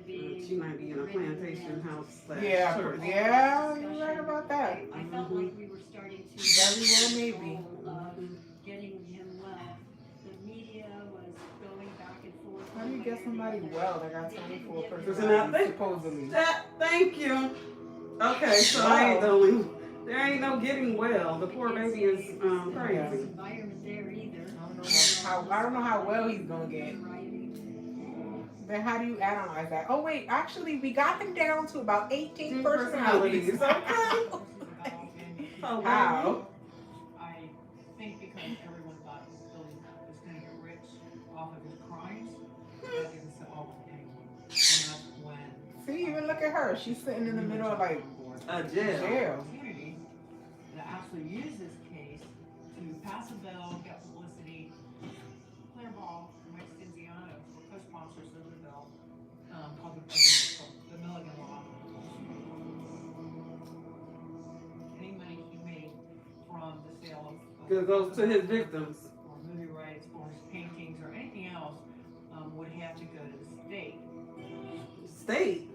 She might be in a plantation house. Yeah, church. yeah, you're right about that. I felt like we were starting to very well, maybe. Getting him well. The media was going back and forth. How do you get somebody well that got 24 personalities, supposedly? Thank you. Okay, so I ain't the only. There ain't no getting well. The poor baby is crazy. Environment there either. I don't know how well he's gonna get. Then how do you analyze that? Oh wait, actually we got him down to about 18 personalities. Okay. How? I think because everyone thought Billy was going to get rich off of his crimes, that didn't sit well with anyone. And that's when. See, even look at her. She's sitting in the middle of like a jail. Community that actually used this case to pass a bill, get publicity. Claire Ball and Mike Stinziano were co-sponsors of the bill called the Milligan Law. Any money he made from the sale of goes to his victims, or movie rights, or his paintings, or anything else, would have to go to the state. State?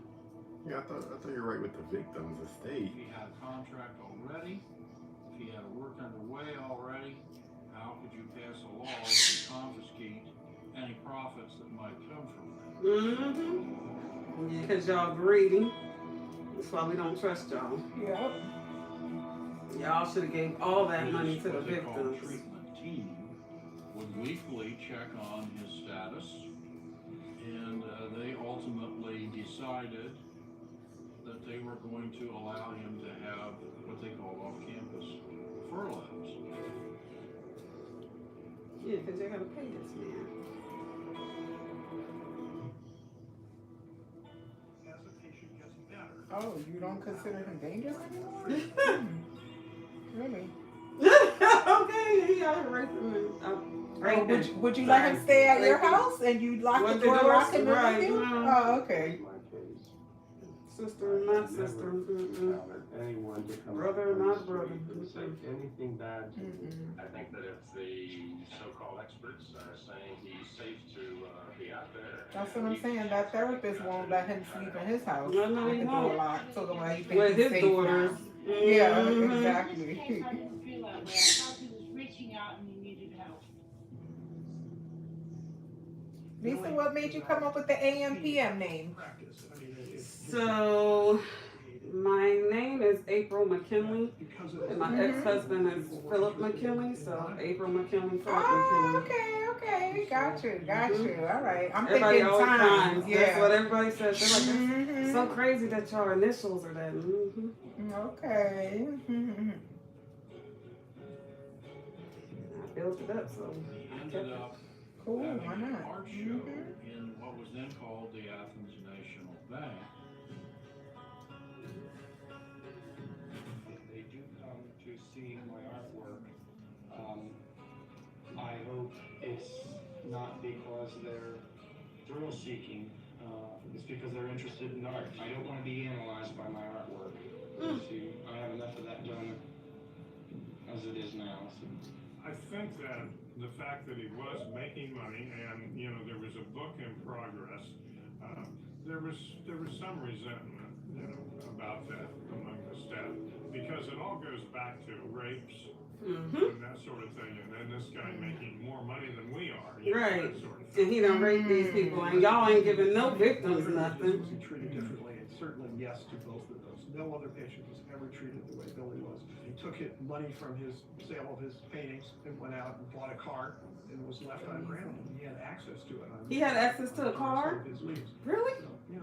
Yeah, I thought you were right with the victims, the state. If he had a contract already, if he had work underway already, how could you pass a law that would confiscate any profits that might come from that? Mm-hmm. Yeah, because y'all greedy. That's why we don't trust y'all. Yep. Y'all should have gave all that money to the victims. The treatment team would weekly check on his status, and they ultimately decided that they were going to allow him to have what they call off-campus furloughs. Yeah, because they got to pay this man. As the patient gets better. Oh, you don't consider him dangerous anymore? Really? Okay, he got raping. Would you let him stay at your house and you lock the door, lock him in with you? Oh, okay. Sister, not sister. Anyone to come brother, not brother. Say anything bad. I think that if the so-called experts are saying he's safe to be out there. That's what I'm saying. That therapist won't let him sleep in his house. No, he with the won't. door locked. Talking about he thinks With he's his safe daughters. now. Yeah, Mhm. exactly. I didn't feel that way. I thought he was reaching out and he needed help. Lisa, what made you come up with the AMPM name? So, my name is April McKinley, and my ex-husband is Philip McKinley, so April McKinley, Philip McKinley. Okay, got you. All right. I'm Everybody thinking always times. Yeah. That's what everybody says. They're like, it's so crazy that your initials are that. Okay. I built it up, so I kept it. Cool, Having why a not? art show in what was then called the Athens National Bank. They do come to see my artwork. I hope it's not because they're thrill seeking. It's because they're interested in art. I don't want to be analyzed by my artwork. See, I have enough of that done as it is now. So. I think that the fact that he was making money, and you know there was a book in progress. There was some resentment, you know, about that among the staff because it all goes back to rapes and that sort of thing, and then this guy making more money than we are, you know, Right. that sort of And he done raped these people, and y'all ain't giving no victims nothing. Was he treated differently? And certainly yes to both of those. No other patient was ever treated the way Billy was. He took money from his sale of his paintings and went out and bought a car and was left on ground. He had access to it. He had access to a car? His leaves. Really? So, yeah,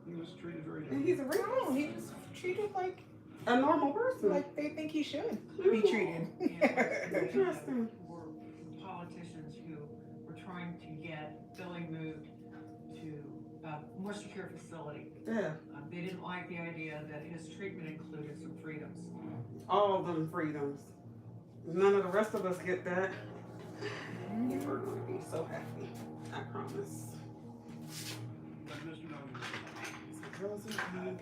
he was treated very And differently. he's a rapist? No, he was treated like a normal person. Like they think he should be treated. Interesting. Were politicians who were trying to get Billy moved to a more secure facility. Yeah. They didn't like the idea that his treatment included some freedoms. All of them freedoms. None of the rest of us get that. You're going to be so happy. I promise. Girls are coming,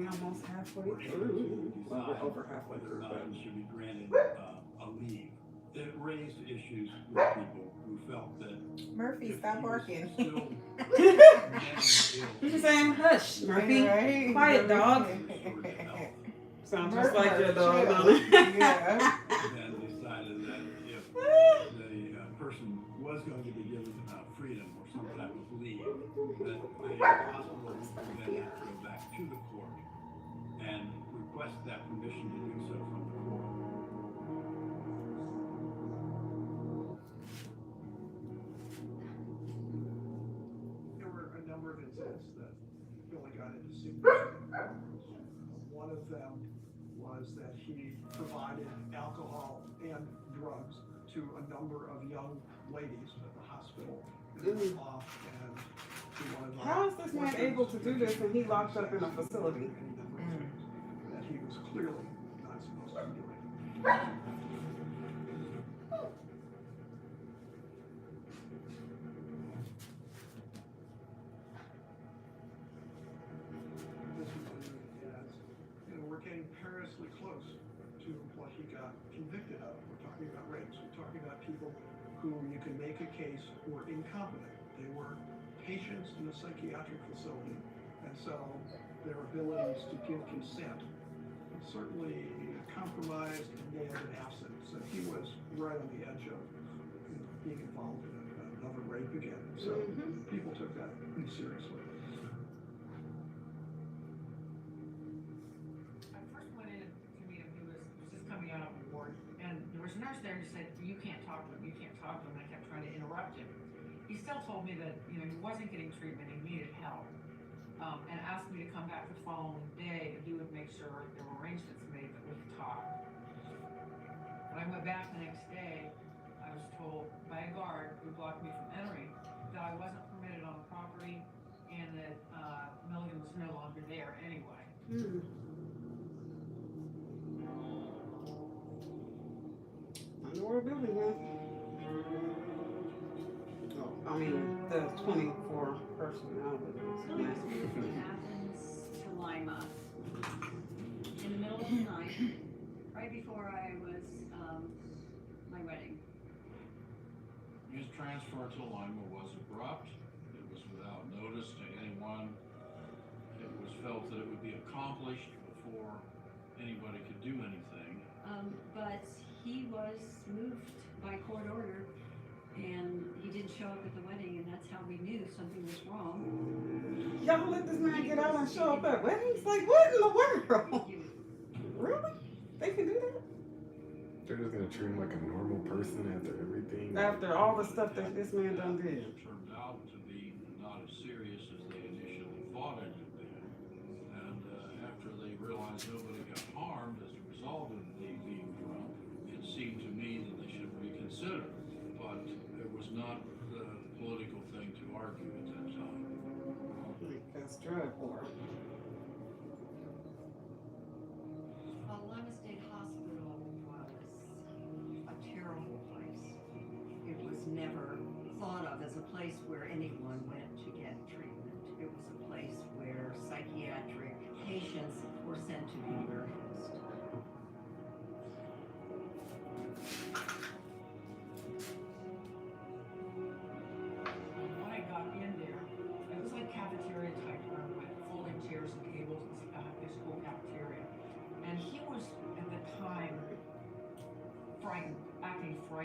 we almost halfway through. Well, we're over halfway through. Whether or not he should be granted a leave. It raised issues with people who felt that Murphy, stop barking. You're saying hush, Murphy. Right. Quiet, dog. Sounds just like your dog, don't it? Yeah. Then decided that if the person was going to be given freedom or some type of leave, that the hospital would then have to go back to the court and request that permission to do so from the court. There were a number of incidents that Billy got into secret. One of them was that he provided alcohol and drugs to a number of young ladies at the hospital. How is this man able to do this when he locked up in a facility? That he was clearly not supposed to be doing. This was as, you know, we're getting perilously close to what he got convicted of. We're talking about rapes. We're talking about people who you can make a case were incompetent. They were patients in a psychiatric facility, and so their abilities to give consent certainly compromised and may have been absent. So he was right on the edge of being involved in another rape again. So people took that pretty seriously. I first went in to meet him. He was just coming out of a ward, and there was a nurse there who said, "You can't talk to him. You can't talk to him." And I kept trying to interrupt him. He still told me that, you know, he wasn't getting treatment, he needed help, and asked me to come back the following day and he would make sure there were arrangements made that we could talk. When I went back the next day, I was told by a guard who blocked me from entering that I wasn't permitted on the property and that Milligan was no longer there anyway. I know where Billy went. I mean, the 24 personalities. Billy was moved from Athens to Lima in the middle of the night, right before I was my wedding. His transfer to Lima was abrupt. It was without notice to anyone. It was felt that it would be accomplished before anybody could do anything. But he was moved by court order, and he didn't show up at the wedding, and that's how we knew something was wrong. Y'all let this man get out and show up at weddings? Like, what in the world? Really? They can do that? They're just gonna treat him like a normal person after everything. After all the stuff that this man done did. It turned out to be not as serious as they initially thought it had been. And after they realized nobody got harmed as a result of the being drunk, it seemed to me that they should reconsider. But it was not the political thing to argue at that time. That's drug war. Lima State Hospital was a terrible place. It was never thought of as a place where anyone went to get treatment. It was a place where psychiatric patients were sent to be warehoused.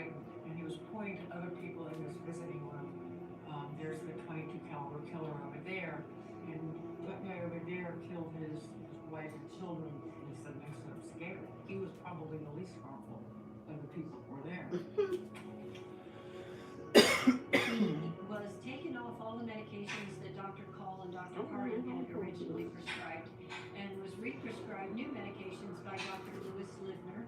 frightened, and he was pointing at other people in this visiting room. There's the 22 caliber killer over there, and that guy over there killed his wife and children. He said makes him scared. He was probably the least harmful of the people who were there. He was taken off all the medications that Dr. Call and Dr. Harding had originally prescribed, and was re-prescribed new medications by Dr. Louis Livner.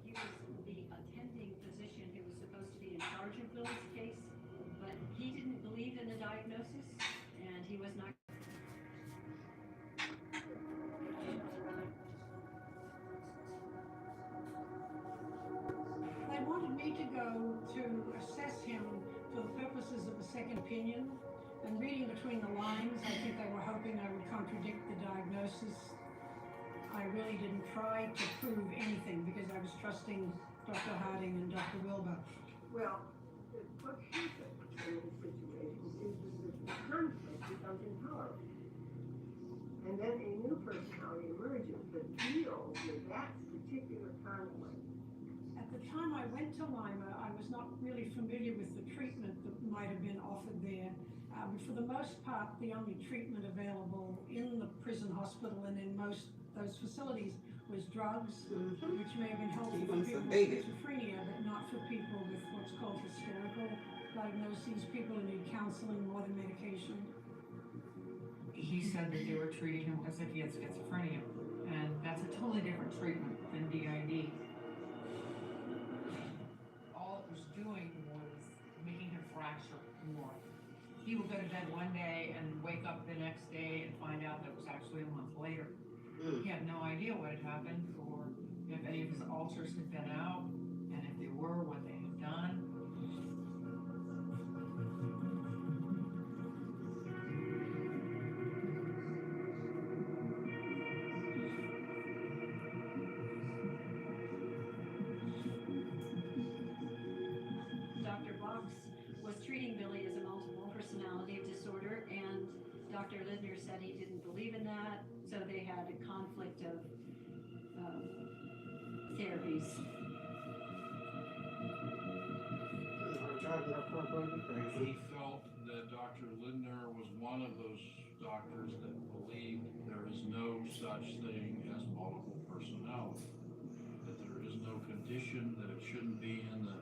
He was the attending physician who was supposed to be in charge of Bill's case, but he didn't believe in the diagnosis, and he was not. They wanted me to go to assess him for the purposes of a second opinion, and reading between the lines, I think they were hoping I would contradict the diagnosis. I really didn't try to prove anything because I was trusting Dr. Harding and Dr. Wilbur. Well, what happens in these situations is that the conflict becomes intolerable. And then a new personality emerges that deals with that particular conflict. At the time I went to Lima, I was not really familiar with the treatment that might have been offered there. For the most part, the only treatment available in the prison hospital and in most those facilities was drugs, which may have been helpful for people with schizophrenia, but not for people with what's called hysterical diagnoses, people who need counseling more than medication. He said that they were treating him as if he had schizophrenia, and that's a totally different treatment than DID. All it was doing was making him fracture more. He would go to bed one day and wake up the next day and find out that it was actually a month later. He had no idea what had happened, or if any of his ulcers had been out, and if they were, what they had done. Dr. Box was treating Billy as a multiple personality disorder, and Dr. Livner said he didn't believe in that, so they had a conflict of therapies. He felt that Dr. Lindner was one of those doctors that believed there is no such thing as multiple personality, that there is no condition, that it shouldn't be in the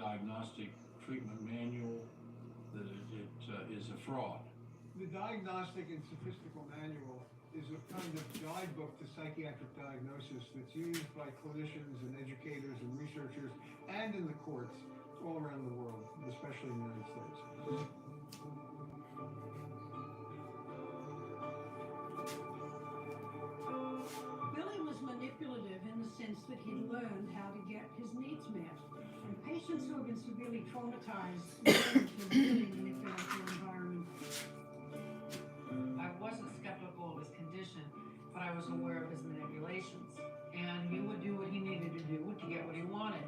diagnostic treatment manual, that it is a fraud. The Diagnostic and Statistical Manual is a kind of guidebook to psychiatric diagnosis that's used by clinicians and educators and researchers and in the courts all around the world, especially in the United States. Billy was manipulative in the sense that he learned how to get his needs met. And patients who have been severely traumatized learn to really manipulate their environment. I wasn't skeptical of his condition, but I was aware of his manipulations. And he would do what he needed to do to get what he wanted.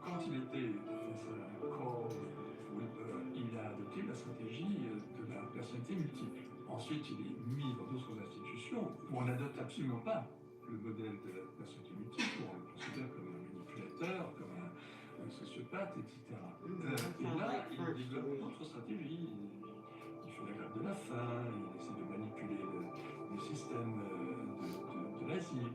Quand il était face à un corps, il a adopté la stratégie de la personnalité multiple. Ensuite, il est mis dans d'autres institutions où on n'adopte absolument pas le modèle de la personnalité multiple, où on le considère comme un manipulateur, comme un sociopathe, etc. Et là, il développe d'autres stratégies. Il fait la grève de la faim, il essaie de manipuler le système de l'asile.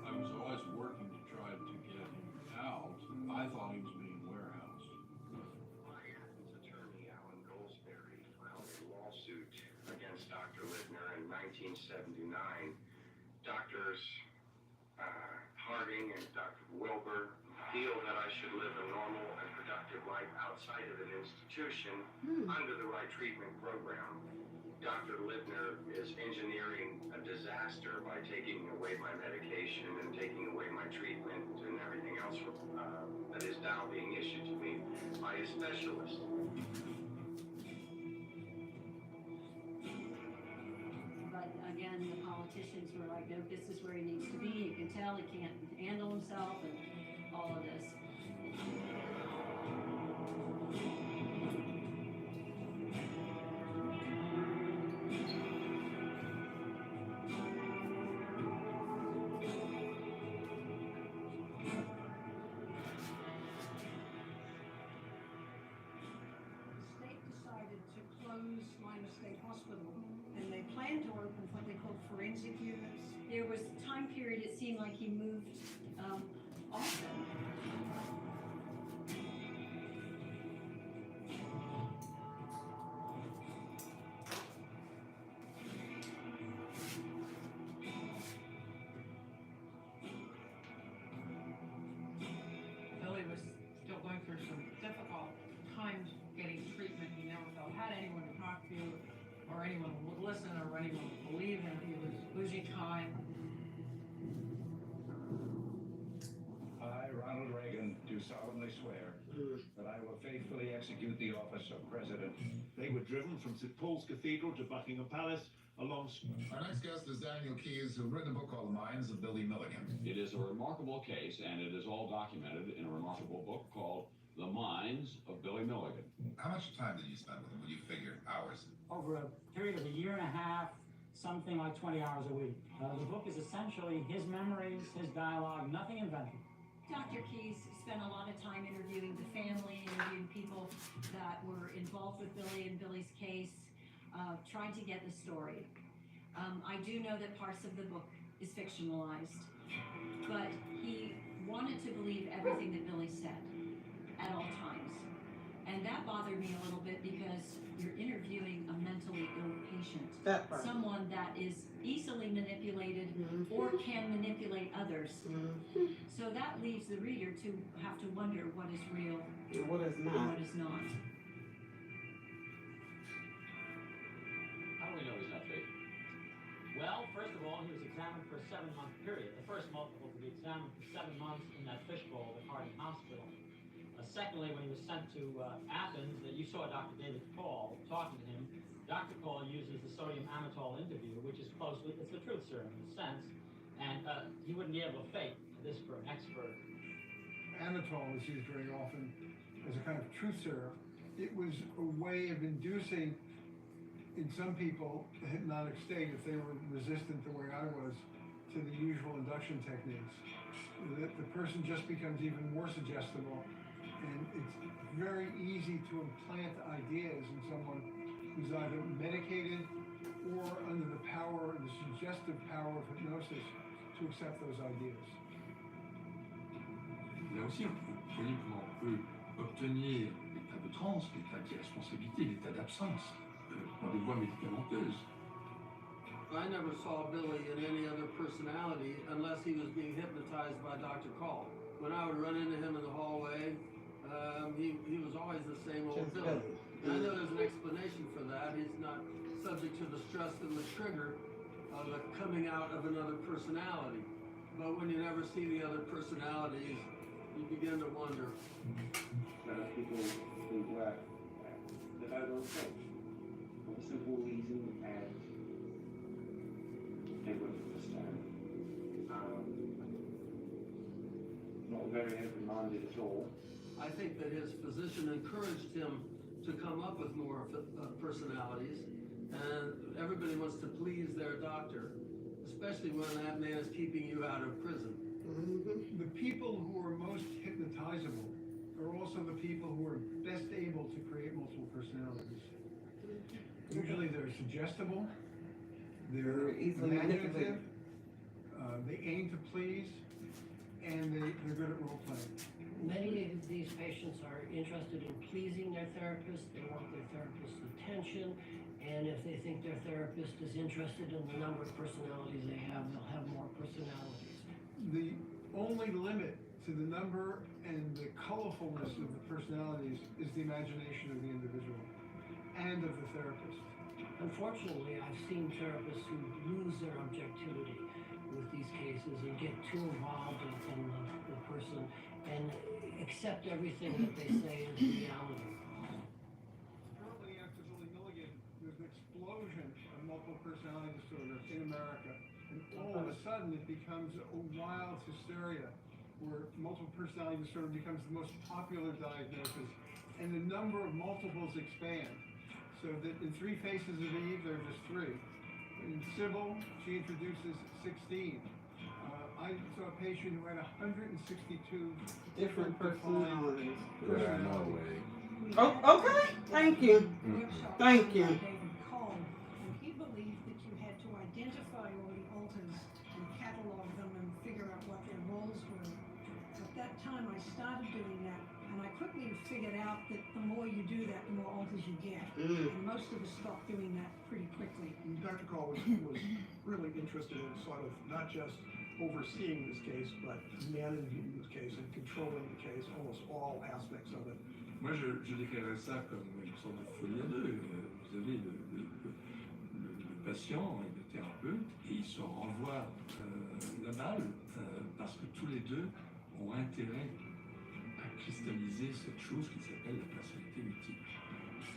I was always working to try to get him out. I thought he was being warehoused. His attorney, Alan Goldsberry, filed a lawsuit against Dr. Livner in 1979. Doctors Harding and Dr. Wilbur feel that I should live a normal and productive life outside of an institution under the right treatment program. Dr. Livner is engineering a disaster by taking away my medication and taking away my treatment and everything else that is now being issued to me by a specialist. But again, the politicians were like, no, this is where he needs to be. You can tell he can't handle himself and all of this. State decided to close Lima State Hospital, and they planned to open what they called forensic units. There was a time period it seemed like he moved often. Billy was still going through some difficult times getting treatment. He never felt had anyone to talk to, or anyone would listen, or anyone would believe him. He was losing time. I, Ronald Reagan, do solemnly swear that I will faithfully execute the office of President. They were driven from St. Paul's Cathedral to Buckingham Palace along. Our next guest is Daniel Keyes, who wrote a book called The Minds of Billy Milligan. It is a remarkable case, and it is all documented in a remarkable book called The Minds of Billy Milligan. How much time did you spend with him? Would you figure hours? Over a period of a year and a half, something like 20 hours a week. The book is essentially his memories, his dialogue, nothing invented. Dr. Keyes spent a lot of time interviewing the family, interviewing people that were involved with Billy and Billy's case, trying to get the story. I do know that parts of the book is fictionalized, but he wanted to believe everything that Billy said at all times. And that bothered me a little bit because you're interviewing a mentally ill patient. That part. Someone that is easily manipulated or can manipulate others. So that leaves the reader to have to wonder what is real and what is not. and what is not. How do we know he's not faithful? Well, first of all, he was examined for a 7-month period. The first multiple to be examined for 7 months in that fishbowl at Harding Hospital. Secondly, when he was sent to Athens, that you saw Dr. David Call talking to him. Dr. Call uses the sodium amytal interview, which is closely, it's the truth serum in a sense, and he wouldn't be able to fake this for an expert. Amytal is used very often as a kind of truth serum. It was a way of inducing, in some people, a hypnotic state if they were resistant the way I was to the usual induction techniques. That the person just becomes even more suggestible. And it's very easy to implant ideas in someone who's either medicated or under the power, the suggestive power of hypnosis to accept those ideas. Là aussi, vous voyez comment on peut obtenir l'état de transe, l'état d'irresponsabilité, l'état d'absence par des voies médicamenteuses. I never saw Billy in any other personality unless he was being hypnotized by Dr. Call. When I would run into him in the hallway, he was always the same old Billy. And I know there's an explanation for that. He's not subject to the stress and the trigger of the coming out of another personality. But when you never see the other personalities, you begin to wonder. People think that I don't think for the simple reason as they wouldn't understand. Not very open-minded at all. I think that his physician encouraged him to come up with more personalities, and everybody wants to please their doctor, especially when that man is keeping you out of prison. The people who are most hypnotizable are also the people who are best able to create multiple personalities. Usually they're suggestible, they're easily imaginative, they aim to please, and they're good at role playing. Many of these patients are interested in pleasing their therapist. They want their therapist's attention, and if they think their therapist is interested in the number of personalities they have, they'll have more personalities. The only limit to the number and the colorfulness of the personalities is the imagination of the individual and of the therapist. Unfortunately, I've seen therapists who lose their objectivity with these cases and get too involved in the person and accept everything that they say is reality. Shortly after Billy Milligan, there's an explosion of multiple personality disorder in America, and all of a sudden it becomes a wild hysteria where multiple personality disorder becomes the most popular diagnosis, and the number of multiples expand. So that in 3 Faces of Eve, there are just 3. In Sybil, she introduces 16. I saw a patient who had 162 Different personalities. Yeah, no way. Oh, okay. Thank you. Thank you. And he believed that you had to identify all the alters and catalog them and figure out what their roles were. At that time, I started doing that, and I quickly figured out that the more you do that, the more alters you get. And most of us stopped doing that pretty quickly. Dr. Call was really interested in sort of not just overseeing this case, but managing this case and controlling the case, almost all aspects of it. Moi, je décrirais ça comme une sorte de folie à deux. Vous avez le patient et le thérapeute, et ils se renvoient la balle parce que tous les deux ont intérêt à cristalliser cette chose qui s'appelle la personnalité multiple.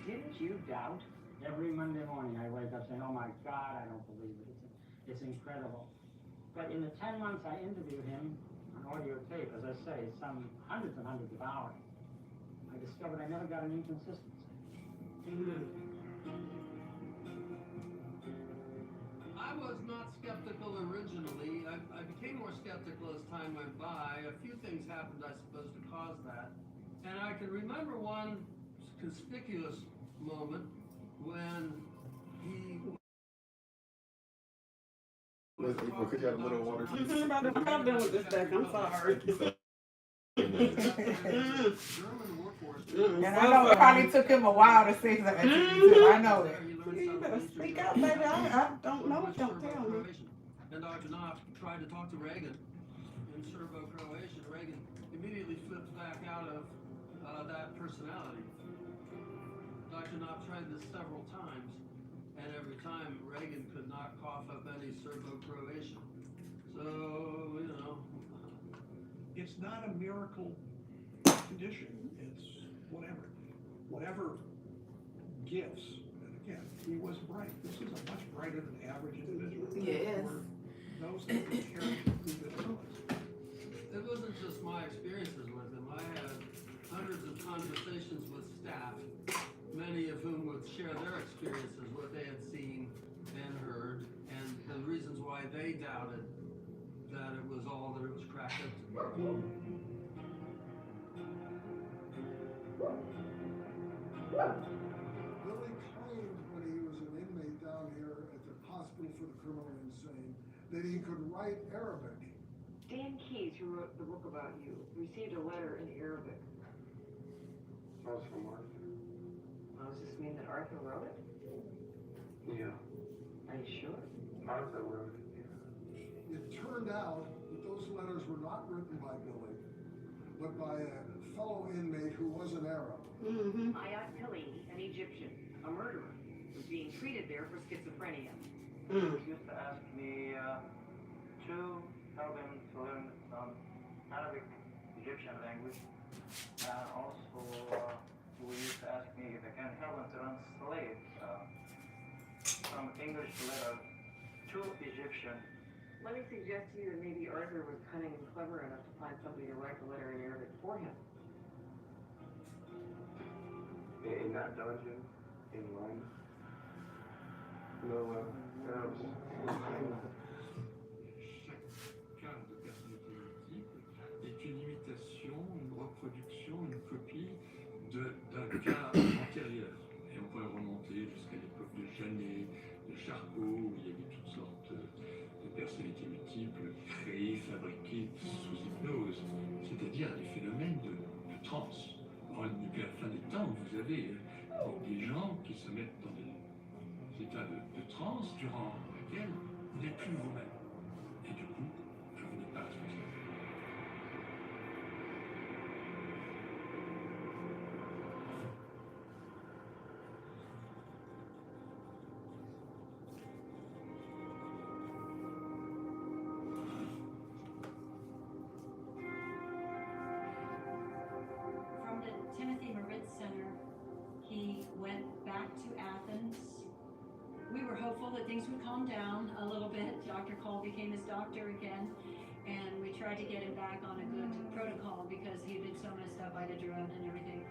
Didn't you doubt? Every Monday morning I wake up saying, oh my God, I don't believe it. It's incredible. But in the 10 months I interviewed him on audio tape, as I say, some hundreds and hundreds of hours, I discovered I never got an inconsistency. I was not skeptical originally. I became more skeptical as time went by. A few things happened, I suppose, to cause that. And I can remember one conspicuous moment when he... Could you have a little water? What I'm doing with this deck, I'm sorry. And I know it probably took him a while to say something to me too. I know it. You better speak out, baby. I don't know. Don't tell me. And Dr. Knopf tried to talk to Reagan in Serbo-Croatian. Reagan immediately flipped back out of that personality. Dr. Knopf tried this several times, and every time Reagan could not cough up any Serbo-Croatian. So, you know. It's not a miracle condition. It's whatever gifts. And again, he was bright. This is a much brighter than average individual. Yes. Those that were carrying who this was. It wasn't just my experiences with him. I had hundreds of conversations with staff, many of whom would share their experiences, what they had seen and heard, and the reasons why they doubted that it was all that it was cracked up to be. Billy claimed when he was an inmate down here at the hospital for the criminally insane that he could write Arabic. Dan Keyes, who wrote the book about you, received a letter in Arabic. That was from Arthur. Does this mean that Arthur wrote it? Yeah. Are you sure? Arthur wrote it. It turned out that those letters were not written by Billy, but by a fellow inmate who was an Arab. Ayat Pilini, an Egyptian, a murderer, was being treated there for schizophrenia. He used to ask me to help him to learn some Arabic, Egyptian language, and also he used to ask me if I can help him translate from English letter to Egyptian. Let me suggest to you that maybe Arthur was cunning and clever enough to find somebody to write the letter in Arabic for him. In that dungeon, in line. No, Arabs. Chaque cas de personnalité multiple est une imitation, une reproduction, une copie d'un cas antérieur. Et on pourrait remonter jusqu'à l'époque de Janet, de Charcot, où il y avait toutes sortes de personnalités multiples créées, fabriquées sous hypnose, c'est-à-dire des phénomènes de transe. Depuis la fin des temps, vous avez des gens qui se mettent dans des états de transe durant lesquels vous n'êtes plus vous-même. Et du coup, vous n'êtes pas responsable. From the Timothy Moritz Center, he went back to Athens. We were hopeful that things would calm down a little bit. Dr. Cole became his doctor again. And we tried to get him back on a good protocol because he had been so messed up by the drone and everything.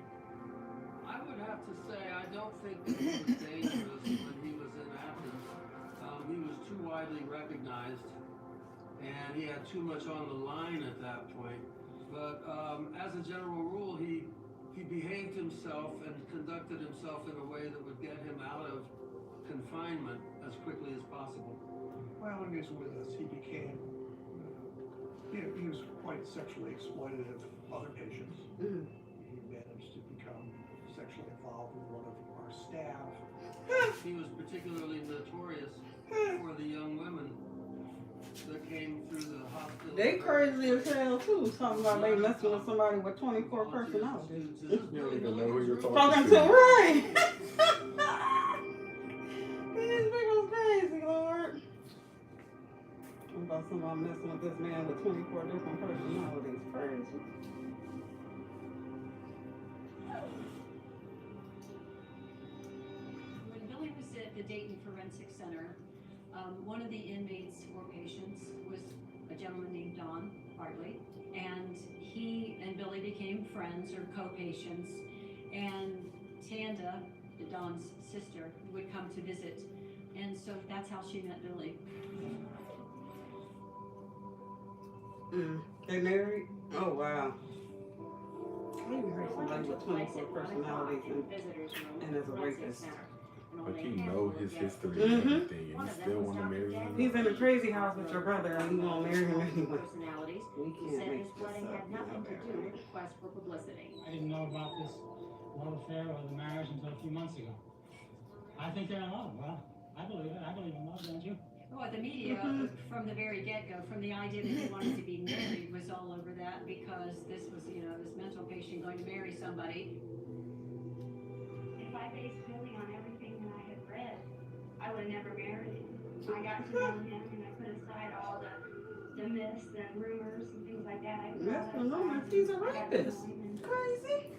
I would have to say, I don't think that he was dangerous when he was in Athens. He was too widely recognized, and he had too much on the line at that point. But as a general rule, he behaved himself and conducted himself in a way that would get him out of confinement as quickly as possible. While he was with us, he became, he was quite sexually exploitative of other patients. He managed to become sexually involved with one of our staff. He was particularly notorious for the young women that came through the hospital. They crazy as hell too, talking about they messing with somebody with 24 personalities. You don't even know who you're Talking to, right? These people crazy, Lord. I'm about somebody messing with this man with 24 different personalities. Crazy. When Billy was at the Dayton Forensic Center, one of the inmates or patients was a gentleman named Don Hartley, and he and Billy became friends or co-patients, and Tanda, Don's sister, would come to visit, and so that's how she met Billy. They married? Oh wow. I even heard somebody with 24 personalities and as a rapist. Like he know his history and everything, and you still want to marry him. He's in a crazy house with your brother, and you won't marry him anyway. We He can't said make his this wedding up. had nothing to do with the quest for publicity. I didn't know about this love affair or the marriage until a few months ago. I think they're in love. Well, I believe it. I believe in love, don't you? Well, the media, from the very get-go, from the idea that he wanted to be married, was all over that because this was, this mental patient going to marry somebody. If I based Billy on everything that I had read, I would have never married him. I got to know him and I put aside all the myths and rumors and things like that. Myths and rumors? He's a rapist. Crazy.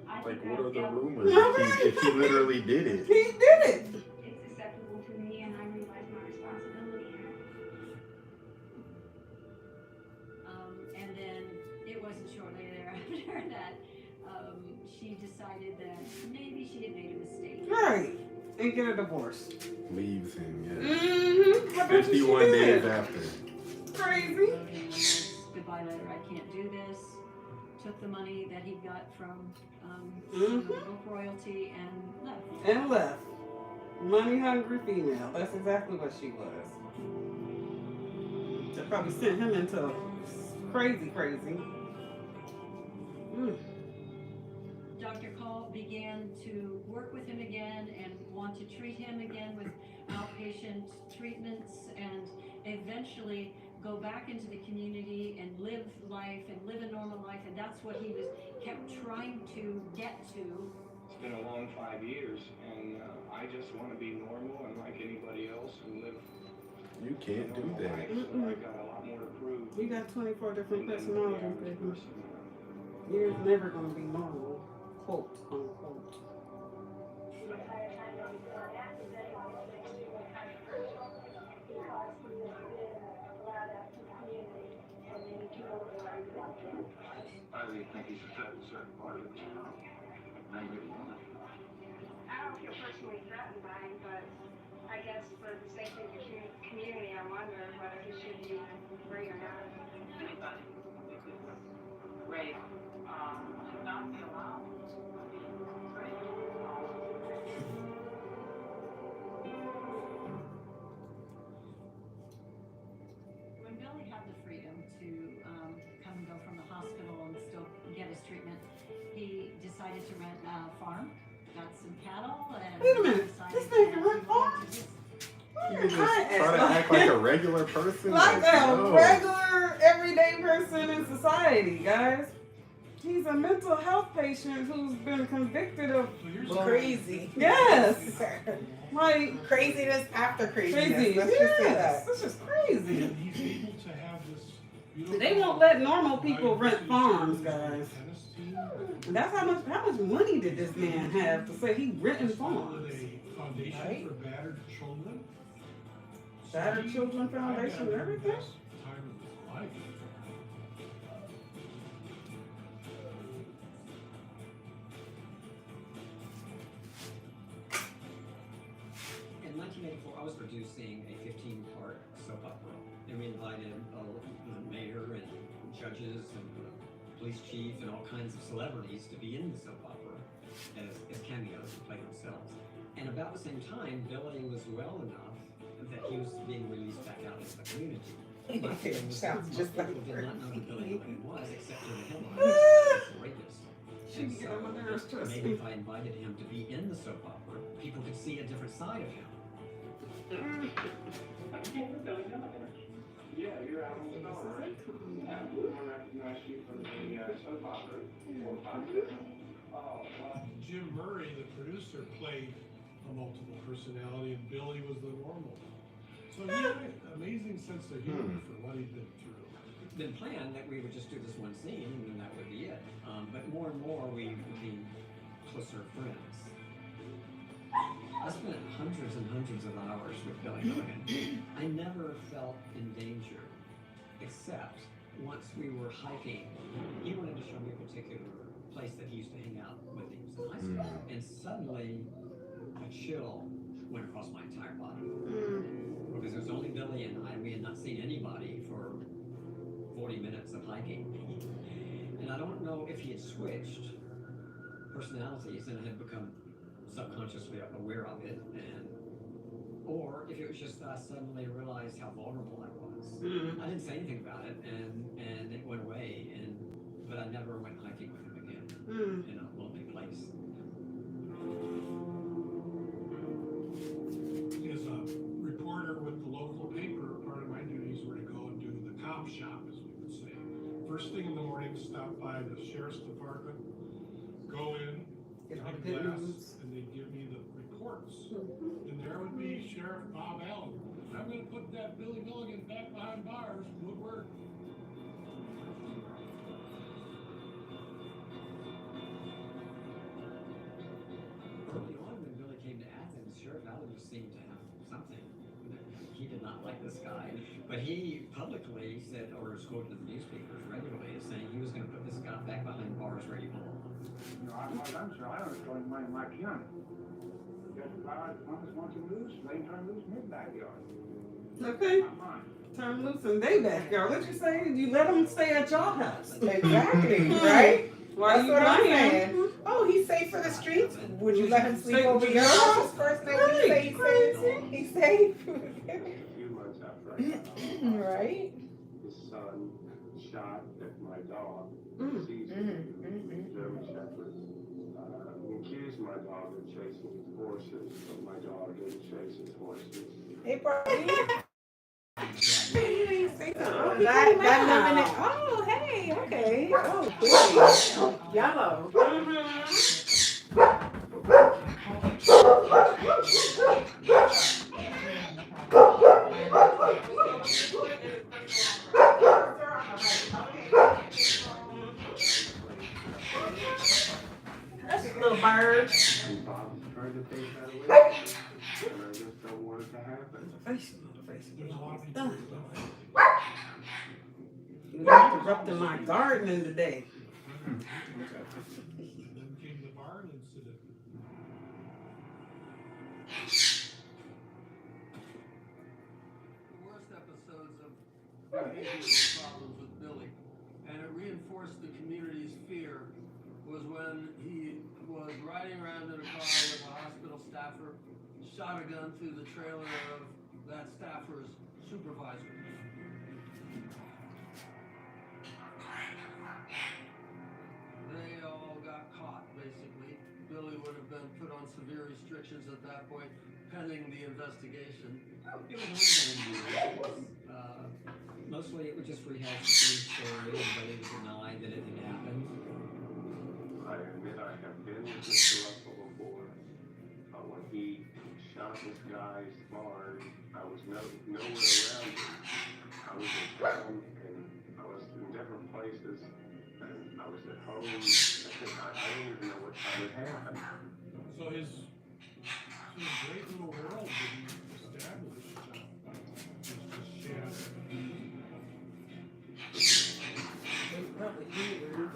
Like, what are the rumors? If he literally did it. He did it. It's acceptable to me and I realize my responsibility in it. And then it wasn't shortly thereafter that she decided that maybe she had made a mistake. Right. And get a divorce. Leaves him, yeah. 51 days after. Crazy. Goodbye letter, I can't do this. Took the money that he got from some book royalty and left. And left. Money hungry female. That's exactly what she was. They probably sent him into crazy. Dr. Call began to work with him again and want to treat him again with outpatient treatments and eventually go back into the community and live life and live a normal life, and that's what he kept trying to get to. It's been a long 5 years, and I just want to be normal and like anybody else and live. You can't do that. I got a lot more to prove. You got 24 different personalities, baby. You're never going to be normal, quote unquote. I really think he's a certain part of it. I don't feel personally threatened by him, but I guess for the sake of the community, I wonder whether he should be free or not. Rape should not be allowed. When Billy had the freedom to come and go from the hospital and still get his treatment, he decided to rent a farm, got some cattle, and Wait a minute, this nigga rent farms? You can just try to act like a regular person. Like a no. regular, everyday person in society, guys. He's a mental health patient who's been convicted of Crazy. Yes. Like craziness after craziness. crazy. Let's just say Yes. that. This is crazy. And he's able to have this beautiful. They won't let normal people rent farms, guys. And that's how much money did this man have to say he rented farms? Foundation Right? for battered children. Battered Children Foundation and everything? Time of his life. opera. And we invited the mayor and judges and the police chief and all kinds of celebrities to be in the soap opera as cameos to play themselves. And about the same time, Billy was well enough that he was being released back out into the community. My feeling was that most people did not know who Billy Milligan was, except for the headlines, the rapist. And so maybe if I invited him to be in the soap opera, people could see a different side of him. Yeah, you're out on the star, right? Yeah, we want to recognize you from the soap opera. Jim Murray, the producer, played a multiple personality, and Billy was the normal. So he had an amazing sense of humor for what he'd been through. It's been planned that we would just do this one scene, and then that would be it. But more and more, we became closer friends. I spent hundreds and hundreds of hours with Billy Milligan. I never felt in danger, except once we were hiking. He wanted to show me a particular place that he used to hang out when he was in high school. And suddenly, a chill went across my entire body. Because it was only Billy and I. We had not seen anybody for 40 minutes of hiking. And I don't know if he had switched personalities and had become subconsciously aware of it, or if it was just I suddenly realized how vulnerable I was. I didn't say anything about it, and it went away, but I never went hiking with him again in a lonely place. As a reporter with the local paper, part of my duties were to go and do the cop shop, as we would say. First thing in the morning, stop by the sheriff's department, go in, take a glass, and they'd give me the reports. And there would be Sheriff Bob Allen. I'm going to put that Billy Milligan back behind bars. Good work. Early on, when Billy came to Athens, Sheriff Allen just seemed to have something. He did not like this guy, but he publicly said, or was quoted in the newspapers regularly, as saying he was going to put this guy back behind bars where he belonged. You know, I'm sure I was going to mind my county. Just about as long as want to lose, they turn loose in his backyard. Okay. Turn loose in their backyard. What you say? You let them stay at your house. Exactly, right? Why That's you what I'm lying? saying. Oh, he's safe for the streets. Would you let him sleep over your house first night? Right, He's safe. A few months after I got home, Right? his son shot at my dog, Caesar, German Shepherd. He accused my dog of chasing his horses, but my dog didn't chase his horses. Hey, Brian. That lemonade. Oh, hey, okay. Oh, good. Yellow. That's a little bird. And Bob's trying to take that away, and I just don't want it to happen. You interrupted my gardening today. Then came the barn incident. The worst episodes of behavioral problems with Billy, and it reinforced the community's fear, was when he was riding around in a car with a hospital staffer, shot a gun through the trailer of that staffer's supervisor. They all got caught, basically. Billy would have been put on severe restrictions at that point, pending the investigation. It was ongoing. Mostly it would just rehash the same story, and Billy would deny that it had happened. I admit I have been with Mr. Russell before. When he shot this guy's barn, I was nowhere around him. I was in town, and I was in different places, and I was at home. I didn't even know what time it happened. So his great little world that he established was just shattered. Probably here.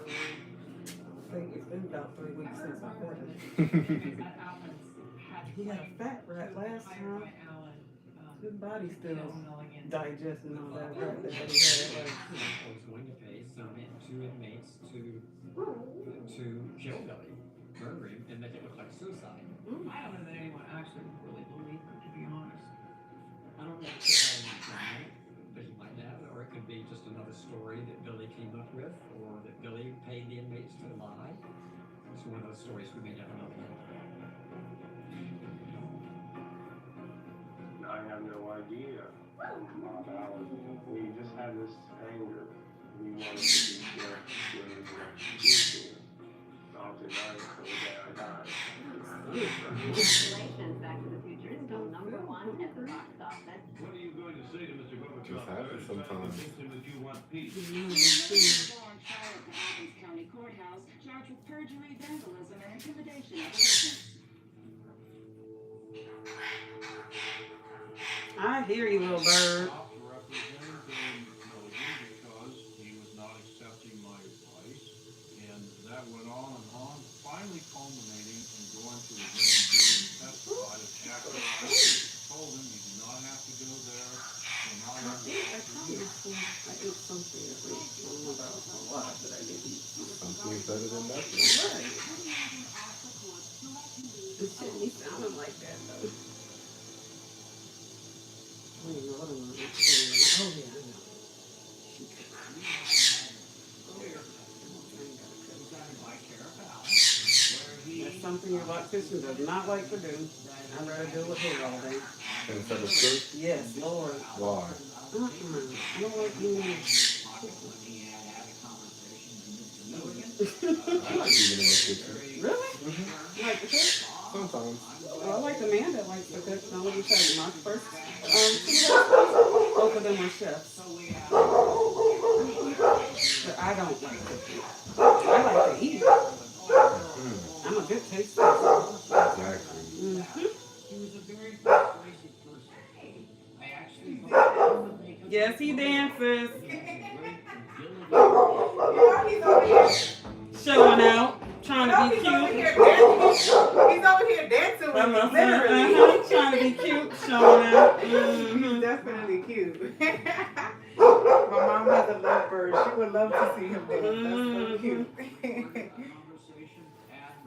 I think it's been about 3 weeks since I had him. He had a fat rat last time. His body's still Milligan. digesting all that Well, crap that I he had. Like, was going to pay two inmates to kill Billy, murder him, and make it look like suicide. I don't know that anyone actually really believed it, to be honest. I don't know if the kid had any plan, but he might have, or it could be just another story that Billy came up with, or that Billy paid the inmates to lie. It's one of those stories we may never know the end. I have no idea about Alan. We just had this anger. We wanted to be just with I'll deny it till the day I die. Congratulations, Back to the Future is still number one at the box office. What are you going to say to Mr. Just Gorbachev? happens sometimes. That you want peace. On trial at the Athens County Courthouse, charged with perjury, vandalism, and intimidation of a witness. I hear you, little bird. Representing Milligan because he was not accepting my advice, and that went on, finally culminating in going to the grand jury and testified after I told him you do not have to go there. And not have to I ate something at least. I don't know about a lot, but I did eat something. Something's better than nothing. Right. It shouldn't be sounding like that, though. I don't know what I'm going to do. Oh, yeah, I know. That's something your electrician does not like to do. I'd rather deal with hair all day. Instead of fruit? Yes, Lord. Why? Lord, you need. I like eating in the kitchen. Really? Mm-hmm. You like to cook? Sometimes. Well, I like the man that likes to cook. Now, let me tell you, my first both of them were chefs. But I don't like cooking. I like to eat. I'm a good taster. Exactly. He was a very persuasive person. I actually Yes, he dances. He's Showing out. Trying to be he's cute. over here dancing. He's over here dancing with me, literally. Trying to be cute, showing out. He's definitely cute. My mom has a lovebird. She would love to see him dance.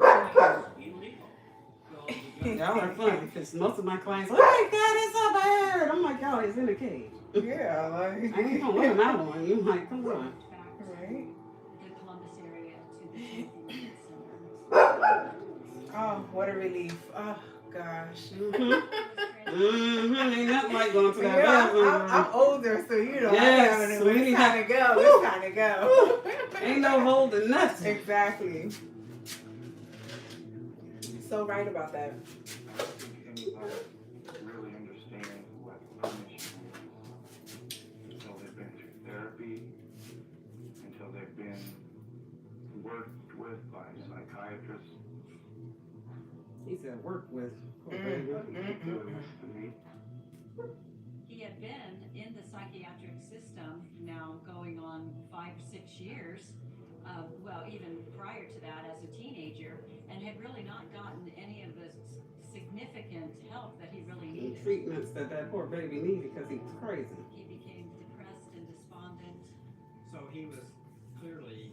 That's so cute. Y'all are funny because most of my clients are like, oh my God, it's a bird. I'm like, y'all, he's in a cage. Yeah, like. I ain't gonna let him out on you. Like, come on. Right? The Columbus area to the Timothy Lead Center. Oh, what a relief. Oh, gosh. Ain't nothing like going to that bathroom. I'm older, so you know, Yes, when it's time to go, it's time to go. Ain't no holding nothing. Exactly. So right about that. I don't think anybody really understands what permission is until they've been through therapy, until they've been worked with by psychiatrists. He said work with. He had been in the psychiatric system now going on 5 or 6 years, well, even prior to that as a teenager, and had really not gotten any of the significant help that he really needed. Treatments that poor baby needed because he was crazy. He became depressed and despondent. So he was clearly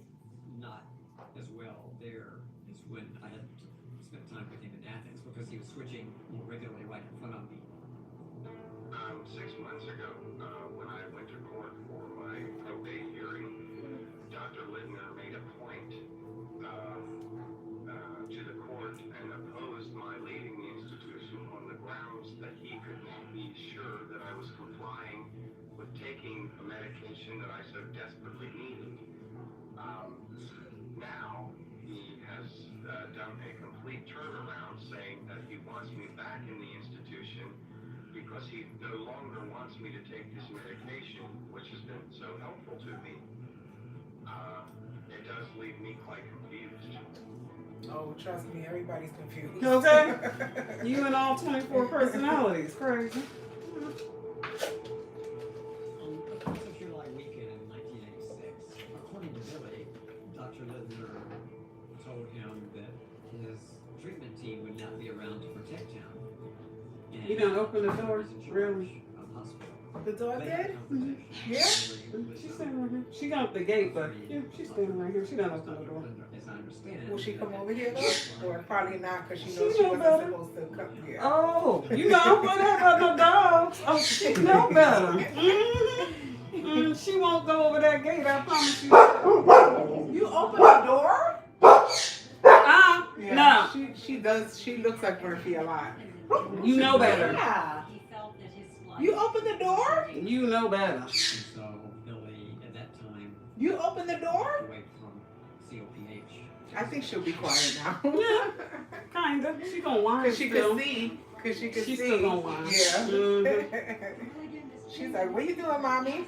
not as well there as when I had spent time with him in Athens, because he was switching more regularly right in front of me. 6 months ago, when I went to court for my probate hearing, Dr. Littner made a point to the court and opposed my leaving the institution on the grounds that he could not be sure that I was complying with taking a medication that I so desperately needed. Now he has done a complete turnaround, saying that he wants me back in the institution because he no longer wants me to take this medication, which has been so helpful to me. It does leave me quite confused. Oh, trust me, everybody's confused. Okay? You and all 24 personalities. Crazy. On the 4th of July weekend in 1986, according to Billy, Dr. Littner told him that his treatment team would not be around to protect him. And You done open the door? he was in charge Really? of The dog did? Yeah? She's standing right here. She got up the gate, but yeah, she's standing right here. She doesn't open the door. As I understand. Will she come over here though? Or probably not because she knows She she know wasn't better. supposed to come here. Oh, you know whatever no dogs. Oh, she know better. She won't go over that gate. I promise you. You open the door? Yeah, No. She does. She looks like Murphy a lot. You know better. Yeah. You open the door? You know better. So Billy, at that time, You open the door? away from COPH. I think she'll be quiet now. Yeah, kinda. She gonna whine Cause she still. can see. Cause she can She's see. still gonna whine. Yeah. Mhm. She's like, "What you doing, mommy?"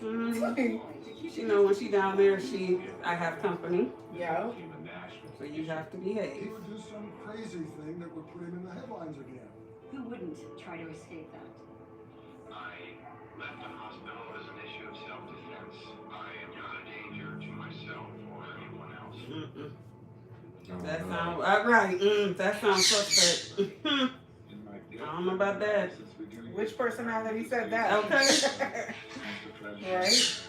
She know when she down there, I have company. Yeah. So you have to He behave. would do some crazy thing that would put him in the headlines again. Who wouldn't try to escape that? I left the hospital as an issue of self-defense. I am not a danger to myself or anyone else. That sounds right. That sounds suspect. I don't know about that. Which personality said that? Okay. Right.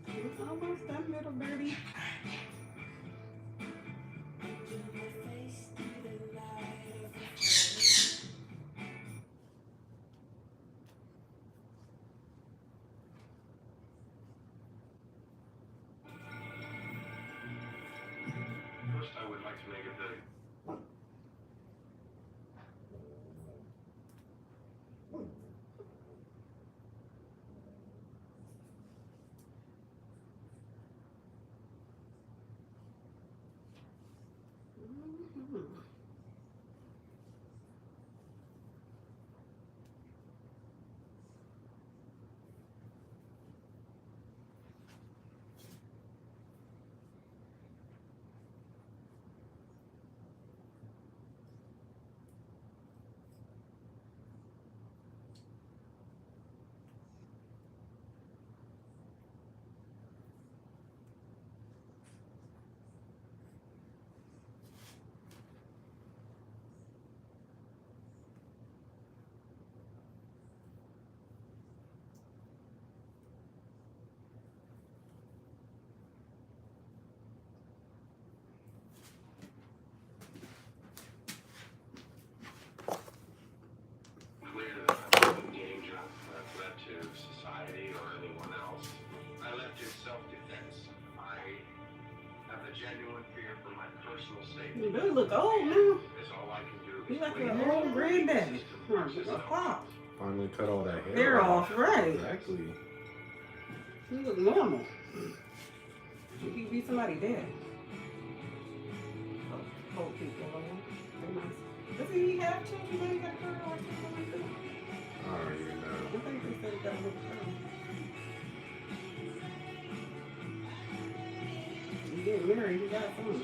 It's almost done, little birdie. First, I would like to make it very clear that I'm not in danger, a threat to society or anyone else. I left in self-defense. I have a genuine fear for my personal safety. You really look old now. Is all I can do. You like an old granddaddy. Or a pop. Finally cut all that Hair off, right. Exactly. You look normal. You could be somebody dead. Old people, they're nice. Doesn't he have children that he got a girl or something like that? I don't even know. I think they said he got a little girl. He getting married, he got a son.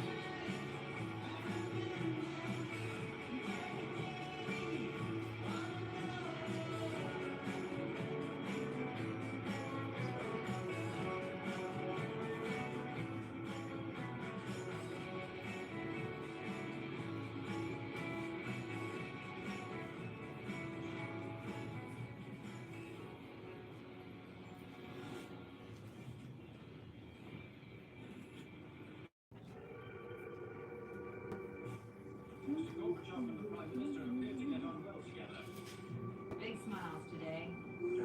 Big smiles today. The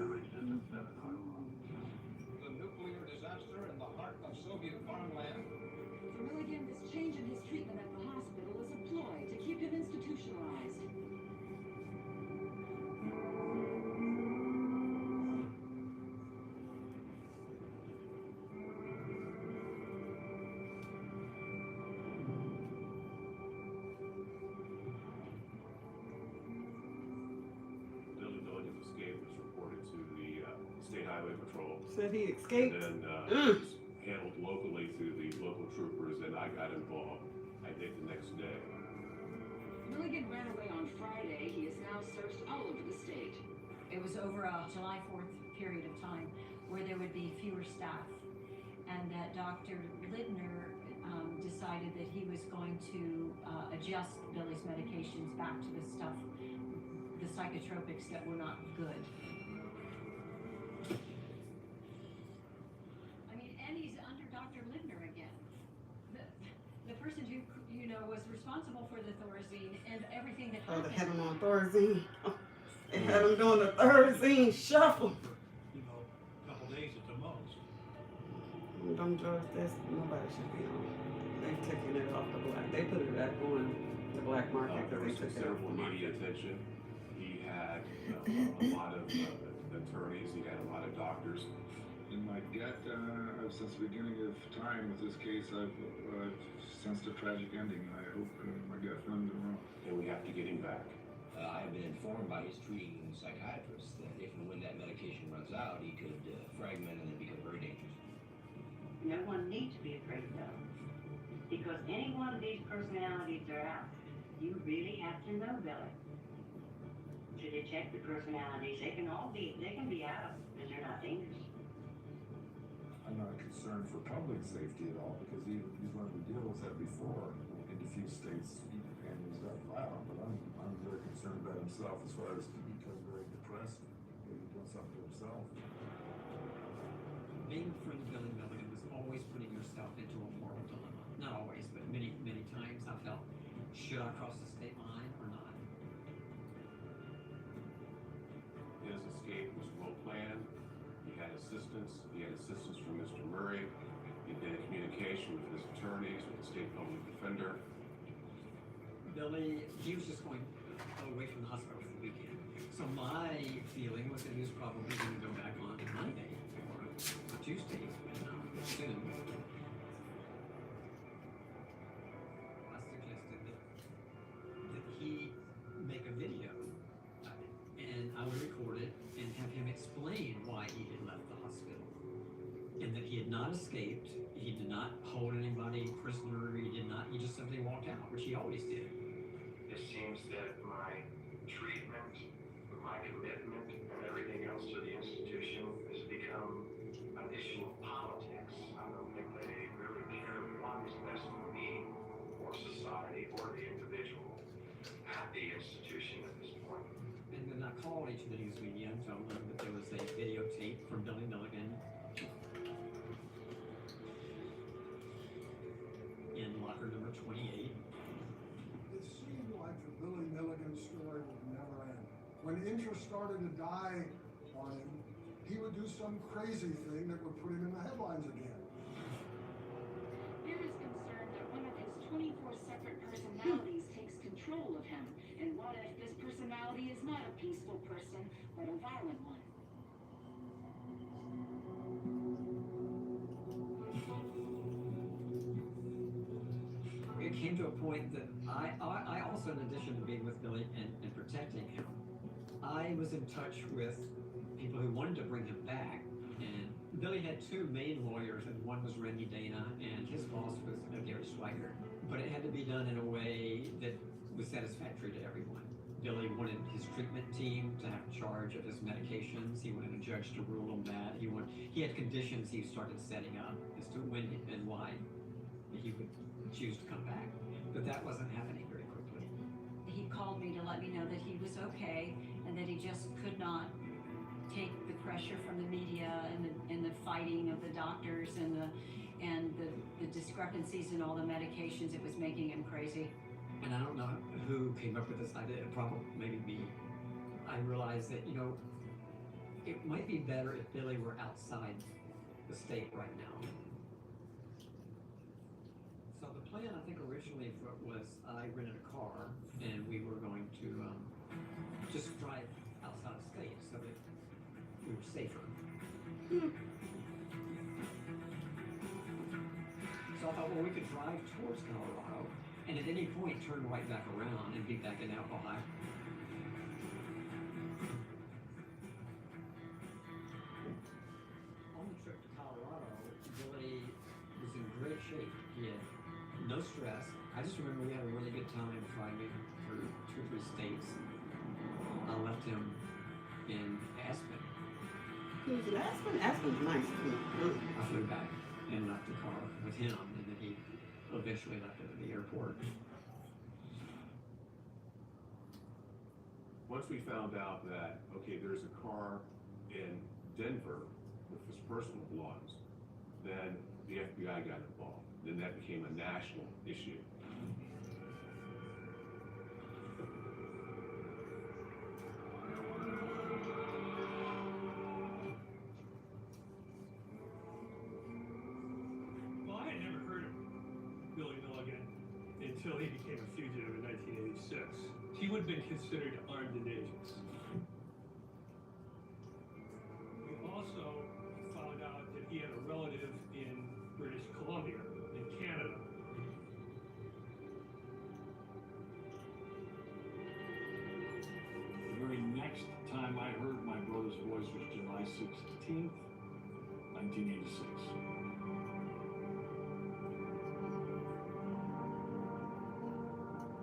nuclear disaster in the heart of Soviet farmland. For Milligan, this change in his treatment at the hospital is a ploy to keep him institutionalized. Billy Milligan's escape was reported to the State Highway Patrol. Said he escaped. And then it was handled locally through the local troopers, and I got involved, I think, the next day. Milligan ran away on Friday. He is now searched all over the state. It was over a July 4th period of time where there would be fewer staff, and that Dr. Lidner decided that he was going to adjust Billy's medications back to the stuff, the psychotropics that were not good. I mean, and he's under Dr. Lidner again. The person who, you know, was responsible for the Thorazine and everything that Oh, they happened. had him on Thorazine. Oh, they had him doing the Thorazine shuffle. You know, a couple days at the most. Them drugs, nobody should be on. They've taken it off the black. They put it back on the black market There because was they took it off considerable the media market. attention. He had a lot of attorneys. He had a lot of doctors. In my gut, since the beginning of time with this case, I've sensed a tragic ending. I hope my gut feelings are wrong. And we have to get him back. I have been informed by his treating psychiatrist that if and when that medication runs out, he could fragment and then become very dangerous. No one needs to be afraid though, because any one of these personalities are out. You really have to know Billy to detect the personalities. They can be out because they're not dangerous. I'm not concerned for public safety at all because he's learned to deal with that before in diffuse states and he's got violent. But I'm very concerned about himself as far as to become very depressed, maybe doing something to himself. Being a friend of Billy Milligan was always putting yourself into a moral dilemma. Not always, but many, many times I felt, should I cross the state line or not? His escape was well planned. He had assistance. He had assistance from Mr. Murray. He'd been in communication with his attorneys, with the state public defender. Billy, he was just going away from the hospital for the weekend. So my feeling was that he was probably going to go back on Monday or Tuesday, soon. I suggested that he make a video and I would record it and have him explain why he had left the hospital. And that he had not escaped, he did not hold anybody prisoner, he just simply walked out, which he always did. It seems that my treatment, my commitment, and everything else to the institution has become an issue of politics. I don't think they really care what is best for me or society or the individual at the institution at this point. And then I called each of the news media and told them that there was a videotape from Billy Milligan in locker number 28. It seemed like the Billy Milligan story would never end. When interest started to die on him, he would do some crazy thing that would put him in the headlines again. There is concern that one of his 24 separate personalities takes control of him. And what if this personality is not a peaceful person, but a violent one? It came to a point that I also, in addition to being with Billy and protecting him, I was in touch with people who wanted to bring him back. And Billy had two main lawyers, and one was Randy Dana, and his boss was Gary Swigert. But it had to be done in a way that was satisfactory to everyone. Billy wanted his treatment team to have charge of his medications. He wanted a judge to rule on that. He had conditions he started setting up as to when and why he would choose to come back. But that wasn't happening very quickly. He called me to let me know that he was okay and that he just could not take the pressure from the media and the fighting of the doctors and the discrepancies in all the medications. It was making him crazy. And I don't know who came up with this idea, probably maybe me. I realized that, it might be better if Billy were outside the state right now. So the plan, I think, originally was I rented a car and we were going to just drive outside the state so that we were safer. So I thought, well, we could drive towards Colorado and at any point turn right back around and be back in Alcohol. On the trip to Colorado, Billy was in great shape. He had no stress. I just remember we had a really good time driving through 2 or 3 states. I left him in as Aspen's nice too. I flew back and left the car with him, and then he eventually left it at the airport. Once we found out that, okay, there's a car in Denver with his personal belongings, then the FBI got involved. Then that became a national issue. Well, I had never heard of Billy Milligan until he became a fugitive in 1986. He would have been considered armed and dangerous. We also found out that he had a relative in British Columbia, in Canada. The very next time I heard my brother's voice was July 16th, 1986.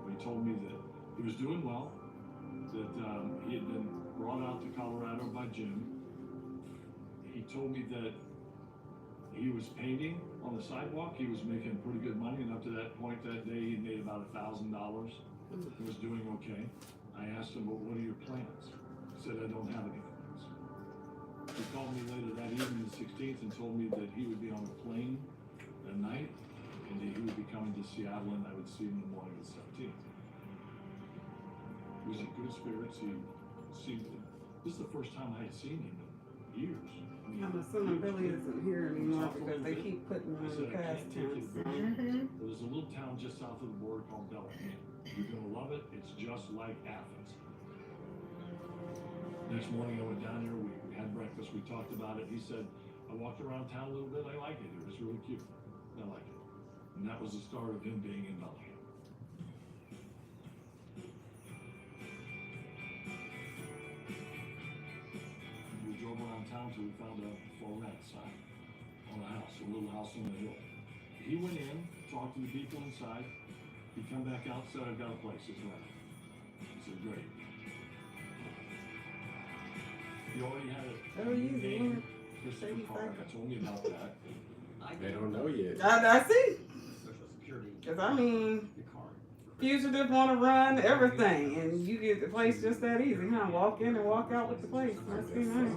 He told me that he was doing well, that he had been brought out to Colorado by Jim. He told me that he was painting on the sidewalk. He was making pretty good money, and up to that point that day, he made about $1,000. He was doing okay. I asked him, well, what are your plans? He said, I don't have any plans. He called me later that evening, the 16th, and told me that he would be on a plane that night, and that he would be coming to Seattle, and I would see him in the morning of the 17th. He was in good spirits. He seemed, this is the first time I had seen him in years. I mean, I'm assuming Billy isn't here anymore because they keep putting him in past tense. There's a little town just south of the border called Bellingham. You're gonna love it. It's just like Athens. Next morning I went down there, we had breakfast, we talked about it. He said, I walked around town a little bit, I like it here, it's really cute. I like it. And that was the start of him being in Bellingham. We drove around town till we found a for rent sign on a house, a little house on the hill. He went in, talked to the people inside. He come back out, said, I've got a place, it's rent. He said, great. He already had a name, Christopher Park. I told me about that. They don't know yet. I see. Social Security. Because I mean, fugitives want to run everything, and you get the place just that easy, huh? Walk in and walk out with the place. Must be nice.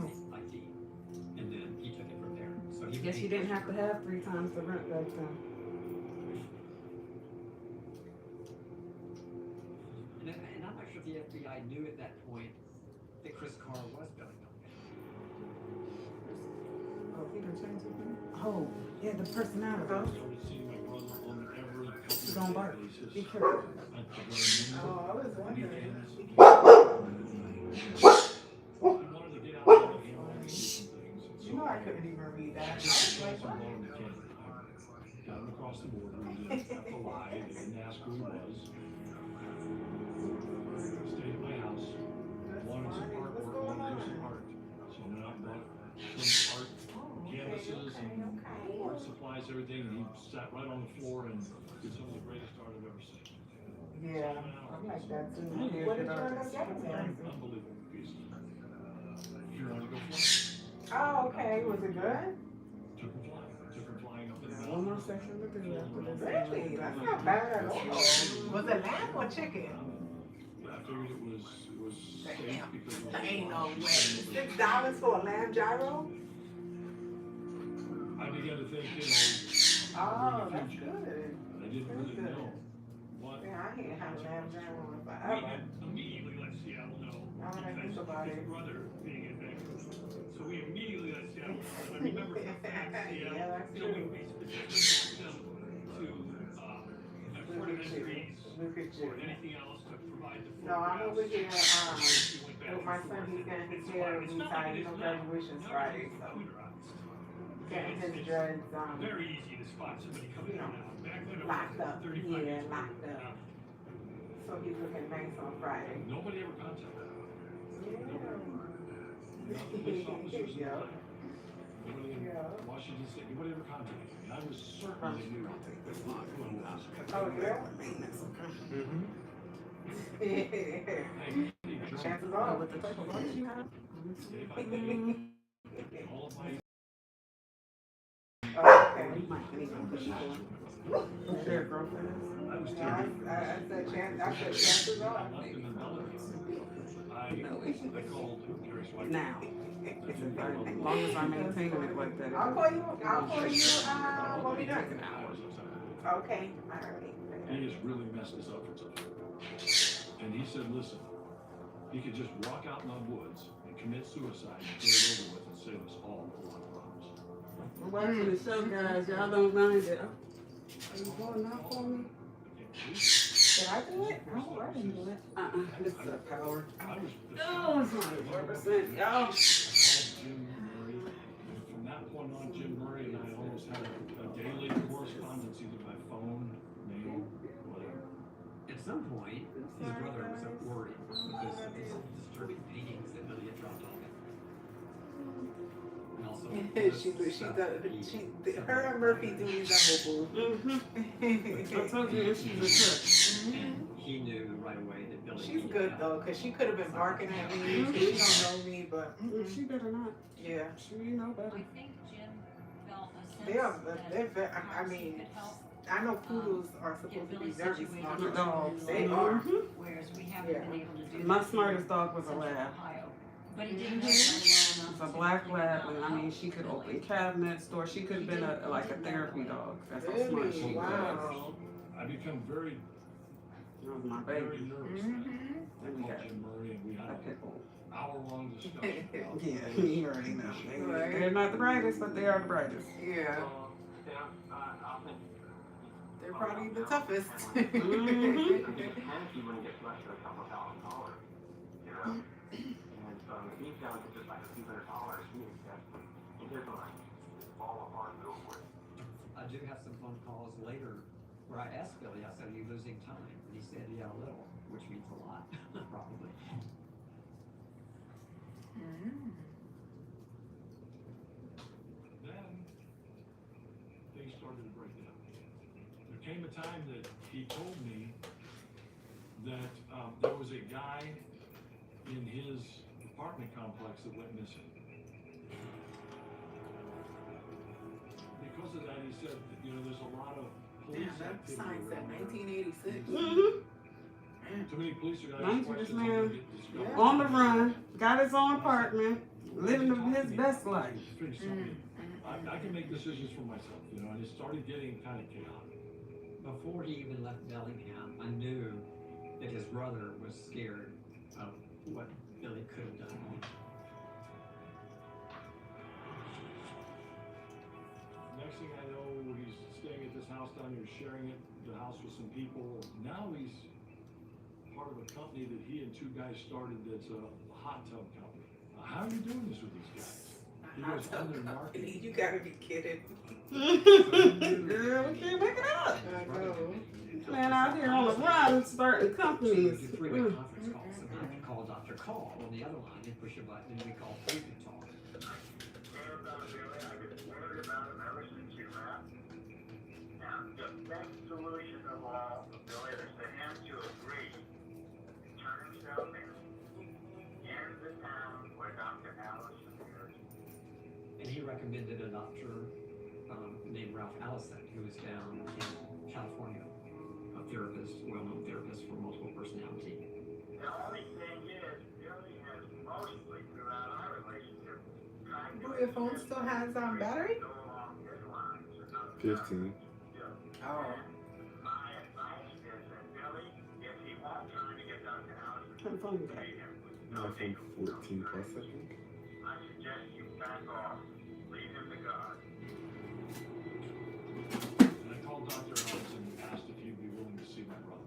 And then he took it from there. So he Guess you didn't have to have 3 times the rent back then. And I'm not sure if the FBI knew at that point that Chris Carr was Billy Milligan. Oh, he done changed his name? Oh, yeah, the personality. He's on bark. Be careful. Oh, I was wondering. You know I couldn't even read that. Got him across the border, he didn't have to lie, they didn't ask who he was. Stayed at my house, wanted some artwork, wanted to do some art. So I went out and bought some art canvases and art supplies, everything, and he sat right on the floor and did some of the greatest art I've ever seen. Yeah, I like that too. What did you end up getting there? Unbelievable piece. You want to go fly? Oh, okay. Was it good? Took him flying up in the One more section to do after this. Really? That's not bad at all. Was it lamb or chicken? I figured it was safe because it was Ain't no way. $6 for a lamb gyro? I began to think, you know, Oh, that's good. I didn't really know what. Yeah, I ain't had lamb gyro in We forever. had immediately let Seattle know Now that I think about his it. brother being in Bangkok. So we immediately let Seattle know. I remember for a fact Seattle, Yeah, that's so true. we specifically asked them to port of entries or anything else to provide the No, I'm over here, He went back with my and son, forth. he's getting his It's hair fine. It's not like retied, it you know, is now. graduation's Now Friday, it's so. computerized. Getting It's- his dreads, Very easy to spot somebody coming in you know, now. Back then it locked was up, 35 yeah, years locked ago. up. So he's looking nice on Friday. Nobody ever contacted him. Yeah. Nobody in Washington State, nobody ever contacted me. I was certain they knew who it was. Oh, yeah? Hey, Chances are. With the type of voice you have. Okay. Their girlfriends. I was I terrified. said chances are. I left him in Bellingham. I called Gary's wife. Now, as long as I maintain it like that. I'll call you, when we done. Okay, alright. He has really messed us up for today. And he said, listen, he could just walk out in the woods and commit suicide and get it over with and save us all a lot of problems. We're watching the show, guys. Y'all don't mind it. Are you going out for me? Did I do it? No, I didn't do it. This is a power. I was Oh, it's not 4%, y'all. Jim Murray. And from that point on, Jim Murray and I almost had a daily correspondence either by phone, mail, whatever. At some point, his brother was worried because of these disturbing paintings that Billy had dropped off him. And also, her and Murphy do resemble boo. I told you she's a cook. And he knew right away that Billy. She's good though, cause she could have been barking at me. She don't know me, but she better not. Yeah, she know better. I think Jim felt a sense they're very. I mean, I know poodles are supposed to be very smart dogs. They Mhm. are. Whereas we haven't been able to do My that smartest in dog was a Central lab. Ohio. But he didn't know very well enough. It's a black lab, and I mean, she could open cabinets, door. She could have been like a therapy dog. That's how smart she was. Wow. I become very, That was my very baby. nervous. Then I we called got Jim Murray and we had a an pit bull. hour-long discussion. Yeah, you already know. Right. They're not the brightest, but they are the brightest. Yeah. They're probably the toughest. I do have some phone calls later where I asked Billy, I said, are you losing time? And he said, yeah, a little, which means a lot, probably. Then things started to break down. There came a time that he told me that there was a guy in his apartment complex that went missing. Because of that, he said, that, there's a lot of police That activity sign said around there. 1986. Too many police are going to Mind ask you, this questions. man Get discovered. on the run, got his own apartment, living his best life. I can make decisions for myself, and it started getting kind of chaotic. Before he even left Bellingham, I knew that his brother was scared of what Billy could have done. Next thing I know, he's staying at this house down here, sharing the house with some people. Now he's part of a company that he and two guys started that's a hot tub company. How are you doing this with these guys? He goes under marketing. You gotta be kidding. Girl, we can't make it up. I know. Man out here on the run, starting companies. So we do three-way conference calls, and I can call Dr. Call on the other line and push a button, and we call Freeform Talk. The best solution of all, Billy, is for him to agree, turn himself in the town where Dr. Allison is. And he recommended a doctor named Ralph Allison, who is down in California, a therapist, well-known therapist for multiple personality. The only thing is, Billy has mostly, throughout our relationship, tried to Your phone still has battery? go along his lines and not 15. Oh. My advice is that Billy, if he won't try to get Dr. Allison to pay him with no iPhone 14 Plus, I think. I suggest you back off, leave him to God. And I called Dr. Allison and asked if he'd be willing to see my brother.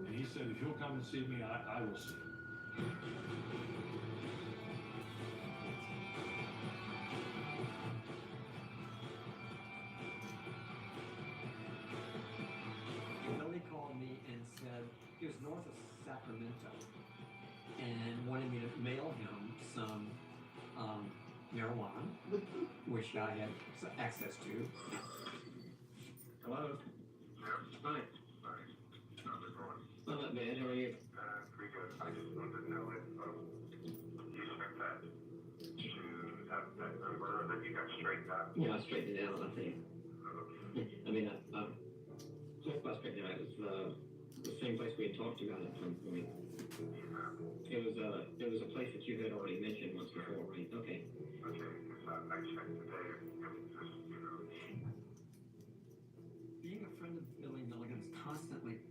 And he said, if he'll come and see me, I will see him. Billy called me and said he was north of Sacramento and wanted me to mail him some marijuana, which I had access to. Hello? Hi. I'm not bad, how are you? Pretty good. I just wanted to know if you expect that to have that or that you got straightened out? Yeah, I straightened it out, I think. I mean, just about straightened it out. It was the same place we had talked about at some point. It was a place that you had already mentioned once before, right? Okay. Okay, because I checked today, and it just, you know. Being a friend of Billy Milligan's constantly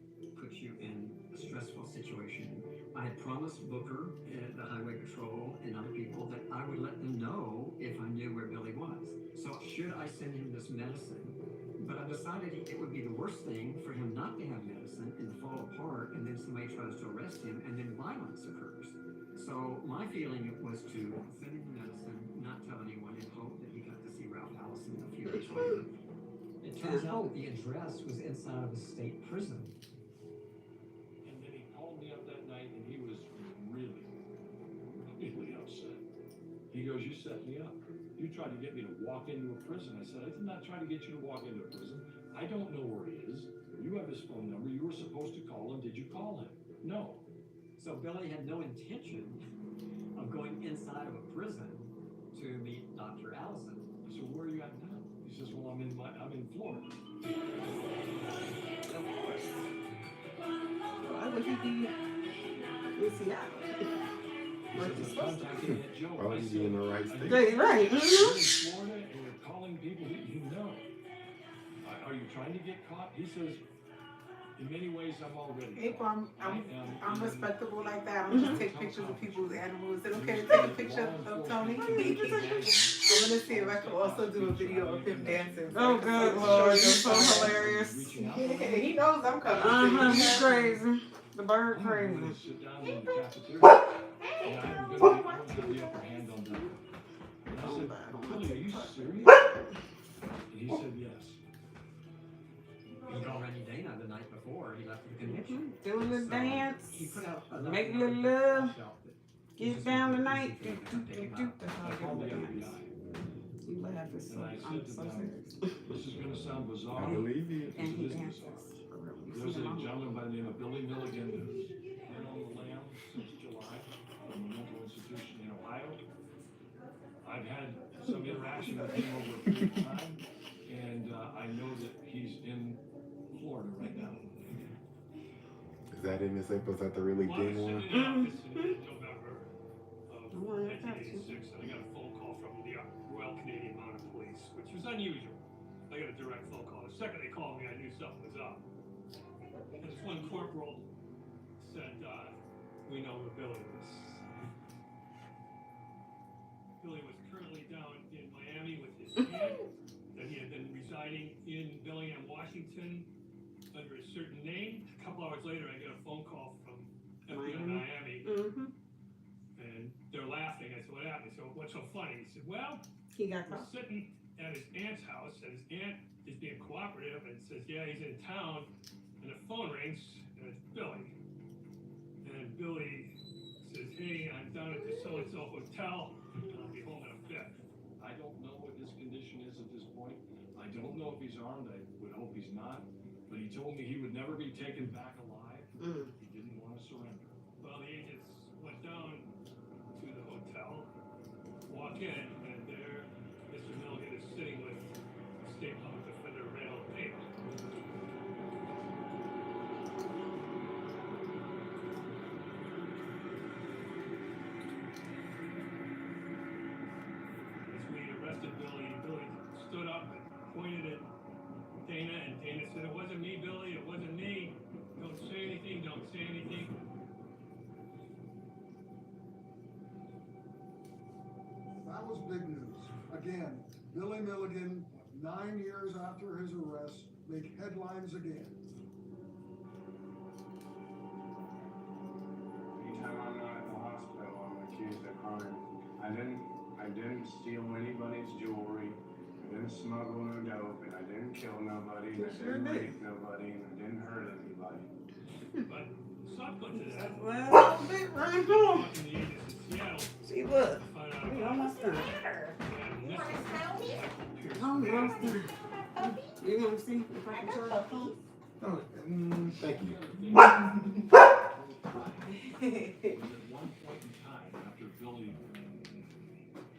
puts you in a stressful situation. I had promised Booker, the Highway Patrol, and other people that I would let them know if I knew where Billy was. So should I send him this medicine? But I decided it would be the worst thing for him not to have medicine and fall apart, and then somebody tries to arrest him, and then violence occurs. So my feeling was to send him the medicine, not tell anyone, and hope that he got to see Ralph Allison a few days later. It turns out that the address was inside of a state prison. And then he called me up that night and he was really, really upset. He goes, "You set me up. You tried to get me to walk into a prison." I said, "I did not try to get you to walk into a prison. I don't know where he is. You have his phone number. You were supposed to call him. Did you call him?" "No." So Billy had no intention of going inside of a prison to meet Dr. Allison. So where are you at now? He says, "Well, I'm in Florida." Of course. Why would he be in Seattle? Like he's supposed to be. Why would he be in the right state? Right. You're in Florida and you're calling people that you know. Are you trying to get caught? He says, "In many ways, I'm already April, caught. I'm respectable like that. I don't just take pictures of people's animals. Is it okay to take a picture of Tony? I'm gonna see if I can also do a video of him dancing. Oh, good Lord, that's so hilarious. He knows I'm coming. He's crazy. The bird crazy. Sit down in the cafeteria. And I'm going to have the upper hand on that." And I said, "Billy, are you serious?" And he said, "Yes." He called Randy Dana the night before he left for the convention. Doing the dance, He put out make a little love, get down tonight. I called the FBI. You laugh, it's so, And I I'm said to so them, serious. "This is going to sound bizarre." I believe you. And he It is dances. bizarre. For real. You There's see a him on- gentleman by the name of Billy Milligan who's been on the lam since July from a mental institution in Ohio. I've had some interaction with him over a period of time, and I know that he's in Florida right now. Is that in this episode? Is that the really Well, I big was one? sitting in the office in November of 1986, and I got a phone call from the Royal Canadian Mounted Police, which was unusual. I got a direct phone call. The second they called me, I knew something was up. And this one corporal said, "We know where Billy is." Billy was currently down in Miami with his aunt, that he had been residing in Bellingham, Washington, under a certain name. A couple hours later, I get a phone call from FBI Miami, and they're laughing. I said, "What happened?" He said, "What's so funny?" He said, "Well, He got we're caught. sitting at his aunt's house, and his aunt is being cooperative and says, yeah, he's in town, and the phone rings, and it's Billy. And Billy says, hey, I'm down at the so-and-so hotel, and I'll be home in a bit." I don't know what his condition is at this point. I don't know if he's armed. I would hope he's not. But he told me he would never be taken back alive. He didn't want to surrender. Well, the agents went down to the hotel, walk in, and there Mr. Milligan is sitting with State Public Defender Randall Payne. As we arrested Billy, Billy stood up and pointed at Dana, and Dana said, "It wasn't me, Billy, it wasn't me. Don't say anything, don't say anything." That was big news. Again, Billy Milligan, 9 years after his arrest, make headlines again. Anytime I'm not at the hospital, I'm accused of crime. I didn't steal anybody's jewelry. I didn't smuggle no dope, and I didn't kill nobody, and I didn't rape nobody, and I didn't hurt anybody. But subsequent to that, Well, bit right home. in the agents in Seattle, See what? found out We about almost done. and this is Almost done. You gonna see if I can charge the phone? Oh, thank you. At one point in time, after Billy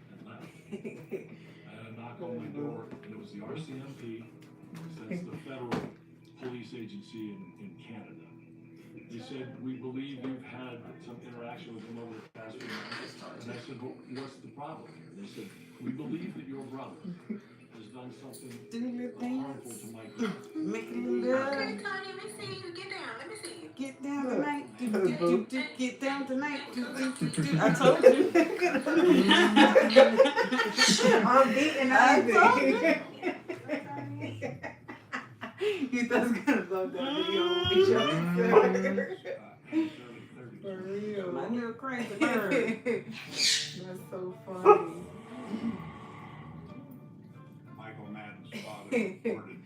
had left, had a knock on my door, and it was the RCMP. That's the federal police agency in Canada. They said, we believe you've had some interaction with him over the past few months. And I said, well, what's the problem here? They said, we believe that your brother has done something harmful to Michael. Make it look good. Okay, Connie, let me see you. Get down. Let me see you. Get down tonight. Get down tonight. I told you. I'm beating I told you. You thought it was gonna go down video for real. My little crazy bird. That's so funny. Michael Madden's father reported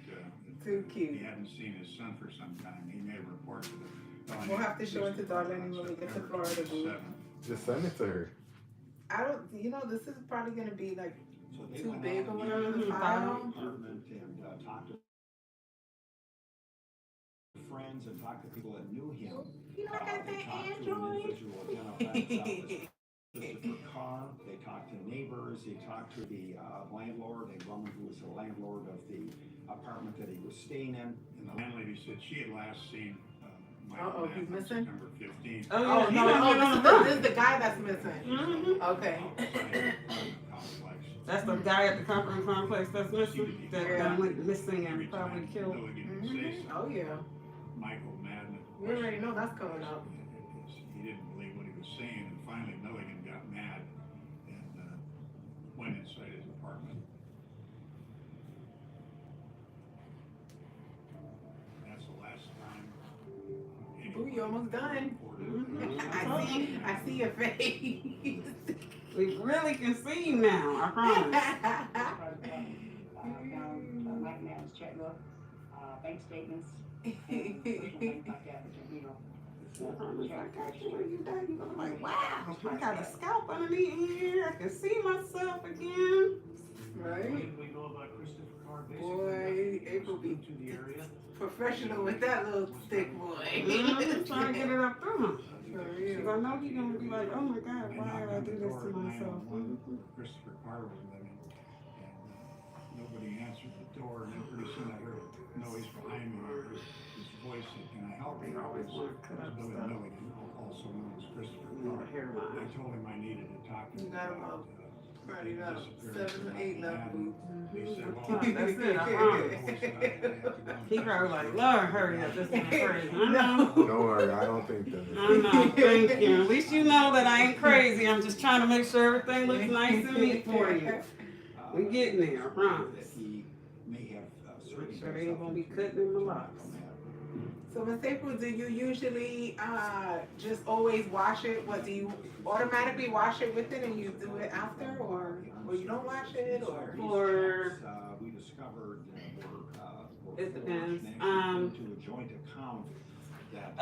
Too cute. he hadn't seen his son for some time. He made a report to the We'll have to show it to Darlene when we get to Florida, boo. Just send it to her. I don't, this is probably gonna be like So they too went big out or and whatever, the found file. an apartment and talked to friends and talked to people that knew him. You know, I got They that talked to an Android. individual identified himself as Christopher Carr. They talked to neighbors. They talked to the landlord, a woman who was the landlord of the apartment that he was staying in. And the landlady said she had last seen Michael He's Madden on missing? September 15th. Oh, no, this is the guy that's missing. Okay. That's the guy at the conference complex that's missing. That went missing and probably killed. Oh, yeah. Michael Madden. We already know that's coming up. He didn't believe what he was saying, and finally Milligan got mad and went inside his apartment. That's the last time. Ooh, you almost done. I see your face. We really can see you now, I promise. Mike Madden's checkbook, bank statements, and personal things like that, you know. I'm like, wow, I got a scalp underneath here. I can see myself again. Right? We know about Christopher Carr basically. Boy, April be to the area. professional with that little stick, boy. I'm trying to get it up through him. For Because real. I know he's going to be like, oh my God, why did I do this to myself? Christopher Carr was living, and nobody answered the door, and then pretty soon I heard a noise behind me. I heard his voice said, "Can I help you?" They always want to cut up Billy stuff. Milligan, also known as Christopher Carr. I told him I needed to talk to You him got about probably the about disappearance 7 of or 8 Michael left, Madden. boo. He said, well, That's it, I promise. He probably like, Lord, hurry up, this is crazy. I know. Don't worry, I don't think that. I know, thank you. At least you know that I ain't crazy. I'm just trying to make sure everything looks nice and neat for you. We getting there, I promise. He may have Make sure they ain't gonna be cutting in the locks. So, Miss April, do you usually just always wash it? What, do you automatically wash it with it and you do it after, or you don't wash it, or? We discovered It depends. to a joint account that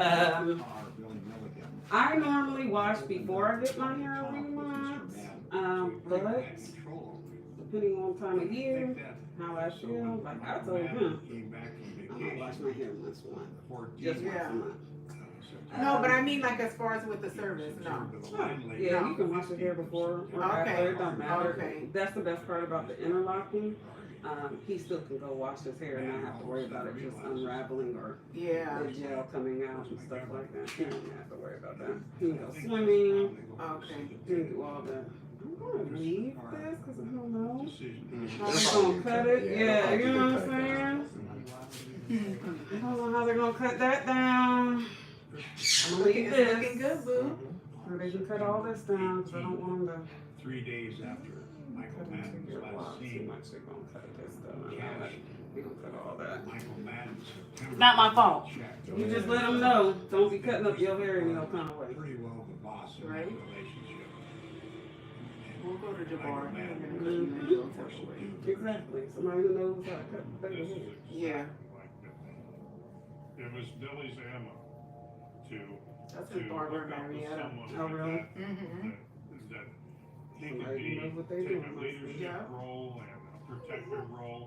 Billy Milligan. I normally wash before I get my hair remodeled, but depending on time of year, how I feel, like I told him, I'm gonna wash my hair once a month, just once a month. No, but I mean like as far as with the service, no. Yeah, you can wash your hair before or after, it don't matter. Okay. That's the best part about the interlocking. He still can go wash his hair and not have to worry about it just unraveling or the gel coming out and stuff like that. He don't have to worry about that. He can go swimming. Okay. He can do all that. I'm gonna leave this because I don't know how they're gonna cut it. Yeah, you know what I'm saying? I don't know how they're gonna cut that down. I'm gonna leave this. Looking good, boo. So they can cut all this down because I don't want them to. 3 days after Michael Madden's last Too scene, much they're gonna cut this stuff. We gonna cut all that. Michael Madden's It's not my fault. You just let them know. Don't be cutting up your hair in no kind of way. pretty well the boss in that relationship. We'll go to Jabbar. Exactly. Somebody who knows how to cut their hair. Yeah. It was Billy's ammo to That's his barber, hook up with Marietta. someone Oh, really? that he could Somebody who knows what they're take doing, a must be. leadership Yeah. role and a protective role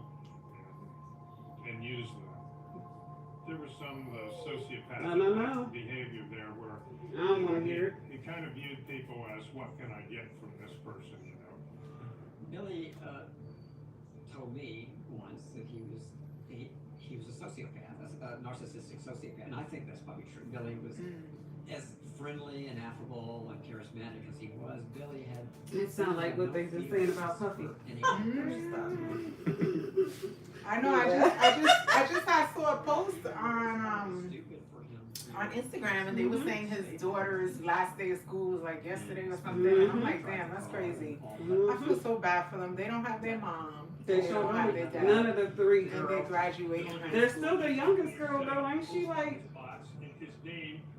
and use them. There was some sociopathic behavior there where I don't want to hear it. he kind of viewed people as, what can I get from this person, you know? Billy told me once that he was a sociopath, a narcissistic sociopath, and I think that's probably true. Billy was as friendly and affable and charismatic as he was. Billy had. It sounds like what they just saying about Puffy. I know. I just saw a post on Instagram, and they were saying his daughter's last day of school was like yesterday or something. And I'm like, damn, that's crazy. I feel so bad for them. They don't have their mom. They don't have their dad. None of the three girls. And they graduate in high They're school. still the youngest girl though, ain't she? Like,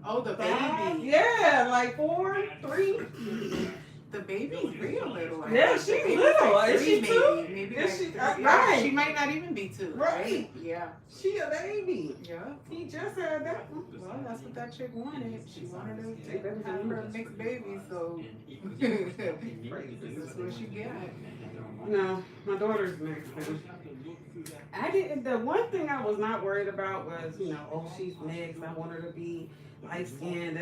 oh, the five? baby. Yeah, like 4, 3. The baby's real little. Yeah, she's little. Is she 2? Maybe Is like she? 3. Right. Yeah, she might not even be 2. Right. Yeah. She a baby. Yeah. He just had that one. Well, that's what that chick wanted. She wanted to have her mixed baby, so that's what she got. No, my daughter's mixed. I didn't. The one thing I was not worried about was, oh, she's mixed. I want her to be light skinned.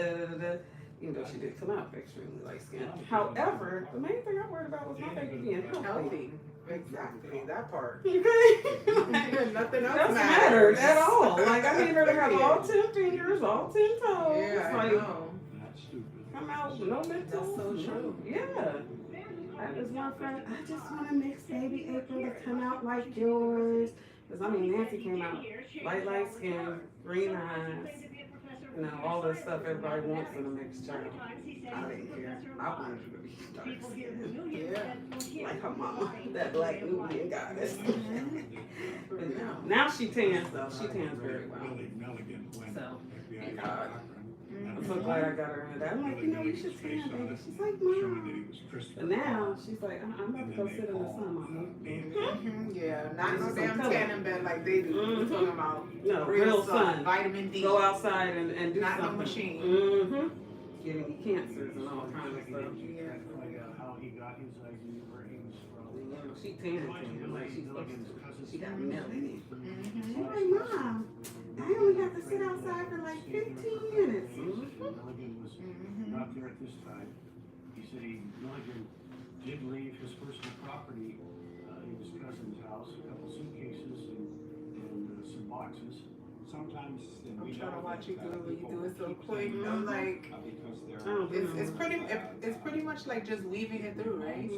Even though she did come out extremely light skinned. However, the main thing I worried about was my baby being healthy. Exactly, that part. Okay. Nothing else doesn't matters matter at all. Like, I need her to have all 10 fingers, all 10 toes. Yeah, like, I know. Come out with no mental. That's so true. Yeah. I just want friend. I just want a mixed baby April to come out like yours. Because Nancy came out light skin, green eyes. All this stuff everybody wants in a mixed child. I didn't care. I wanted her to be dark skinned. Yeah. Like her mama, that black Nubian goddess. But now she tans though. She tans very well. So, thank God. I'm so glad I got her into that. I'm like, you should tan, baby. She's like, Mom. But now she's like, I'm about to go sit in the sun, Mama. Yeah, not no damn tanning bed like they do. We're talking about real sun. Vitamin D. Go outside and do not something. No machine. Getting you cancers and all kinds of stuff. How he got his idea, where he was from. She tan. Like she got melanated. She's like, Mom, I only have to sit outside for like 15 minutes. Milligan was not there at this time. He said Milligan did leave his personal property in his cousin's house, a couple suitcases and some boxes. Sometimes I'm trying to watch you do it when you do it so quick. I'm like, it's pretty much like just weaving it through, right?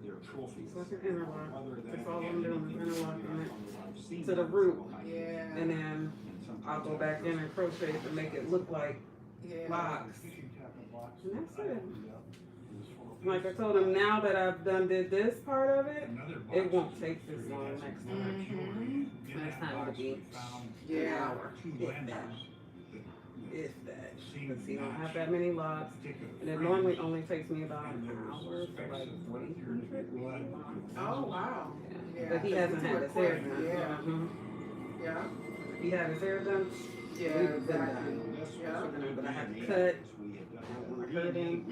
They're trophies. It's like an interlock. That's all I'm doing is interlocking it to the root. Yeah. And then I'll go back in and crochet to make it look like locks. And that's it. Like I told him, now that I've did this part of it, it won't take this long next time. Next time it'll be an hour, if that. Because he don't have that many locks, and it normally only takes me about an hour for like 300 locks. Oh wow! Yeah. But he hasn't had his hair done. Yeah. Yeah. He had his hair done. Yeah. Exactly. Yeah. But I had to cut. Hurting,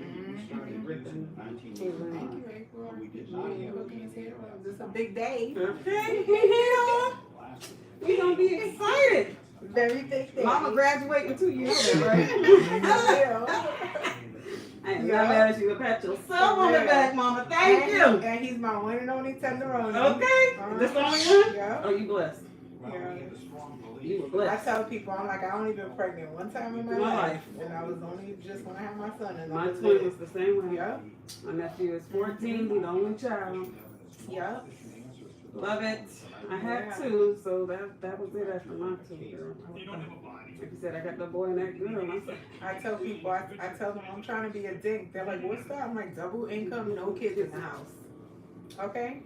ripping, Thank you, April. This is a big day. Okay, we're gonna be excited. Very big day. Mama graduating 2 years, right? I am not mad at you. Pat yourself on the back, Mama. Thank you. And he's my one and only tenderoni. Okay. This the only one? Yeah. Oh, you blessed. Yeah. You were blessed. I tell people, I'm like, I only been pregnant one time in my life. And I was only just when I had my son. And My twin was the same way. Yeah. My nephew is 14. He's the only child. Yeah. Love it. I had 2, so that was it after my 2 girl. Like you said, I got the boy and that girl. I tell people, I tell them I'm trying to be a dink. They're like, what's that? I'm like, double income, no kids in the house. Okay?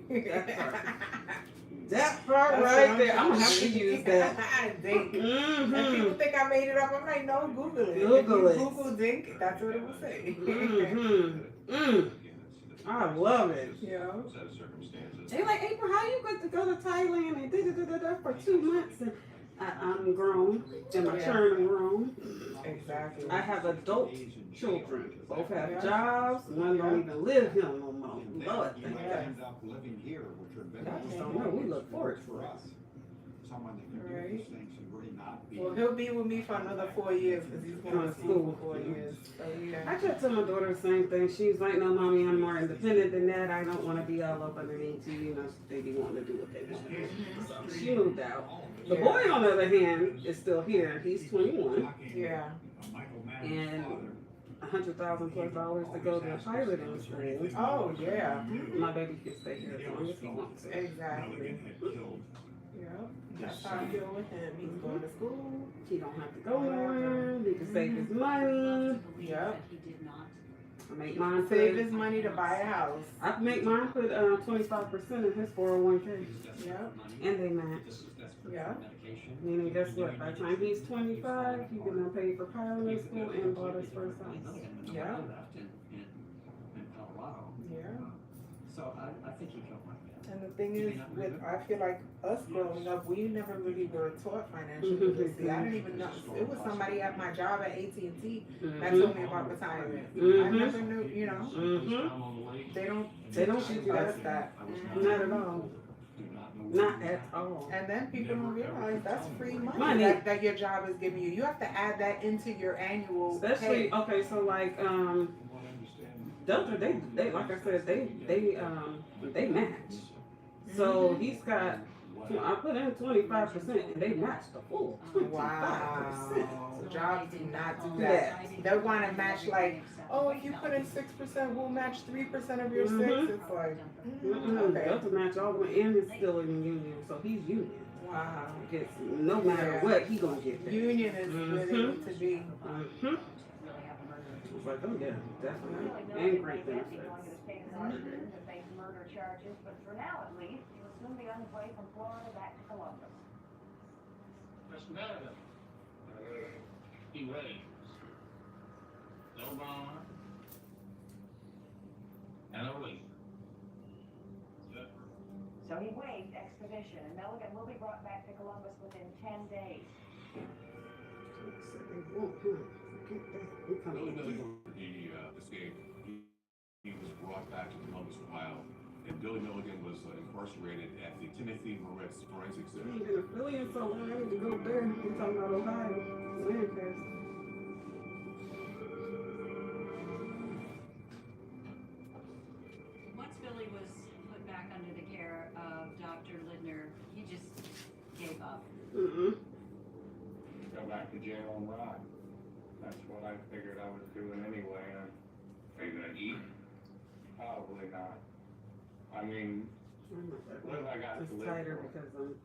That part right there, I'm gonna have to use that. Dink. And people think I made it up. I'm like, no, Google it. Google it. Google dink, that's what it will say. I love it. Yeah. They like, April, how you got to go to Thailand and for 2 months? And I'm grown, and my children are grown. Exactly. I have adult children. Both have jobs. One don't even live here no more. Lord, thank God. I just don't know. We look forward to it. someone that can do Right. these things and really not be. Well, he'll be with me for another 4 years because he's going to school for 4 years. So yeah. I just tell my daughter the same thing. She's like, no, mommy, I'm more independent than that. I don't want to be all up underneath you. You know, they be wanting to do what they want. So she moved out. The boy, on the other hand, is still here. He's 21. Yeah. And $100,000+ to go to piloting school. Oh yeah. My baby can stay here as long as he wants to. Exactly. Yeah. That's how I feel with him. He's going to school. He don't have to go nowhere. He can save his money. Yep. I make mine Save put, his money to buy a house. I make mine put 25% in his 401k. Yep. And they match. Yeah. Meaning, guess what? By the time he's 25, he can pay for piloting school and bought his first house. Yeah. In Colorado. Yeah. So I think he felt like that. And the thing is, I feel like us growing up, we never really were taught financial Mhm. literacy. I didn't even know. It was somebody at my job at AT&T that Mhm. told me about retirement. I Mhm. never knew, you know. Mhm. They don't teach us us that. Not at all. Not at all. And then people don't realize that's free money, Money. that your job is giving you. You have to add that into your annual Especially, pay. okay, so like, Delta, they like I said, they match. So he's got, I put in 25% and they match the full 25%. Wow. Jobs do not do that. They want to match like, oh, if you put in 6%, we'll match 3% of your 6. Mhm. It's like, Okay. Delta match all the way, and he's still in the union, so he's union. wow. Gets no matter Yeah. what, he gonna get that. Union is where they need to be. Mhm. It's like, oh yeah, definitely, and great benefits. To face murder charges, but for now at least, he will soon be on his way from Florida back to Columbus. What's the matter? He waves. No bond. And a wait. So he waived extradition, and Milligan will be brought back to Columbus within 10 days. Billy Milligan, he escaped. He was brought back to Columbus, Ohio, and Billy Milligan was incarcerated at the Timothy Moritz Forensic He Center. ain't been affiliated so long, I need to go there. We're talking about Ohio. Lancaster. Once Billy was put back under the care of Dr. Lidner, he just gave up. Mm-mm. Go back to jail and rot. That's what I figured I was doing anyway. Are you gonna eat? Probably not. I mean, what have I got It's to live tighter for? because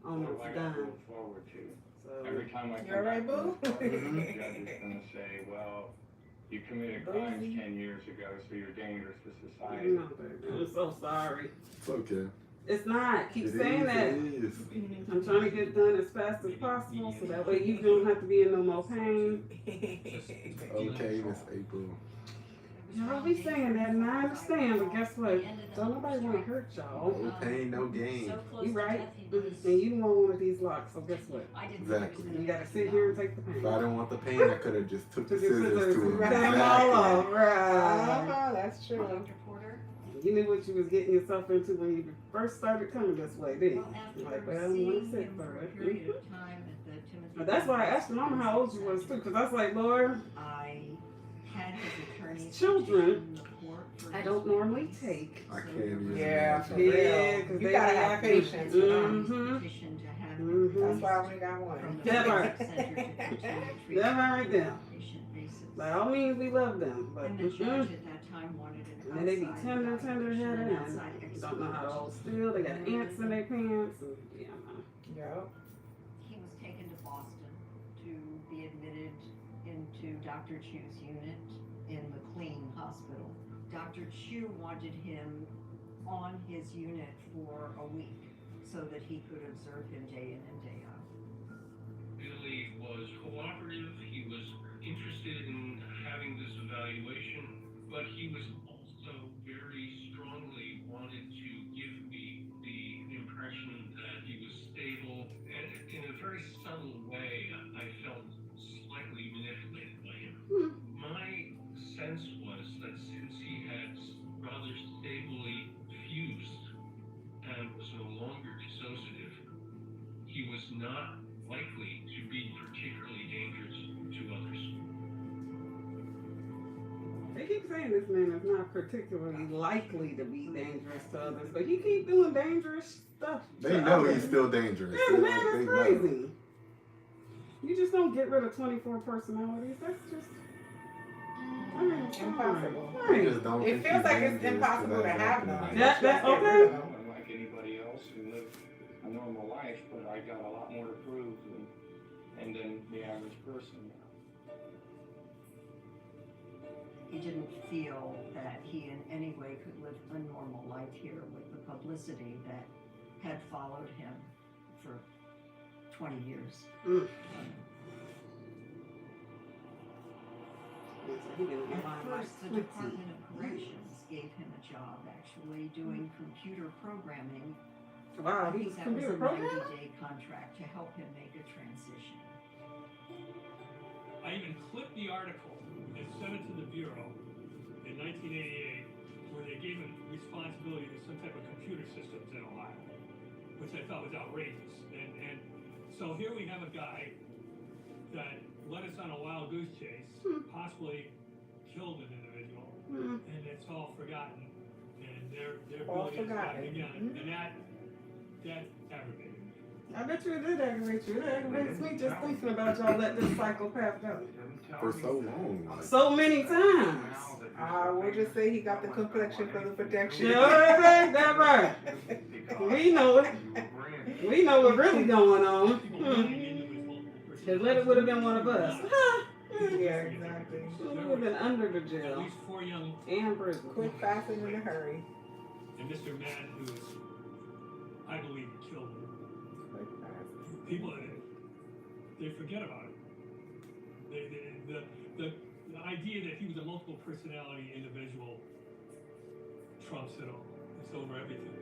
I'm What have almost I got to done. look forward to? So Every time I You come alright, back boo? from the court, the judge is gonna say, well, you committed crimes Boozy. 10 years ago, so you're dangerous to society. no, baby, I'm so sorry. It's okay. It's not. Keep It saying is, that. it is. I'm trying to get done as fast as possible so that way you don't have to be in no more pain. Okay, Miss April. Y'all be saying that and I understand, but guess what? Don't nobody want to hurt y'all. No pain, no gain. You right? And you want one of these locks, so guess what? Exactly. You gotta sit here and take the pain. If I didn't want the pain, I could have just took the scissors to it. Cut them all off, right? That's true. Dr. Porter? You knew what you was getting yourself into when you first started coming this way, didn't you? You're like, well, I'm gonna sit for it. Period of time at the Timothy. But that's why I asked your mama how old you was too, because I was like, Lord, I had his attorney. children I don't normally take. I can't even Yeah, for imagine. Yeah, real. because You they gotta be have acting- patience with them. Mhm. Petition to have That's why I only got one. That right. That That right there. patient basis. By all means, we love them, but And the judge at that time wanted an and they be outside tender evaluation, headed an and outside don't know how to expert. hold still. They got ants in their pants, and yeah, no. Yeah. He was taken to Boston to be admitted into Dr. Chu's unit in McLean Hospital. Dr. Chu wanted him on his unit for a week so that he could observe him day in and day out. Billy was cooperative, he was interested in having this evaluation, but he was also very strongly wanted to give me the impression that he was stable, and in a very subtle way, I felt slightly manipulated by him. My sense was that since he had rather stably fused and was no longer dissociative, he was not likely to be particularly dangerous to others. They keep saying this man is not particularly likely to be dangerous to others, but he keep doing dangerous stuff. They know he's still dangerous. Yeah, They man, like- that's they know. crazy. You just don't get rid of 24 personalities. That's just Impossible. Right. Just don't It think feels he's like it's dangerous to impossible to that have company. them. That's okay. I'm like anybody else who lived a normal life, but I got a lot more to prove than the average person. He didn't feel that he in any way could live a normal life here with the publicity that had followed him for 20 years. At first, the Department of Corrections gave him a job actually doing computer programming. Wow, I he's think that was computer a programmer? 90-day contract to help him make a transition. I even clipped the article and sent it to the Bureau in 1988, where they gave him responsibility to some type of computer systems in Ohio, which I thought was outrageous. And so here we have a guy that led us on a wild goose chase, possibly killed an individual, and it's all forgotten. And they're All building it back forgotten. again, and that aggravated me. I bet you it did aggravate you. It aggravates me just thinking about y'all let this psychopath go. For so long. Like, So many times. We'll just say he got the complexion for the protection. Yeah, that's right. We know it. We know what's really going on. Because let it would have been one of us. Yeah, exactly. We would have been under the At jail least 4 young and prison. Quick, fast, and in a hurry. and Mr. Mann, who is, I believe, killed him. People, they forget about it. The idea that he was a multiple personality individual trumps it all. It's over everything.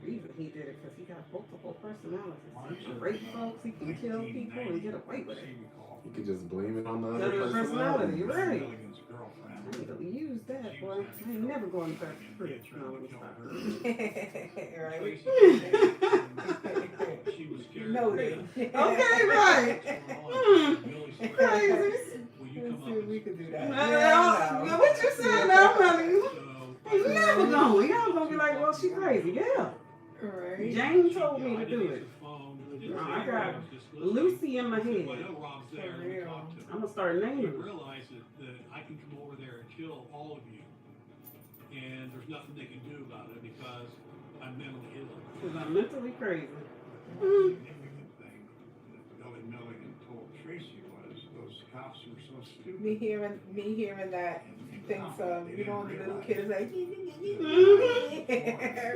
The reason he did it because he got multiple personalities. He can rape folks, he can kill people and get away with it. you could just blame it on the other That's the personality, personality. right? I need to use that, boy. I ain't never going back to prison. No, let me stop. Noted. Okay, right. Crazy. Let's see if we could do that. What you saying now, honey? He's never going. Y'all gonna be like, well, she crazy. Yeah. Right. Jane told me to do it. No, I got Lucy in my head. I'm gonna start naming You them. realize that I can come over there and kill all of you, and there's nothing they can do about it because I'm mentally ill. Because I'm mentally crazy. Billy Milligan told Tracy was those cops were so stupid. Me hearing that thinks you know the little kid is like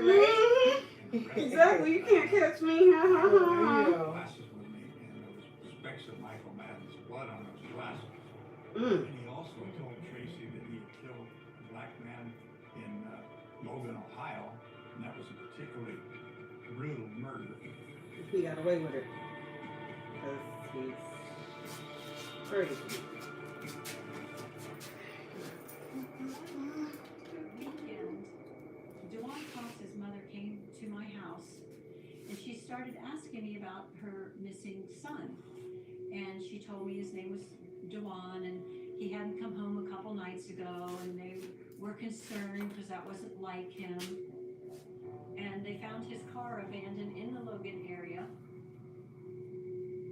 right? Exactly, you can't catch me. Ha ha ha. Glasses with me, and there was specks of Michael Madden's blood on those glasses. And he also told Tracy that he had killed a black man in Logan, Ohio, and that was a particularly brutal murder. He got away with it. Because he's crazy. Weekend, Dewan Cox's mother came to my house and she started asking me about her missing son. And she told me his name was Dewan and he hadn't come home a couple nights ago and they were concerned because that wasn't like him. And they found his car abandoned in the Logan area.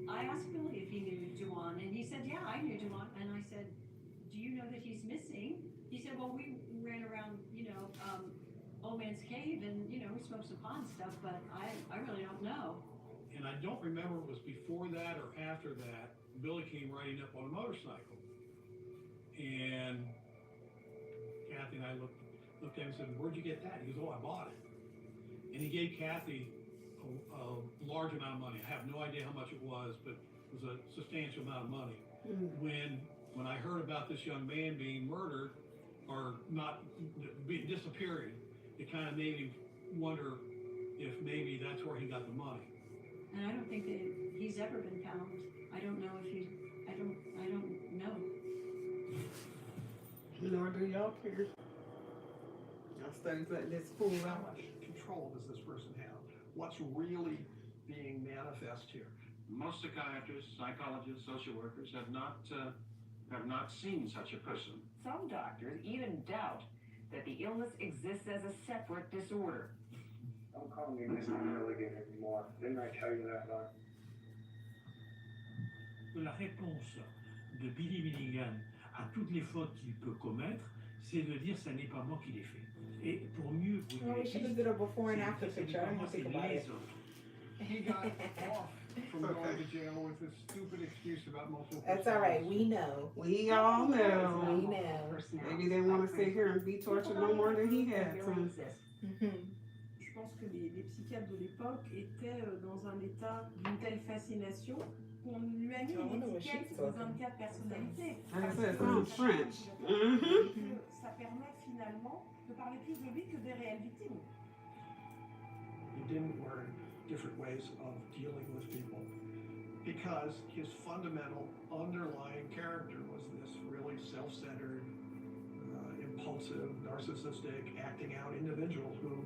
I asked Billy if he knew Dewan and he said, yeah, I knew Dewan. And I said, do you know that he's missing? He said, well, we ran around, Old Man's Cave and, we smoked some pot and stuff, but I really don't know. And I don't remember if it was before that or after that, Billy came riding up on a motorcycle. And Kathy and I looked at him and said, where'd you get that? He goes, oh, I bought it. And he gave Kathy a large amount of money. I have no idea how much it was, but it was a substantial amount of money. When I heard about this young man being murdered or disappearing, it kind of made him wonder if maybe that's where he got the money. And I don't think that he's ever been found. I don't know if I don't know. Nor do y'all care. I started letting this fool How out. much control does this person have? What's really being manifest here? Most psychiatrists, psychologists, social workers have not seen such a person. Some doctors even doubt that the illness exists as a separate disorder. Don't call me Mr. Milligan anymore. Didn't I tell you that, Doc? La réponse de Billy Milligan à toutes les fautes qu'il peut commettre, c'est de dire ça n'est pas moi qui l'ai fait. Et pour mieux vous Oh, we should have did a before and after picture. I didn't think about it. He got off from going to jail with this stupid excuse about multiple That's all right. We know. We all know. We know. Maybe they want to sit here and be tortured no more than he had to. Je pense que les psychiatres de l'époque étaient dans un état d'une telle fascination qu'on lui a mis une étiquette de 24 personnalités. It sounds French. Ça permet finalement de parler plus de lui que des réelles victimes. He didn't learn different ways of dealing with people because his fundamental underlying character was this really self-centered, impulsive, narcissistic, acting out individual who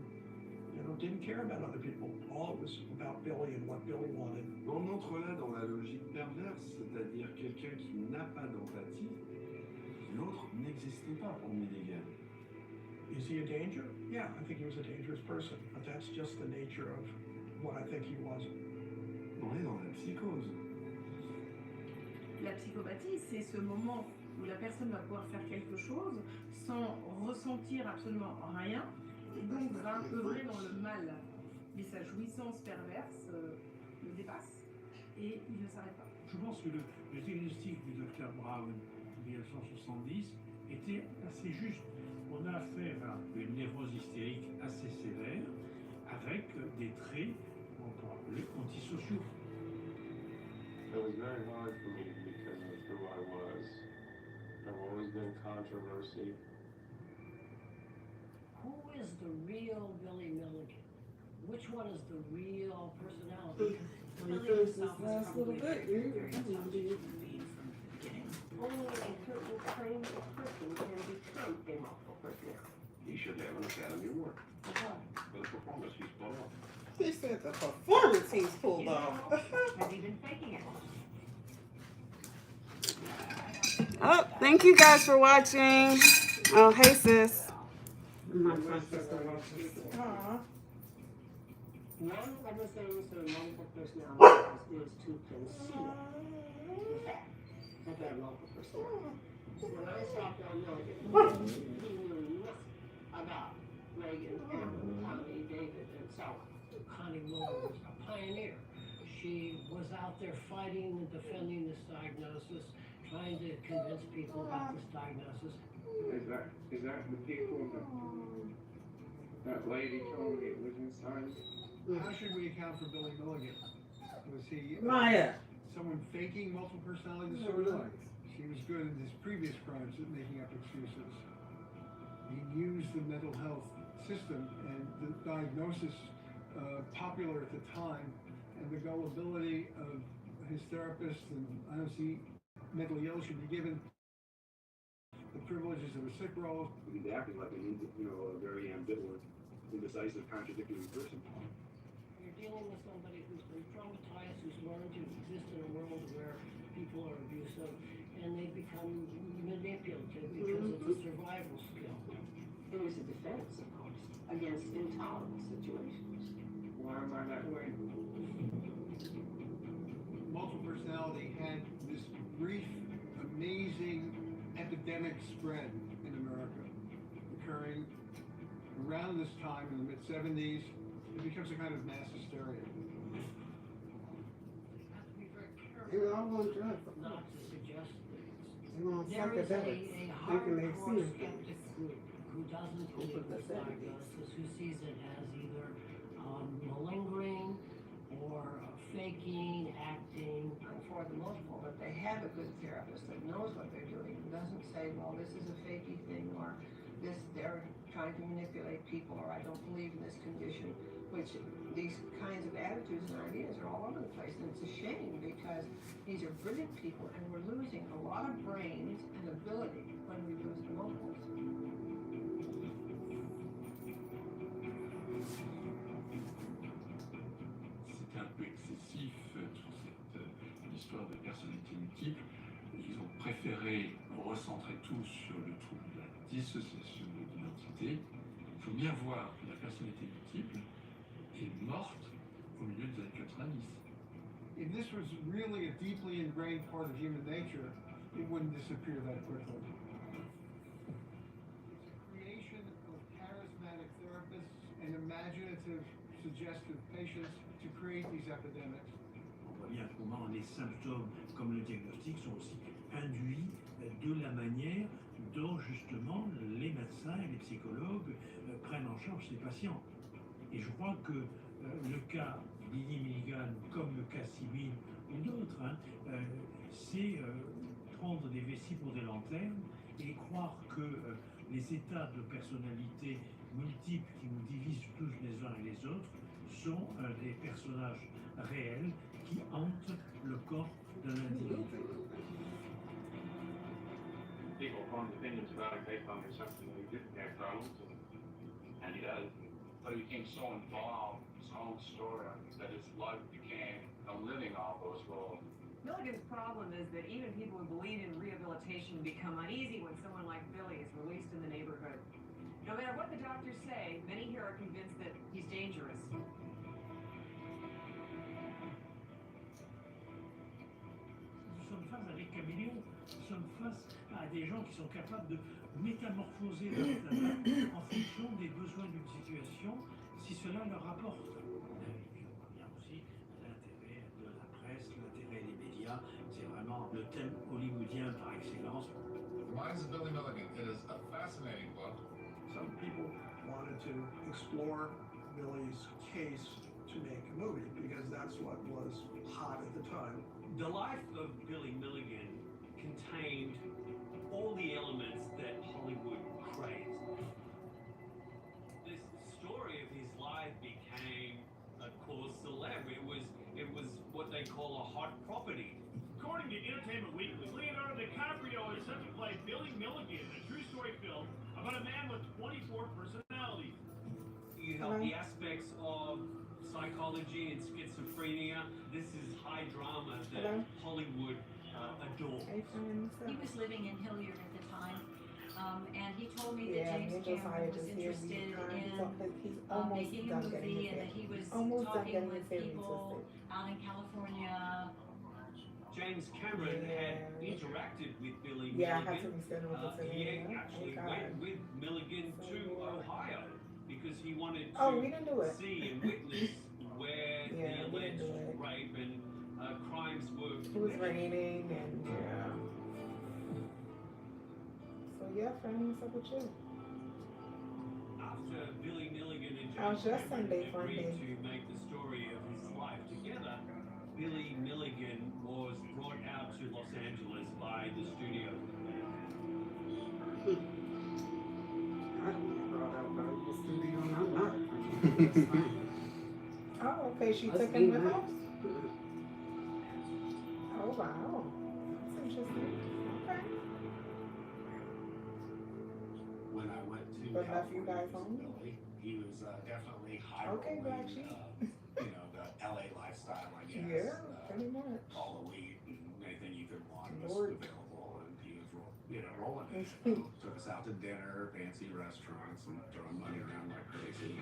didn't care about other people. All it was about Billy and what Billy wanted. On entre là dans la logique perverse, c'est-à-dire quelqu'un qui n'a pas d'empathie. L'autre n'existait pas pour Milligan. Is he a danger? Yeah, I think he was a dangerous person, but that's just the nature of what I think he was. On est dans la psychose. La psychopathie, c'est ce moment où la personne va pouvoir faire quelque chose sans ressentir absolument rien, et donc va œuvrer dans le mal. Mais sa jouissance perverse le dépasse et il ne s'arrête pas. Je pense que le diagnostic du docteur Brown en 1970 était assez juste. On a affaire à une névrose hystérique assez sévère avec des traits, on peut appeler, antisociaux. It was very hard for me because of who I was. I've always been controversy. Who is the real Billy Milligan? Which one is the real personality? Billy himself was probably very Only a certain kind of person can become a multiple personality. He should have an Academy Award for the performance he's put on. He said the performance he's pulled off. Have you been faking it? Oh, thank you guys for watching. Oh, hey sis. My sister watches. Aww. One of the things that multiple personalities is to conceal the fact that they're multiple personalities. When I saw Bill Milligan, he knew nothing about Reagan and Tommy, David, and so on. Connie Miller was a pioneer. She was out there fighting and defending this diagnosis, trying to convince people about this diagnosis. Is that the people that lady told me it was inside? How should we account for Billy Milligan? Was he someone faking multiple personality disorder? He was good in his previous crimes at making up excuses. He used the mental health system and the diagnosis popular at the time and the gullibility of his therapist and honestly mentally ill should be given the privileges of a sick role. He's acting like a very ambivalent, indecisive, contradictory person. You're dealing with somebody who's been traumatized, who's learned to exist in a world where people are abusive, and they become manipulative because it's a survival skill. It was a defense, of course, against intolerable situations. Why am I that way? Multiple personality had this brief, amazing epidemic spread in America, occurring around this time in the mid-70s. It becomes a kind of mass hysteria. They all want drugs. Not to suggest things. They want There is psychedelics. a Thinking they hardcore see skeptic group who doesn't believe this diagnosis, who sees it as either malingering or faking, acting. For the most part, they have a good therapist that knows what they're doing and doesn't say, well, this is a fakey thing, or this, they're trying to manipulate people, or I don't believe in this condition, which these kinds of attitudes and ideas are all over the place. And it's a shame because these are brilliant people and we're losing a lot of brains and ability when we lose the multiples. voudrait vous recentrer tout sur le trouble de la dissociation de l'identité, il faut bien voir que la personnalité multiple est morte au milieu des années 90. If this was really a deeply ingrained part of human nature, it wouldn't disappear that quickly. It's a creation of charismatic therapists and imaginative, suggestive patients to create these epidemics. On voit bien comment les symptômes, comme le diagnostic, sont aussi induits de la manière dont justement les médecins et les psychologues prennent en charge ces patients. Et je crois que le cas Billy Milligan, comme le cas civil ou d'autres, c'est prendre des vessies pour des lanternes et croire que les états de personnalité multiples qui nous divisent tous les uns et les autres sont des personnages réels qui hantent le corps d'un individu. People formed opinions about it based on the assumption that he didn't have problems, and he does. But he became so involved in his own story that his life became living all those roles. Milligan's problem is that even people who believe in rehabilitation become uneasy when someone like Billy is released in the neighborhood. No matter what the doctors say, many here are convinced that he's dangerous. Nous sommes face à des caméléons, nous sommes face à des gens qui sont capables de métamorphoser leur état d'âme en fonction des besoins d'une situation, si cela leur rapporte. Et puis on voit bien aussi l'intérêt de la presse, l'intérêt des médias, c'est vraiment le thème hollywoodien par excellence. The Minds of Billy Milligan, it is a fascinating book. Some people wanted to explore Billy's case to make a movie because that's what was hot at the time. The life of Billy Milligan contained all the elements that Hollywood craves. This story of his life became a cause célèbre. It was what they call a hot property. According to Entertainment Weekly, Leonardo DiCaprio is set to play Billy Milligan, a true story film about a man with 24 personalities. You have the aspects of psychology and schizophrenia. This is high drama that Hollywood adores. He was living in Hilliard at the time, and he told me that Yeah, James Ninja's Cameron hired was us here. interested in He's almost making a done getting movie, his and that hair. he was Almost done talking getting with his hair people out in California. James Cameron had interacted with Billy Yeah, I Milligan. had to resend him with the He same. actually Oh, went God. with Milligan to Ohio because he wanted to Oh, we didn't do it. see and witness where Yeah, the we didn't alleged do it. rape and crimes were It was raining and yeah. So yeah, friend, what's up with you? After Billy Milligan and How's James your Cameron Sunday fun agreed day? to make the story of his life together, Billy Milligan was brought out to Los Angeles by the studio. I don't get brought out by the studio, and I'm not. Oh, okay, she That's took him with me, her? man. Oh wow. That's interesting. Okay. When I went to But left you California guys with home? Billy, he was definitely high Okay, rolling, Black Sheep. you know, the LA lifestyle, I guess. Yeah, pretty much. All the weed and anything you could want was Lord. available, and he was, rolling it. So, took us out to dinner, fancy restaurants, and throwing money around like crazy.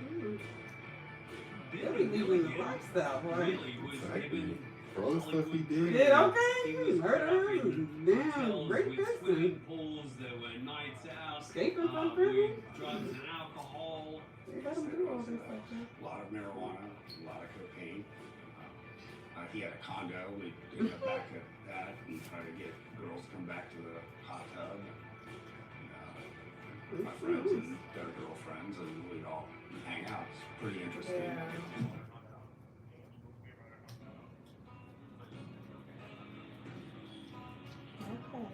Billy living the lifestyle, right? Really was Exactly. given For all the stuff he did. Did okay? He was Murder, damn, hotels rapist, with swimming pools, there were nights out, escaping from with prison. drugs and alcohol. They let him do all this stuff. A lot of marijuana, a lot of cocaine. He had a condo. We got back at that and try to get girls to come back to the hot tub. My friends and their girlfriends, and we'd all hang out. It's pretty interesting. Yeah. Okay.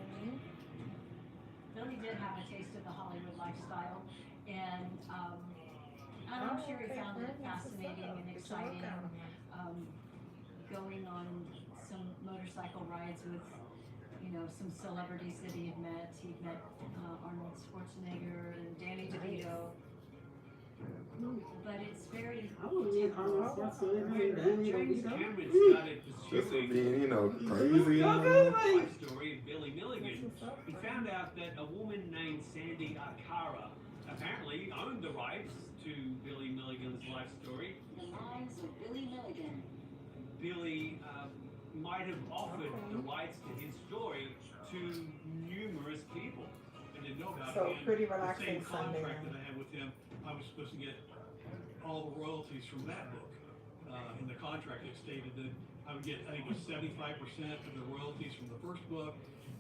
Billy did have a taste of the Hollywood lifestyle, and I'm sure he found it fascinating and exciting. Going on some motorcycle rides with, some celebrities that he had met. He'd met Arnold Schwarzenegger and Danny DeVito. But it's very. I wouldn't need Arnold Schwarzenegger and Danny James DeVito. Cameron started Just for pursuing being, crazy. Okay, like, the story of Billy Milligan. he found out that a woman named Sandy Akara apparently owned the rights to Billy Milligan's life story. The Lives of Billy Milligan. Billy might have offered the rights to his story to numerous people. I didn't know about So it. pretty The relaxing same Sunday. contract that I had with him, I was supposed to get all the royalties from that book. In the contract, it stated that I would get, I think it was 75% of the royalties from the first book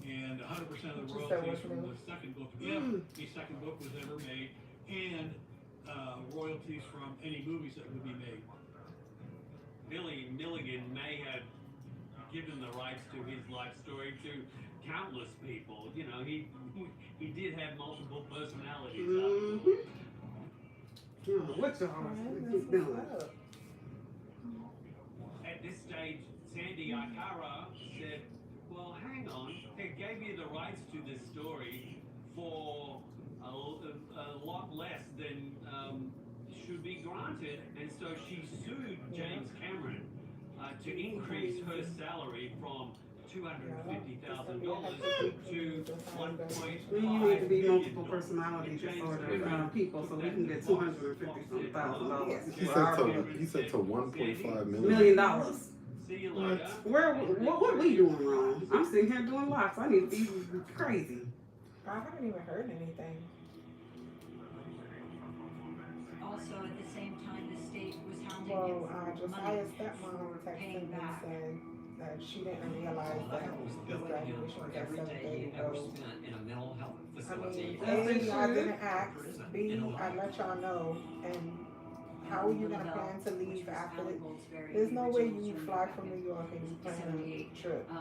and 100% of the royalties from the second book, if the second book was ever made, and royalties from any movies that would be made. Billy Milligan may have given the rights to his life story to countless people. You know, he did have multiple personalities. What y'all doing? At this stage, Sandy Akara said, well, hang on, they gave you the rights to this story for a lot less than should be granted, and so she sued James Cameron to increase her salary from $250,000 to $1.5 You need to be multiple personality disorder people so we can get $250,000. He said to $1.5 million. See you later. What we doing wrong? I'm sitting here doing locks. I need to be crazy. I haven't even heard anything. Also, at the same time, the state was hounding Well, him for Josiah's money stepmom for texted paying me and back. said that she didn't realize that his graduation was at 7:30. In a mental health I facility. mean, A, I didn't ask. B, I let y'all know. And how are you gonna plan to leave after it? There's no way you fly from New York and you plan a trip to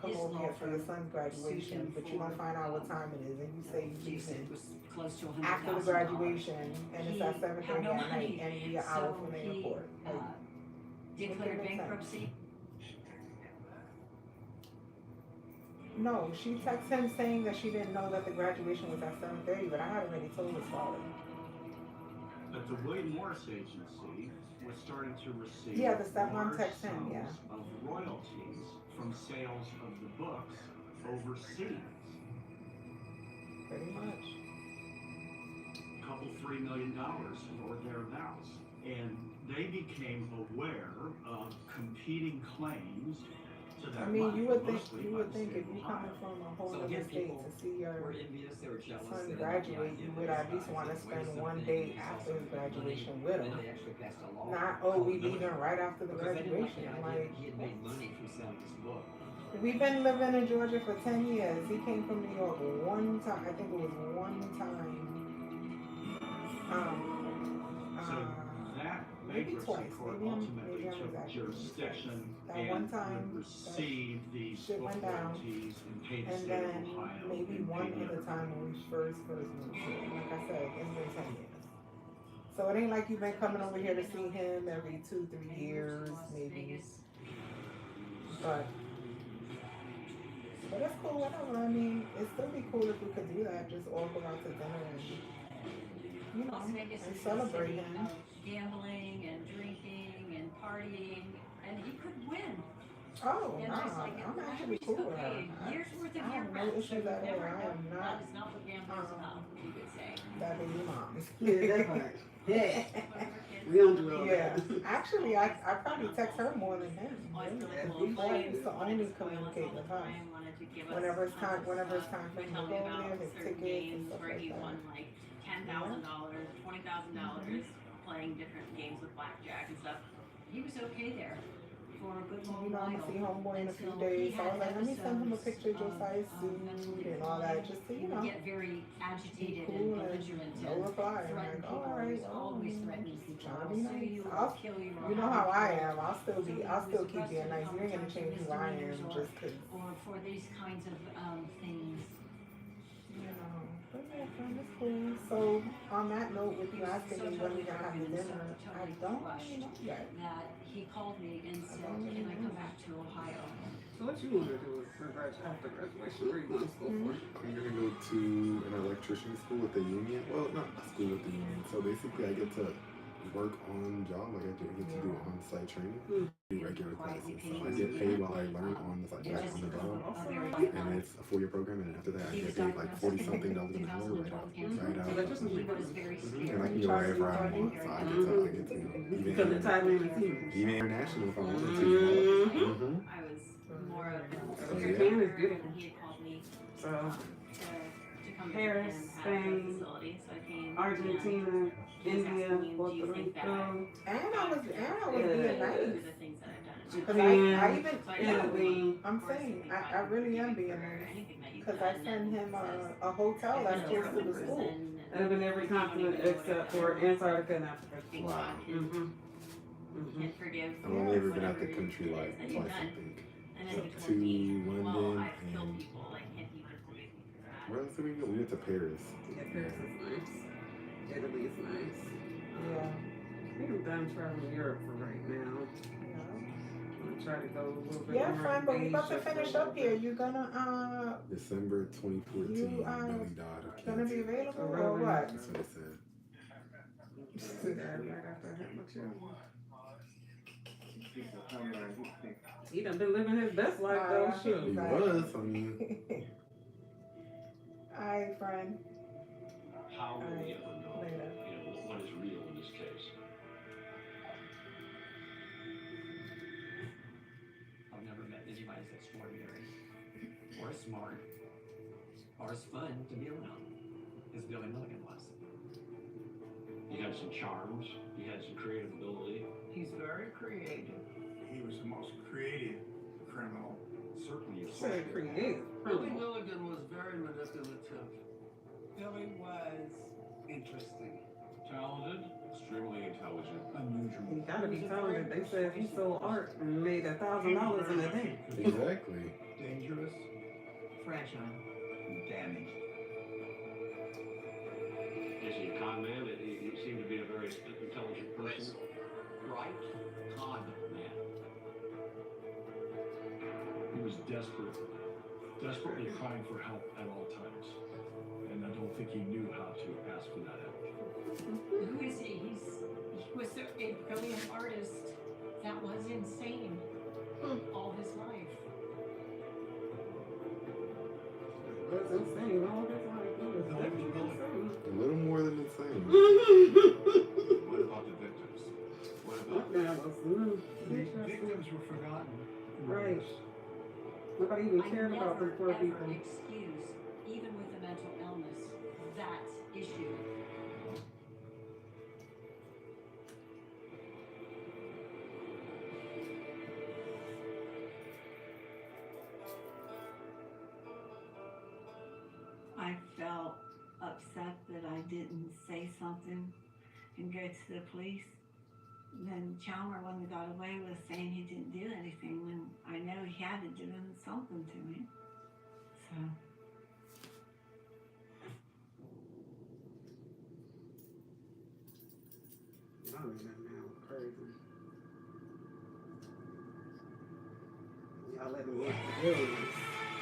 come over here for your son's graduation, but you don't find out what time it is, and you say you leaving after the graduation, and it's at 7:30 at night, and we are hour from the airport. Declared bankruptcy. No, she texted him saying that she didn't know that the graduation was at 7:30, but I had already told his father. But the William Morris Agency was starting to receive The stepmom large texted him, sums of royalties from sales of the books overseas. Pretty much. A couple $3 million or thereabouts. And they became aware of competing claims to that I mean, money, you would mostly think by the if you state of coming Ohio. from a whole So other again, state people to see your were envious, they were jealous. son they graduate, you would at least want to spend one day after his graduation with him. Not, oh, we leaving right after the graduation. Like, he had made money from selling this book. we've been living in Georgia for 10 years. He came from New York one time. I think it was one time. That Maybe bankruptcy twice. court Maybe ultimately I'm took exaggerating. jurisdiction That and one time would receive these shit book went down. royalties and paid the And state then of Ohio. maybe and one paid the other time when we first moved here. Like I said, it's been 10 years. So it ain't like you've been coming over here to see him every 2-3 years, maybe. But it's cool, whatever. I mean, it'd still be cool if we could do that. Just all go out to dinner and, you know, Las Vegas and is celebrate a city him. of gambling and drinking and partying, and he could win. Oh, And nah, just like, I'm why actually would you cool go with her. pay a year's worth of I your have no rent? issues at all. Never I am know. not That is not what gambling is about, you could say. that baby mom. Yeah, that part. Yeah. We don't do all Yeah, that. actually, I probably text her more than him. Before I used to only communicate with her. Whenever it's time for him to go over there, his tickets and stuff Where he like won that. like $10,000, $20,000 playing different games with blackjack and stuff. He was okay there for a good long You know, I'm while. gonna see homeboy in a few until days, he so I was had like, let me send him a episodes picture of Josiah's of suit mental and all that, just to, you know, get very agitated cool and and belligerent no and reply. I'm threaten like, people. all right, He's always threatening people. trying to I'll be sue you, nice. I'll kill you. You know how I am. I'll still keep being nice. You ain't gonna change who I am just 'cause. Or for these kinds of things. You know, but yeah, fun, it's cool. So on that note, with you asking me when we gonna have the dinner, I don't really know yet. That he called me and said, can I come back to Ohio? So what you want to do after graduation? Where you going to school for? I'm gonna go to an electrician school with the union. Well, not a school with the union. So basically, I get to work on job, like I get to do on-site training, Mm. do regular classes. So I get paid while I learn on the site, like on the job, and it's a 4-year program. And after that, I get paid like $40-something an hour right out. And I can go wherever I want. So I get to Because the Thailand is huge. even international if I wanted to. Mm-hmm. So yeah. Japan is beautiful. So Paris, Spain, Argentina, India, Puerto Rico. And I was being nice. Because I even, I'm saying, I really am being nice. Because I send him a hotel that's close to the school. I live in every continent except for Antarctica and Africa. Wow. Mm-hmm. I've only ever been out the country like twice, I think. Up to London and where else did we go? We went to Paris. Yeah, Paris is nice. Italy is nice. Yeah. I think I'm done traveling Europe for right now. I'm gonna try to go a little bit Yeah, more. fine, but we about to finish up here. You gonna December 2014, you Billy died of gonna be cancer. available or what? That's what it said. Right after I had my children. He done been living his best life though. Shoot. He was, I mean. Alright, friend. How will we ever know, what is real in this case? I've never met anybody as extraordinary, or as smart, or as fun to be around as Billy Milligan was. He had some charms, he had some creative ability. He's very creative. He was the most creative criminal, certainly a Very creative. Billy Milligan was very manipulative. Billy was interesting. Talented, extremely intelligent, unusual. He gotta be talented. They said he sold art and made $1,000 in a day. Exactly. Dangerous, Fragile. damaged. is he a con man? He seemed to be a very intelligent person. Right? Con man. He was desperately crying for help at all times. And I don't think he knew how to ask for that help. Who is he? He was a brilliant artist that was insane all his life. That's insane. All his life. He was definitely insane. A little more than insane. What about the victims? What about The victims were forgotten. Right. Nobody even cared about the poor people. I never excuse, even with a mental illness, that issue. I felt upset that I didn't say something and go to the police. Then Chalmer, when he got away, was saying he didn't do anything when I know he had to do something to me. So. Oh, man, crazy. Y'all let me get the billions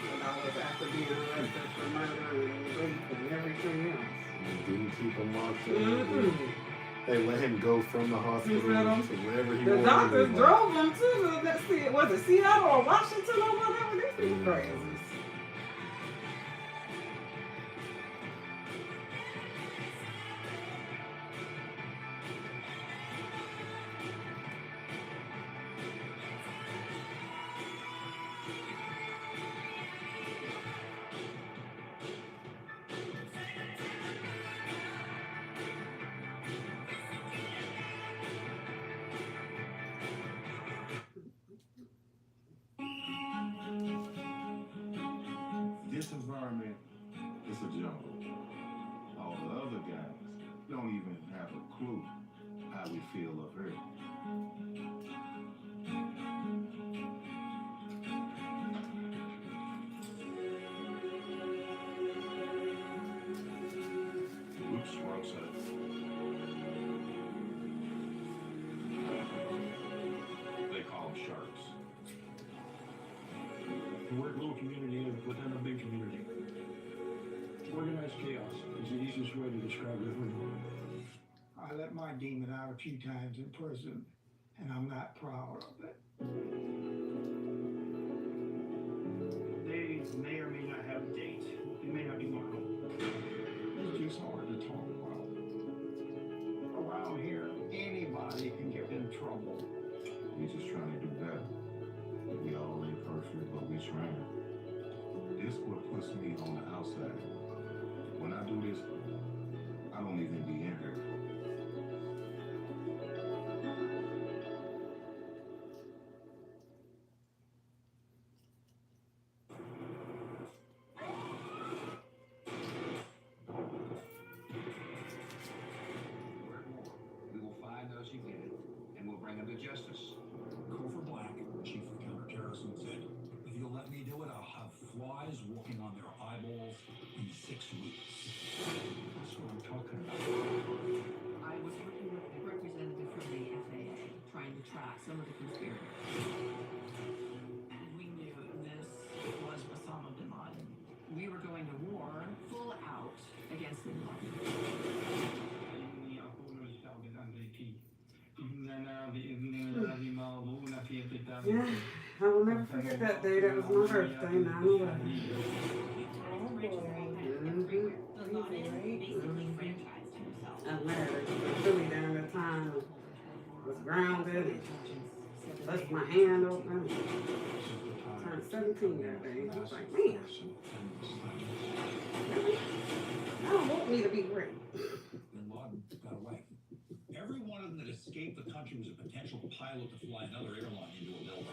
when I was after being arrested for murder and rape and everything else. And didn't keep him locked up. They let him go from the hospital to wherever he wanted. The doctors drove him to let's see, was it Seattle or Washington or whatever? This is crazy. this environment? It's a jungle. All the other guys don't even have a clue how we feel up here. Oops, wrong side. They call them sharks. We're a little community within a big community. Organized chaos is the easiest way to describe it. I I let my demon out a few times in prison, and I'm not proud of it. They may or may not have a date. It may not be normal. It's just hard to talk about. Around here, anybody can get in trouble. We just trying to do better. We all ain't perfect, but we trying. This what puts me on the outside. When I do this, I don't even be in here. We will find those who did it, and we'll bring them to justice. Gopher Black, chief of counterterrorism, said, "If you'll let me do it, I'll have flies walking on their eyeballs in 6 weeks." That's what I'm talking about. I was working with a representative from the FAA, trying to track some of the conspirators. And we knew this was Osama bin Laden. We were going to war full out against bin Laden. Yeah, I will never forget that day. That was my birthday, 9/11. I'm married. Philly during the time was grounded. Left my hand open. Turned 17 that day. I was like, man, I don't want me to be great. Bin Laden got away. Every one of them that escaped the country was a potential pilot to fly another airline into a building.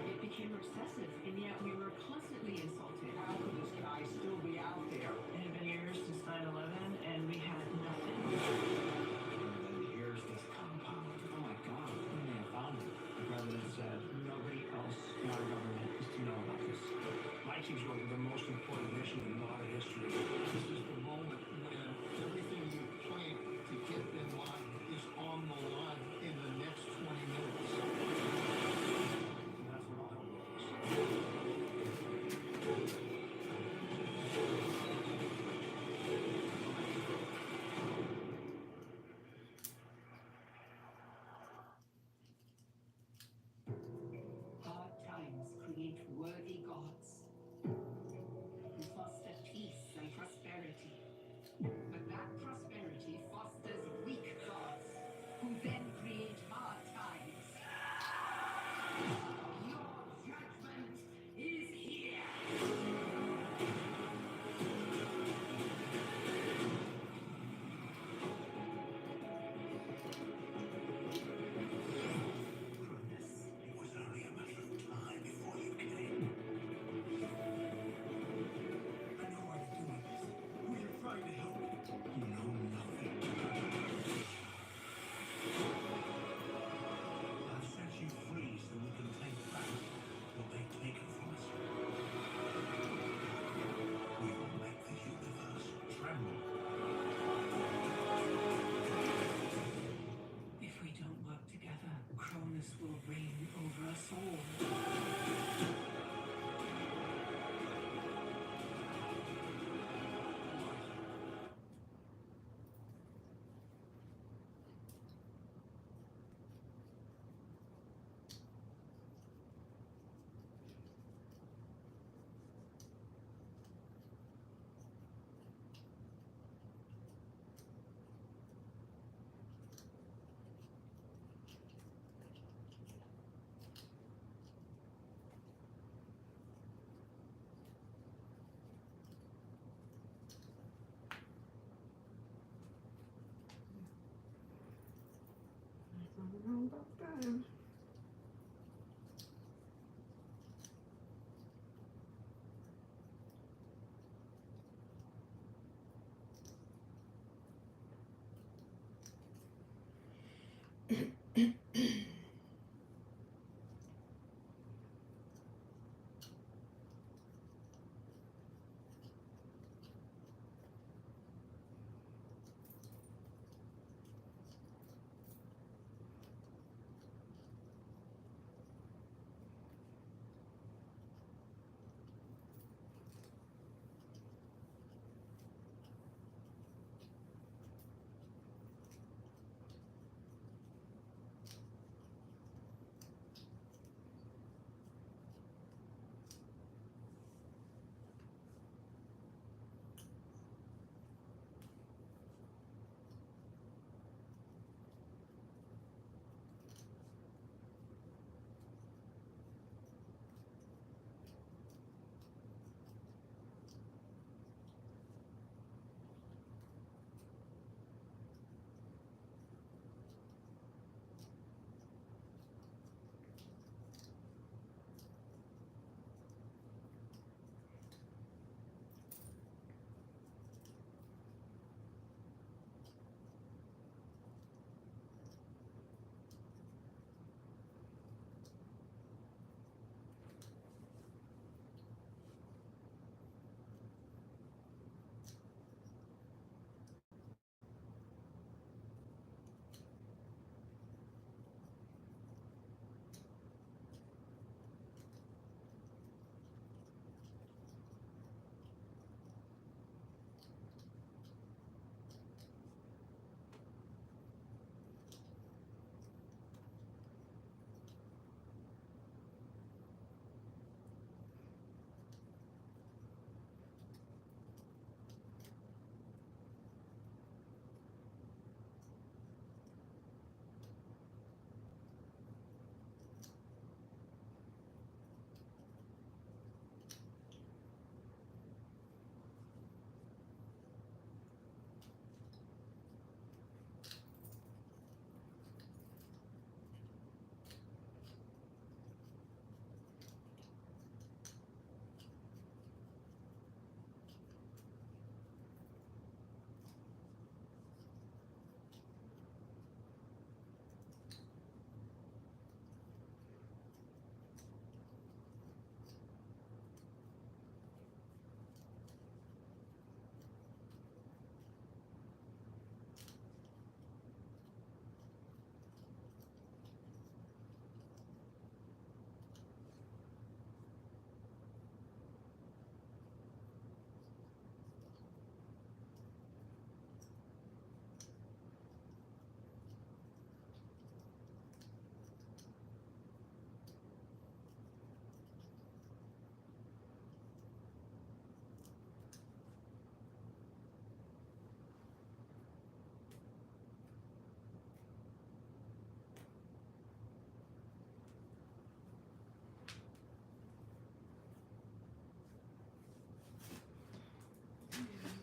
It became obsessive, and yet we were constantly insulted. How could this guy still be out there? It had been years since 9/11, and we had nothing. And then here's this compound. Oh my God, when they found it, the president said, nobody else in our government is to know about this. My team's going to the most important mission in modern history. This is the moment when everything you plan to get bin Laden is on the line in the next 20 minutes. And that's what I'll help with.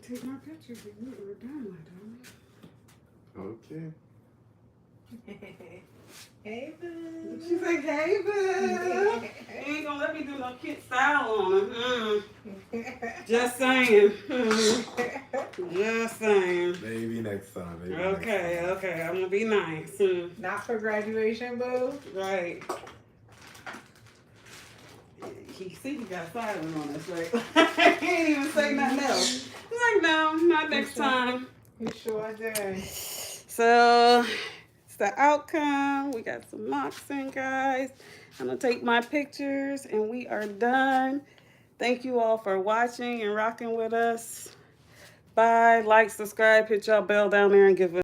take my pictures and we were done, my darling. Okay. Hey, boo. She's like, hey, boo. You ain't gonna let me do no kid style on her. Just saying. Just saying. Maybe next time. Maybe Okay, next time. okay. I'm gonna be nice. Not for graduation, boo. Right. He got silent on us, right? He ain't even say nothing else. I'm like, no, not next time. You sure did. So it's the outcome. We got some locks in, guys. I'm gonna take my pictures and we are done. Thank you all for watching and rocking with us. Bye. Like, subscribe, hit y'all bell down there and give us